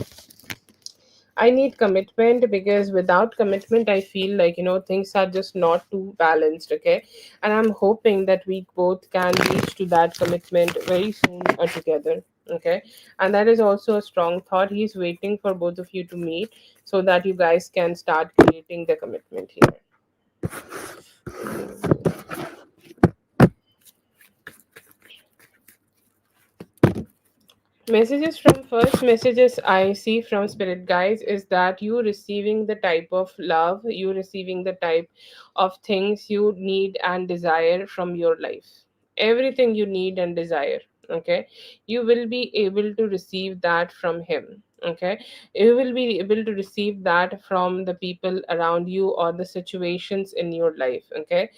I need commitment, because without commitment, I feel like, things are just not too balanced. Okay. And I'm hoping that we both can reach to that commitment very soon together. Okay. And that is also a strong thought. He's waiting for both of you to meet so that you guys can start creating the commitment here. Messages from first messages I see from spirit guides is that you receiving the type of love, you receiving the type of things you need and desire from your life. Everything you need and desire. Okay, you will be able to receive that from him. Okay, you will be able to receive that from the people around you or the situations in your life. Okay,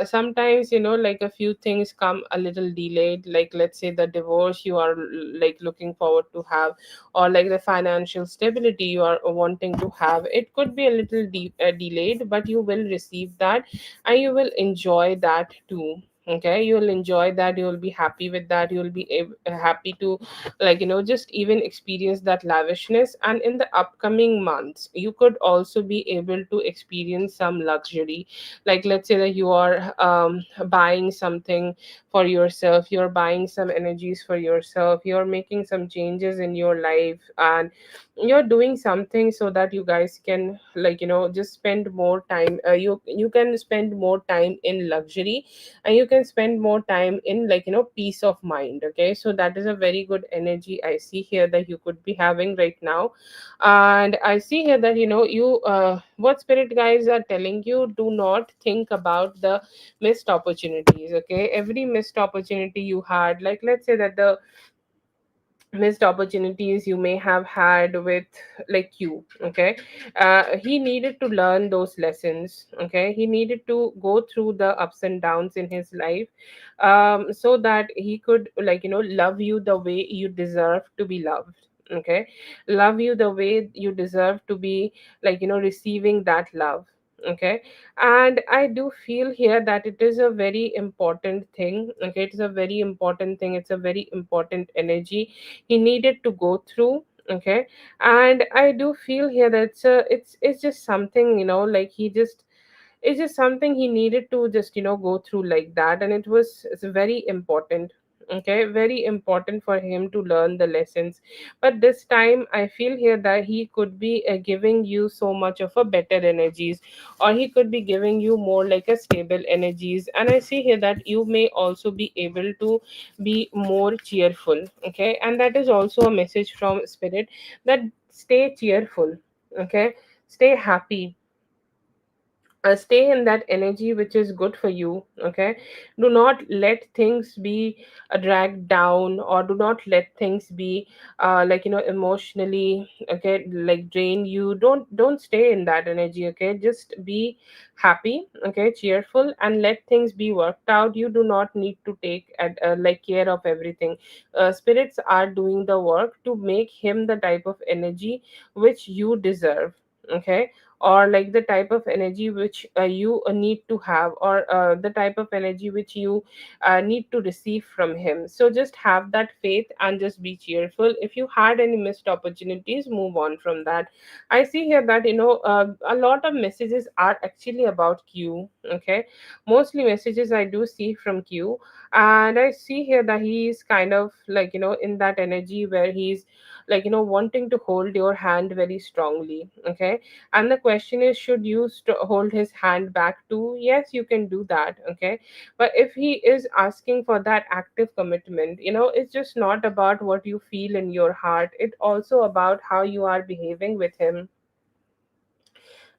sometimes, like a few things come a little delayed, like let's say the divorce you are like looking forward to have, or like the financial stability you are wanting to have. It could be a little delayed, but you will receive that, and you will enjoy that too. Okay, you will enjoy that, you will be happy with that, you will be happy to, like, just even experience that lavishness. And in the upcoming months you could also be able to experience some luxury, like let's say that you are buying something for yourself, you're buying some energies for yourself, you're making some changes in your life, and you're doing something so that you guys can, like, just spend more time. You can spend more time in luxury, and you can spend more time in, like, peace of mind. Okay, so that is a very good energy I see here that you could be having right now. And I see here that, what spirit guys are telling you, do not think about the missed opportunities. Okay, every missed opportunity you had, like let's say that the missed opportunities you may have had with, like, you. Okay, he needed to learn those lessons. Okay, he needed to go through the ups and downs in his life, so that he could, like, love you the way you deserve to be loved. Okay, love you the way you deserve to be, like, receiving that love. Okay, and I do feel here that it is a very important thing. Okay, it is a very important thing, it's a very important energy he needed to go through. Okay, and I do feel here that it's just something, like he just, it's just something he needed to just, go through like that, and it's very important. Okay, very important for him to learn the lessons. But this time I feel here that he could be giving you so much of a better energies, or he could be giving you more like a stable energies. And I see here that you may also be able to be more cheerful. Okay, and that is also a message from spirit, that stay cheerful. Okay, stay happy, stay in that energy which is good for you. Okay, do not let things be dragged down, or do not let things be like, emotionally, okay, like drain you. Don't stay in that energy. Okay, just be happy, okay, cheerful, and let things be worked out. You do not need to take like care of everything. Spirits are doing the work to make him the type of energy which you deserve. Okay, or like the type of energy which you need to have, or the type of energy which you need to receive from him. So just have that faith and just be cheerful. If you had any missed opportunities, move on from that. I see here that, a lot of messages are actually about Q. Okay, mostly messages I do see from Q, and I see here that he is kind of like, in that energy where he's, like, wanting to hold your hand very strongly. Okay, and the question is, should you hold his hand back too? Yes, you can do that. Okay, but if he is asking for that active commitment, it's just not about what you feel in your heart, it also about how you are behaving with him.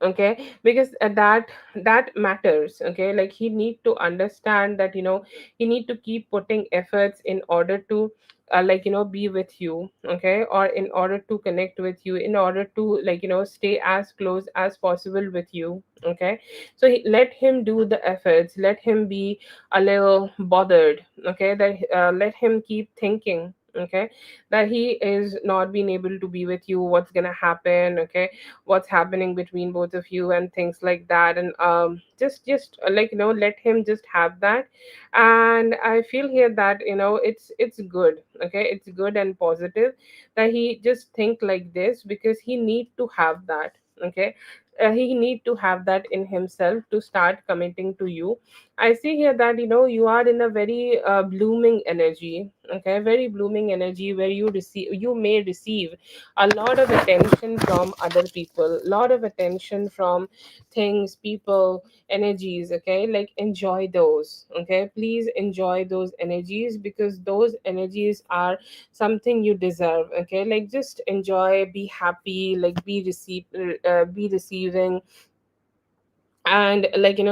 Okay, because that matters. Okay, like he need to understand that, he need to keep putting efforts in order to like, be with you. Okay, or in order to connect with you, in order to, like, stay as close as possible with you. Okay, so let him do the efforts, let him be a little bothered. Okay, that let him keep thinking. Okay, that he is not being able to be with you, what's gonna happen. Okay, what's happening between both of you and things like that. And just like, let him just have that. And I feel here that, it's good. Okay, it's good and positive that he just think like this, because he need to have that. Okay, he need to have that in himself to start committing to you. I see here that, you are in a very blooming energy. Okay, very blooming energy, where you may receive a lot of attention from other people, a lot of attention from things, people, energies. Okay, like enjoy those. Okay, please enjoy those energies, because those energies are something you deserve. Okay, like just enjoy, be happy, like be receiving, and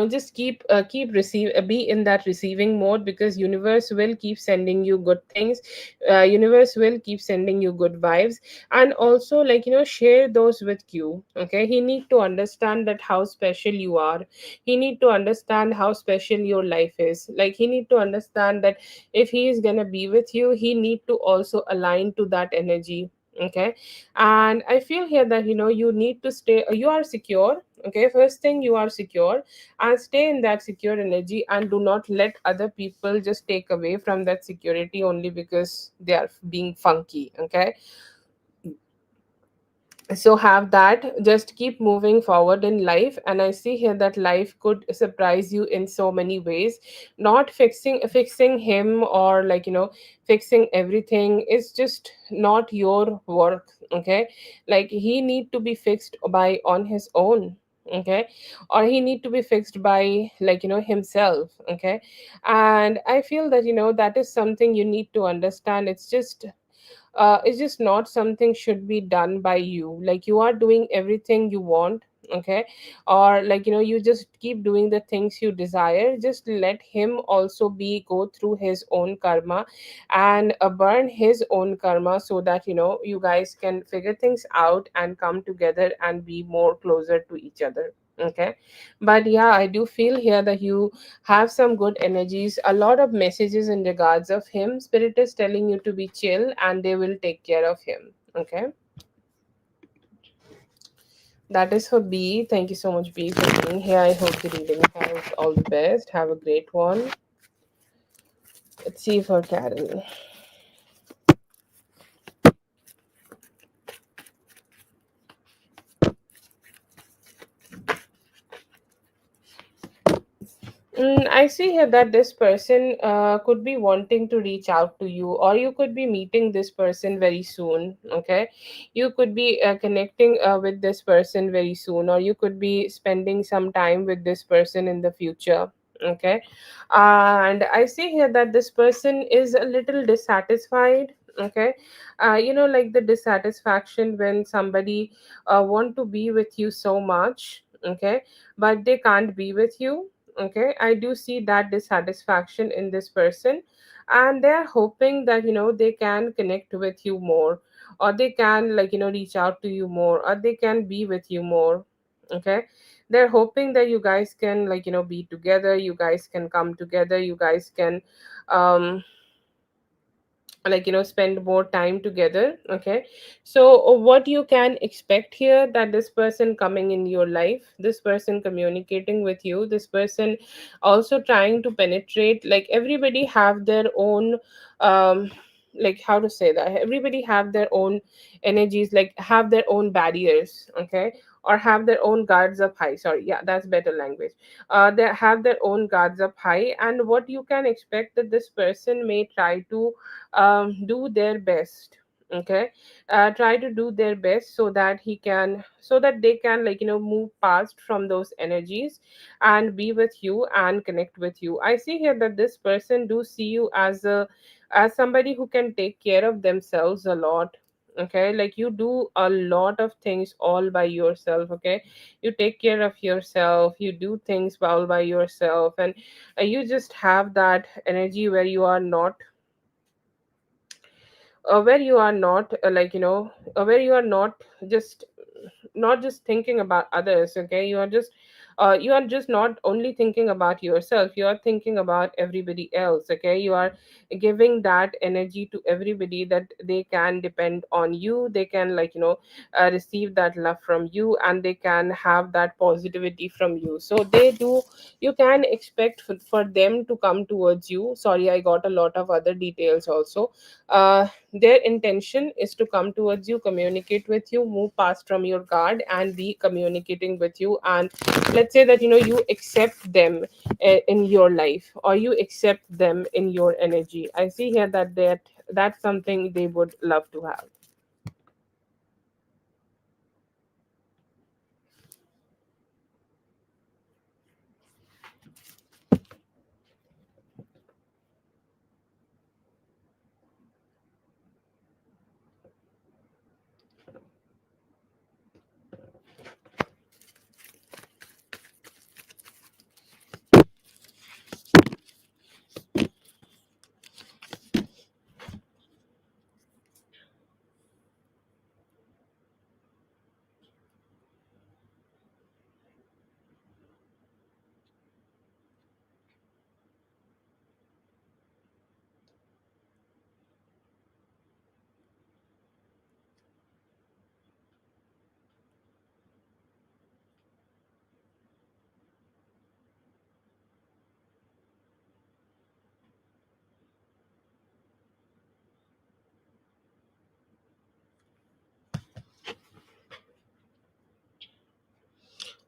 just keep receive be in that receiving mode, because universe will keep sending you good things. Universe will keep sending you good vibes. And also, share those with you. Okay, he need to understand that how special you are. He need to understand how special your life is. Like, he need to understand that if he is gonna be with you, he need to also align to that energy. Okay. And I feel here that you need to stay, you are secure. Okay, first thing, you are secure, and stay in that secure energy, and do not let other people just take away from that security only because they are being funky. Okay, so have that, just keep moving forward in life. And I see here that life could surprise you in so many ways. Not fixing him, or fixing everything is just not your work. Okay, like, he need to be fixed by on his own. Okay, or he need to be fixed by himself. Okay, and I feel that that is something you need to understand. It's just not something should be done by you. Like, you are doing everything you want. Okay, or you just keep doing the things you desire. Just let him also be go through his own karma, and burn his own karma, so that you guys can figure things out and come together and be more closer to each other. Okay, but yeah, I do feel here that you have some good energies, a lot of messages in regards of him. Spirit is telling you to be chill, and they will take care of him. Okay, that is for B. Thank you so much, B, for being here. I hope the reading has all the best. Have a great one. Let's see for Karen. I see here that this person could be wanting to reach out to you, or you could be meeting this person very soon. Okay, you could be connecting with this person very soon, or you could be spending some time with this person in the future. Okay, and I see here that this person is a little dissatisfied. Okay, like the dissatisfaction when somebody want to be with you so much. Okay, but they can't be with you. Okay, I do see that dissatisfaction in this person, and they're hoping that they can connect with you more, or they can reach out to you more, or they can be with you more. Okay, they're hoping that you guys can be together, you guys can come together, you guys can um spend more time together. Okay, so what you can expect here, that this person coming in your life, this person communicating with you, this person also trying to penetrate. Like, everybody have their own how to say that, everybody have their own energies, like have their own barriers. Okay, or have their own guards up high. Sorry, yeah, that's better language. They have their own guards up high, and what you can expect, that this person may try to do their best. Okay, try to do their best, so that so that they can move past from those energies, and be with you and connect with you. I see here that this person do see you as somebody who can take care of themselves a lot. Okay, like, you do a lot of things all by yourself. Okay, you take care of yourself, you do things all by yourself, and you just have that energy where you are not where you are not just not just thinking about others. Okay, you are just not only thinking about yourself, you are thinking about everybody else. Okay, you are giving that energy to everybody, that they can depend on you, they can receive that love from you, and they can have that positivity from you. So they do, you can expect for them to come towards you. Sorry, I got a lot of other details also. Their intention is to come towards you, communicate with you, move past from your guard, and be communicating with you. And let's say that you accept them in your life, or you accept them in your energy. I see here that's something they would love to have.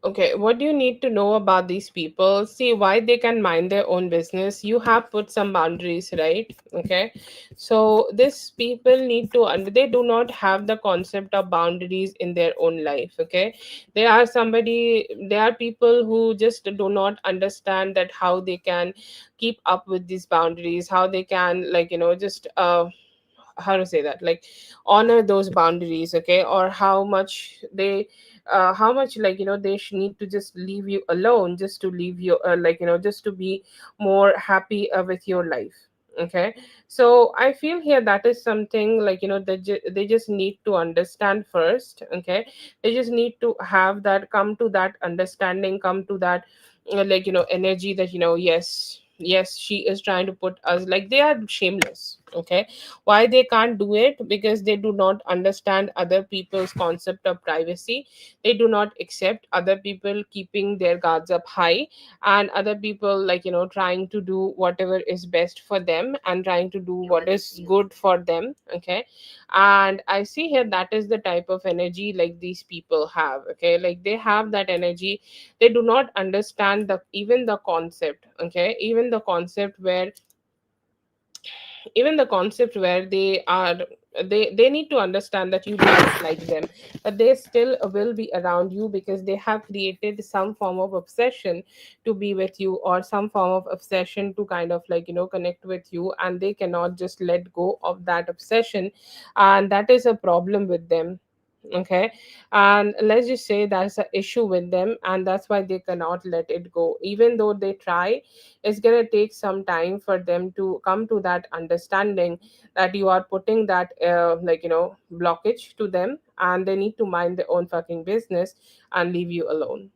Okay, what do you need to know about these people? See why they can mind their own business. You have put some boundaries, right? Okay, so these people need to they do not have the concept of boundaries in their own life. Okay, they are people who just do not understand that how they can keep up with these boundaries, how they can, like, just how to say that, like, honor those boundaries. Okay, or how much, like, they need to just leave you alone, just to leave you, like, just to be more happy with your life. Okay, so I feel here that is something, like, they just need to understand first. Okay, they just need to have that, come to that understanding, come to that, like, energy, that, yes, yes, she is trying to put us, like, they are shameless. Okay, why they can't do it? Because they do not understand other people's concept of privacy. They do not accept other people keeping their guards up high, and other people, like, trying to do whatever is best for them and trying to do what is good for them. Okay, and I see here that is the type of energy, like, these people have. Okay, like, they have that energy. They do not understand the even the concept. Okay, even the concept where they are, they need to understand that you do not like them, but they still will be around you because they have created some form of obsession to be with you, or some form of obsession to kind of, like, connect with you, and they cannot just let go of that obsession, and that is a problem with them. Okay, and let's just say that's an issue with them, and that's why they cannot let it go. Even though they try, it's going to take some time for them to come to that understanding that you are putting that, like, blockage to them, and they need to mind their own fucking business and leave you alone.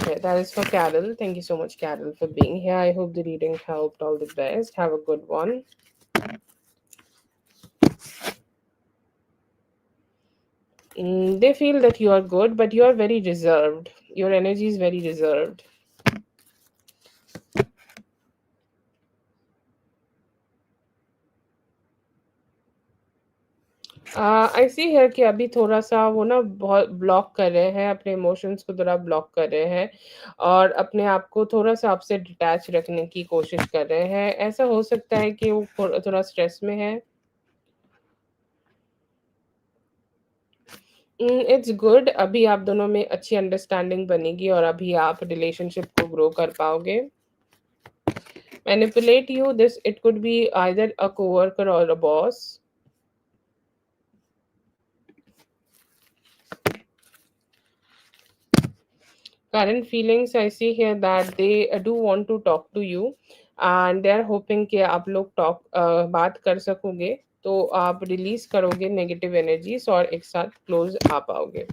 Okay, that is for Carol. Thank you so much, Carol, for being here. I hope the reading helped. All the best. Have a good one. They feel that you are good, but you are very reserved. Your energy is very reserved. आई सी है कि अभी थोड़ा-सा वो ना बहुत block कर रहे हैं, अपने इमोशंस को थोड़ा ब्लॉक कर रहे हैं, और अपने आप को थोड़ा-सा आपसे डिटैच रखने की कोशिश कर रहे हैं। ऐसा हो सकता है कि वो थोड़ा स्ट्रेस में है। इट्स गुड, अभी आप दोनों में अच्छी अंडरस्टैंडिंग बनेगी और अभी आप रिलेशनशिप को ग्रो कर पाओगे। Manipulate you, this it could be either a coworker or a boss. Current feelings, I see here that they do want to talk to you, and they are hoping कि आप लोग बात कर सकोगे, तो आप रिलीज करोगे नेगेटिव एनर्जीज और एक साथ क्लोज आ पाओगे।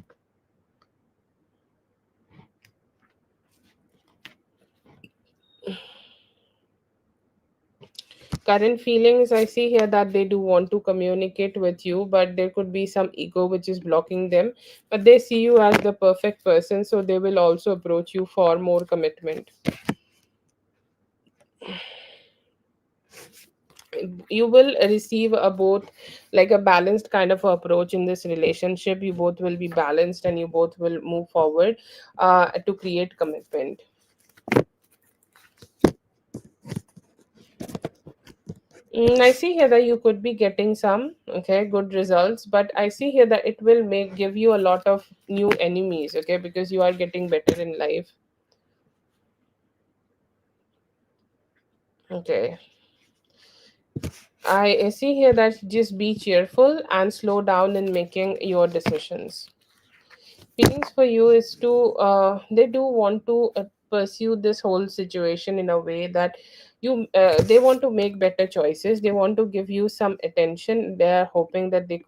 Current feelings, I see here that they do want to communicate with you, but there could be some ego which is blocking them, but they see you as the perfect person, so they will also approach you for more commitment. You will receive a both, like, a balanced kind of approach in this relationship. You both will be balanced and you both will move forward to create commitment. I see here that you could be getting some, okay, good results, but I see here that it will make give you a lot of new enemies. Okay, because you are getting better in life. Okay, I see here that just be cheerful and slow down in making your decisions. Feelings for you is to they do want to pursue this whole situation in a way that they want to make better choices. They want to give you some attention. They are hoping that they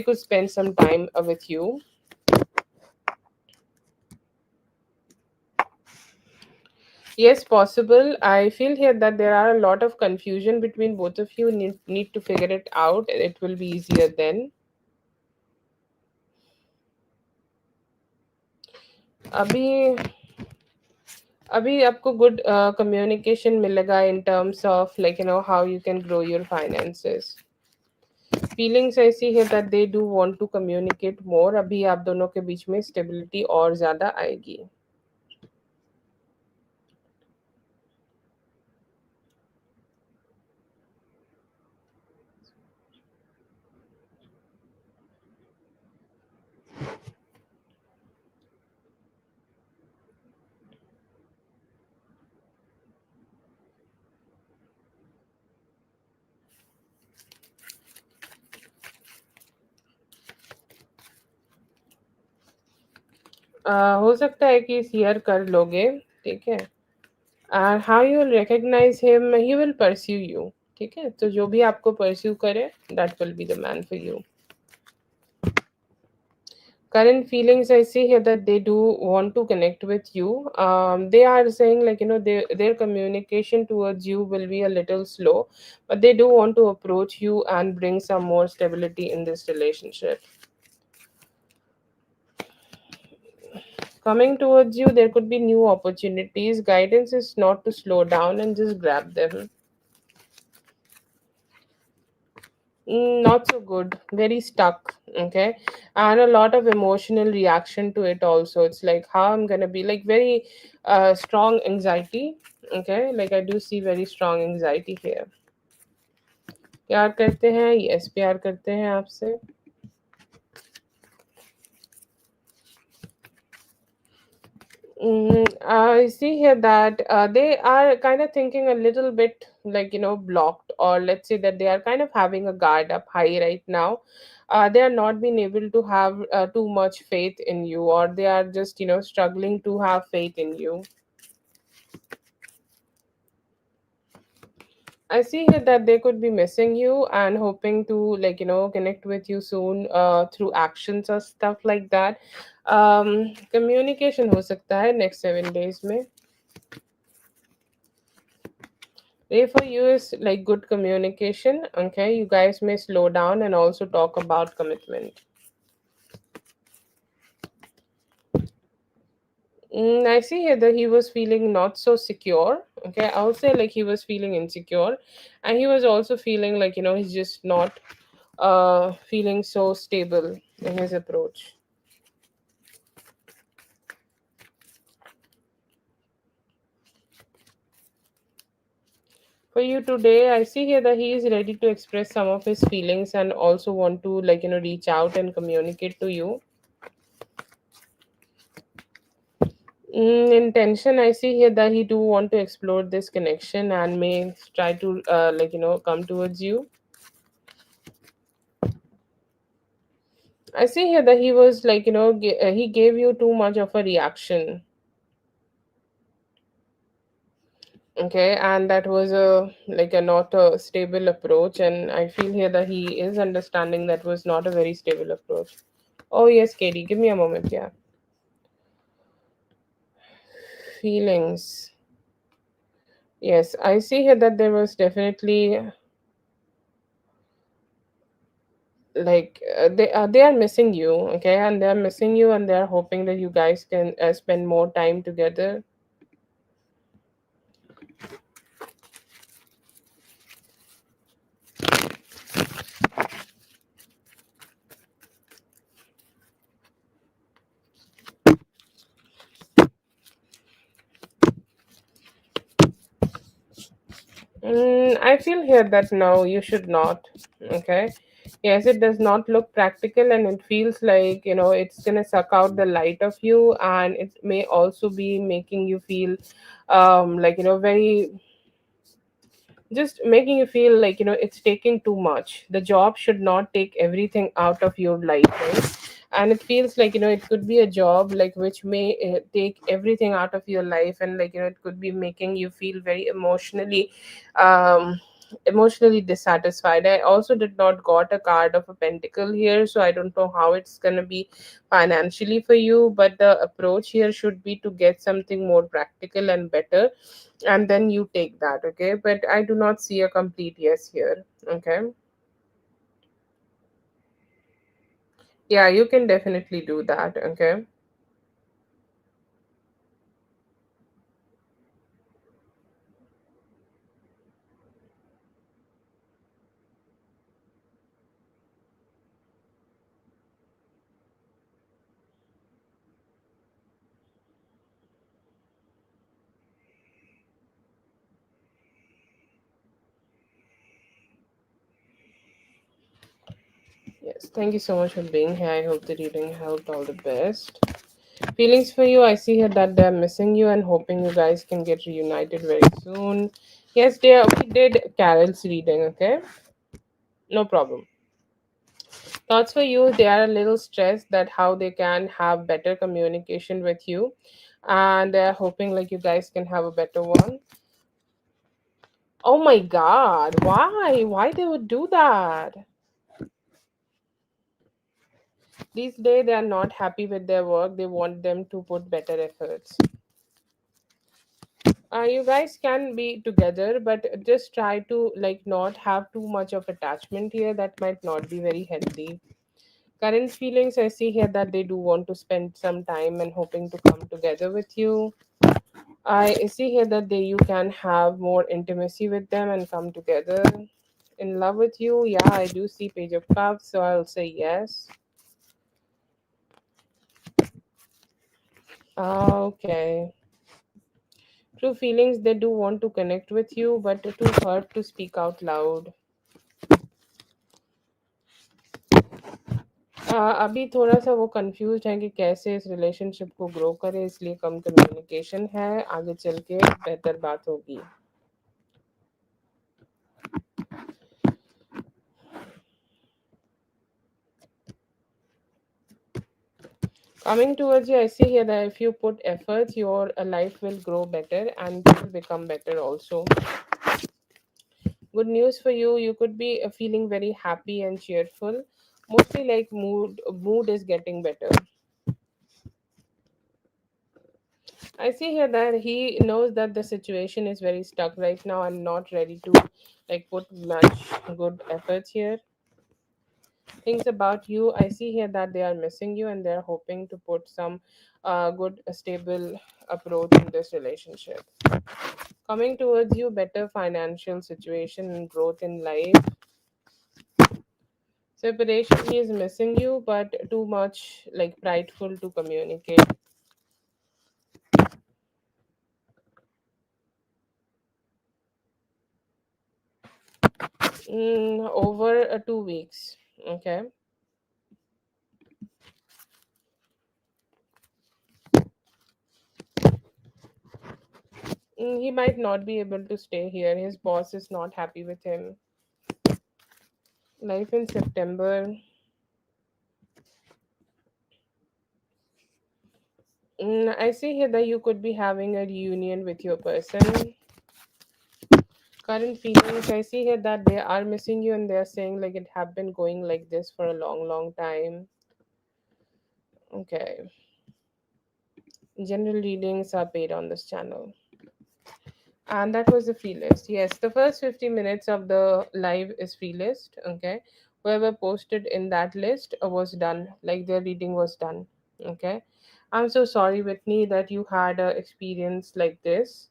could spend some time with you. Yes, possible. I feel here that there are a lot of confusion between both of you. Need to figure it out. It will be easier then. अभी अभी आपको good communication मिलेगा in terms of, like, how you can grow your finances. Feelings ऐसी है that they do want to communicate more, अभी आप दोनों के बीच में स्टेबिलिटी और ज़्यादा आएगी। हो सकता है कि इस ईयर कर लोगे, ठीक है। And how you will recognize him, he will pursue you, ठीक है। तो जो भी आपको pursue करे, that will be the man for you. Current feelings I see here that they do want to connect with you. They are saying like, their communication towards you will be a little slow, but they do want to approach you and bring some more stability in this relationship. Coming towards you, there could be new opportunities. Guidance is not to slow down and just grab them. Not so good, very stuck, okay, and a lot of emotional reaction to it also. It's like how I'm gonna be, like very strong anxiety, okay, like I do see very strong anxiety here. प्यार करते हैं, yes प्यार करते हैं आपसे। I see here that they are kind of thinking a little bit like, blocked, or let's say that they are kind of having a guard up high right now. They are not being able to have too much faith in you, or they are just, struggling to have faith in you. I see here that they could be missing you and hoping to, like, connect with you soon through actions or stuff like that. Communication हो सकता है next 7 days में. Way for you is like good communication. Okay, you guys may slow down and also talk about commitment. I see here that he was feeling not so secure. Okay, I'll say like he was feeling insecure, and he was also feeling like, he's just not feeling so stable in his approach. For you today, I see here that he is ready to express some of his feelings and also want to, like, reach out and communicate to you. Intention, I see here that he do want to explore this connection and may try to like, come towards you. I see here that he was like, he gave you too much of a reaction. Okay, and that was a like a not a stable approach, and I feel here that he is understanding that was not a very stable approach. Oh yes, Katie, give me a moment. Yeah, feelings. Yes, I see here that there was definitely like they are missing you, okay, and they are missing you, and they are hoping that you guys can spend more time together. I feel here that no, you should not. Okay. Yes, it does not look practical, and it feels like, it's gonna suck out the light of you, and it may also be making you feel like, very, just making you feel like, it's taking too much. The job should not take everything out of your life, right? And it feels like, it could be a job like which may take everything out of your life, and like, it could be making you feel very um emotionally dissatisfied. I also did not got a card of a pentacle here, so I don't know how it's going to be financially for you, but the approach here should be to get something more practical and better, and then you take that. Okay, but I do not see a complete yes here. Okay, yeah, you can definitely do that. Okay. Yes, thank you so much for being here. I hope the reading helped. All the best. Feelings for you, I see here that they're missing you and hoping you guys can get reunited very soon. Yes, dear, we did Carol's reading, okay? No problem. Thoughts for you, they are a little stressed that how they can have better communication with you. And they're hoping like you guys can have a better one. Oh my god, why? Why they would do that? These days they are not happy with their work. They want them to put better efforts. You guys can be together, but just try to like not have too much of attachment here. That might not be very healthy. Current feelings, I see here that they do want to spend some time and hoping to come together with you. I see here that you can have more intimacy with them and come together. In love with you, yeah, I do see Page of Cups, so I'll say yes. Okay. True feelings, they do want to connect with you, but too hurt to speak out loud. अभी थोड़ा सा वो confuse है कि कैसे इस relationship को grow करे, इसलिए कम कम्युनिकेशन है, आगे चल के बेहतर बात होगी. Coming towards you, I see here that if you put efforts, your life will grow better and will become better also. Good news for you, you could be feeling very happy and cheerful. Mostly like mood is getting better. I see here that he knows that the situation is very stuck right now and not ready to like put much good efforts here. Things about you, I see here that they are missing you and they're hoping to put some good stable approach in this relationship. Coming towards you, better financial situation and growth in life. Separation, he is missing you, but too much like prideful to communicate. Over 2 weeks. Okay. He might not be able to stay here. His boss is not happy with him. Life in September. I see here that you could be having a reunion with your person. Current feelings, I see here that they are missing you and they are saying like it have been going like this for a long, long time. Okay. General readings are paid on this channel. And that was the free list. Yes, the first 50 minutes of the live is free list. Okay. Whoever posted in that list was done, like their reading was done. Okay. I'm so sorry, Whitney, that you had a experience like this.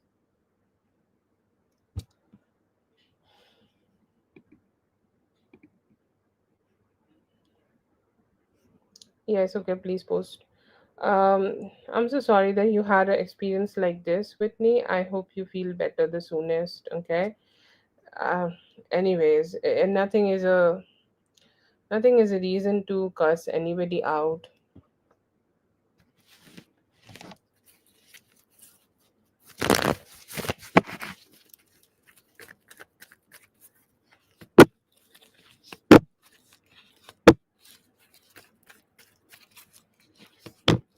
Yes, okay, please post. I'm so sorry that you had an experience like this, Whitney. I hope you feel better the soonest. Okay. Uh, anyways, and nothing is a reason to cuss anybody out.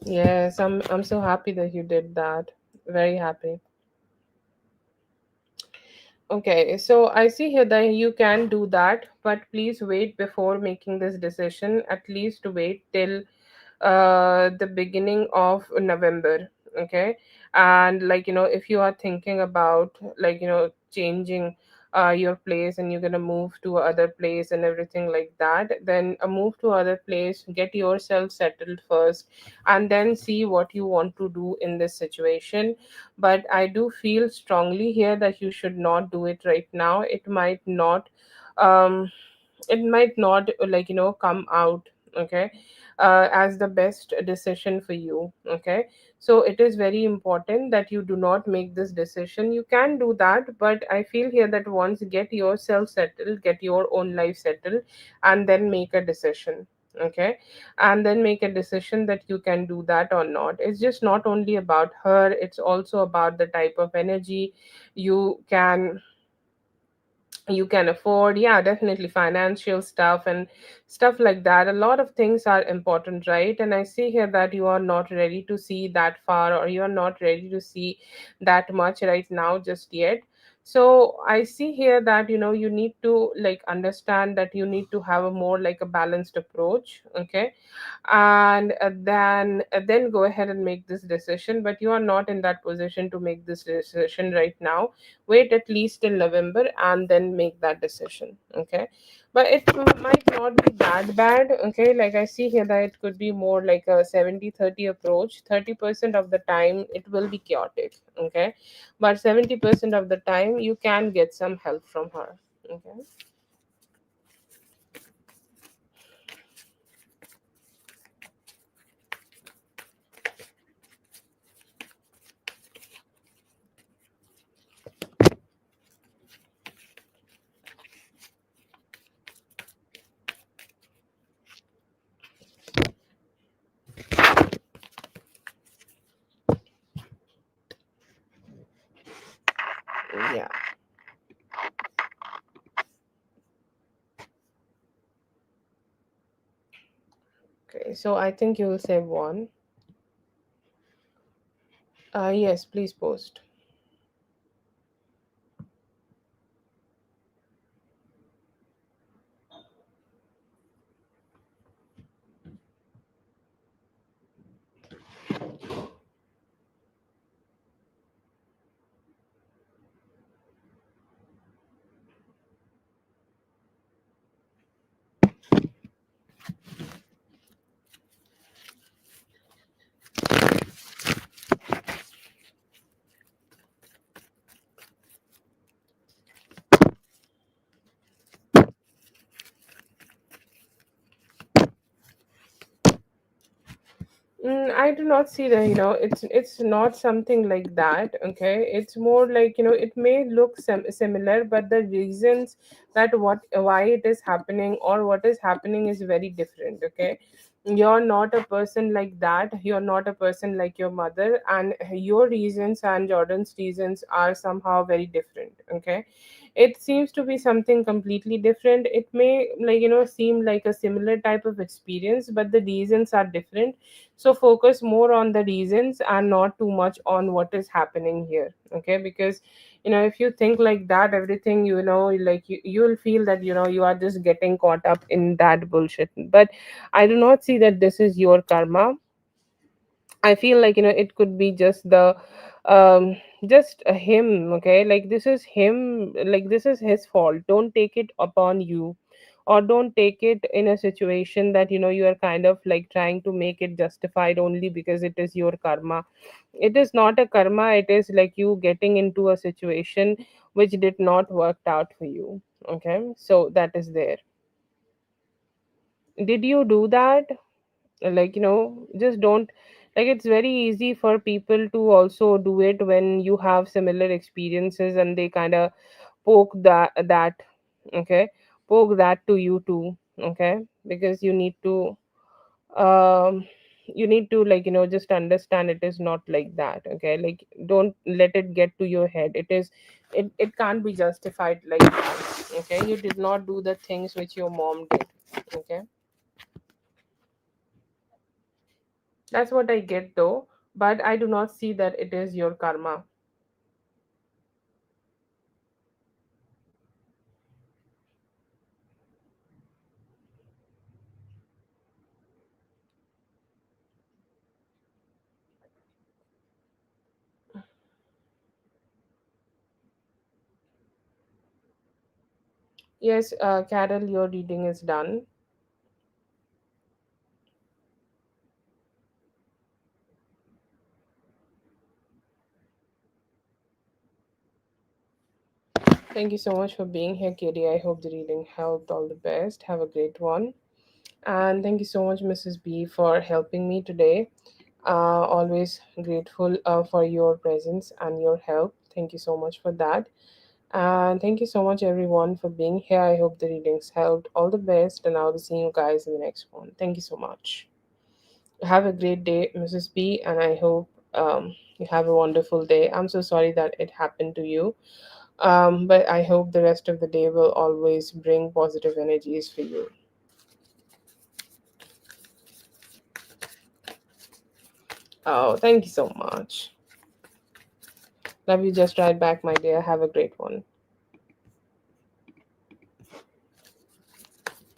Yes, I'm so happy that you did that. Very happy. Okay, so I see here that you can do that, but please wait before making this decision. At least wait till the beginning of November. Okay. And like, if you are thinking about like, changing your place and you're gonna move to other place and everything like that, then move to other place, get yourself settled first, and then see what you want to do in this situation. But I do feel strongly here that you should not do it right now. Um it might not like come out. Okay. as the best decision for you. Okay, so it is very important that you do not make this decision. You can do that, but I feel here that once get yourself settled, get your own life settled, and then make a decision. Okay, and then make a decision that you can do that or not. It's just not only about her, it's also about the type of energy you can you can afford. Yeah, definitely financial stuff and stuff like that. A lot of things are important, right? And I see here that you are not ready to see that far, or you're not ready to see that much right now just yet. So I see here that you need to like understand that you need to have a more like a balanced approach. Okay, and then go ahead and make this decision, but you are not in that position to make this decision right now. Wait at least till November and then make that decision. Okay, but it might not be that bad. Okay, like I see here that it could be more like a 70-30 approach. 30% of the time it will be chaotic. Okay, but 70% of the time you can get some help from her. Okay. Yeah. Okay, so I think you will say one. Yes, please post. I do not see that, it's not something like that. Okay, it's more like, it may look similar, but the reasons that what why it is happening or what is happening is very different. Okay, you're not a person like that. You're not a person like your mother, and your reasons and Jordan's reasons are somehow very different. Okay, it seems to be something completely different. It may like seem like a similar type of experience, but the reasons are different. So focus more on the reasons and not too much on what is happening here. Okay, because if you think like that, everything, like you'll feel that you are just getting caught up in that bullshit. But I do not see that this is your karma. I feel like it could be just the just him. Okay, like this is him, like this is his fault. Don't take it upon you, or don't take it in a situation that you are kind of like trying to make it justified only because it is your karma. It is not a karma. It is like you getting into a situation which did not work out for you. Okay, so that is there. Did you do that? Like just don't, like it's very easy for people to also do it when you have similar experiences, and they kind of poke that okay, poke that to you too. Okay, because um you need to like just understand it is not like that. Okay, like don't let it get to your head. It can't be justified like that. Okay, you did not do the things which your mom did. Okay, that's what I get though, but I do not see that it is your karma. Yes, Carol, your reading is done. Thank you so much for being here, Katie. I hope the reading helped. All the best. Have a great one. And thank you so much, Mrs. B, for helping me today. Always grateful for your presence and your help. Thank you so much for that. And thank you so much, everyone, for being here. I hope the readings helped. All the best, and I'll be seeing you guys in the next one. Thank you so much. Have a great day, Mrs. B, and I hope you have a wonderful day. I'm so sorry that it happened to you, but I hope the rest of the day will always bring positive energies for you. Oh, thank you so much. Love you just right back, my dear. Have a great one.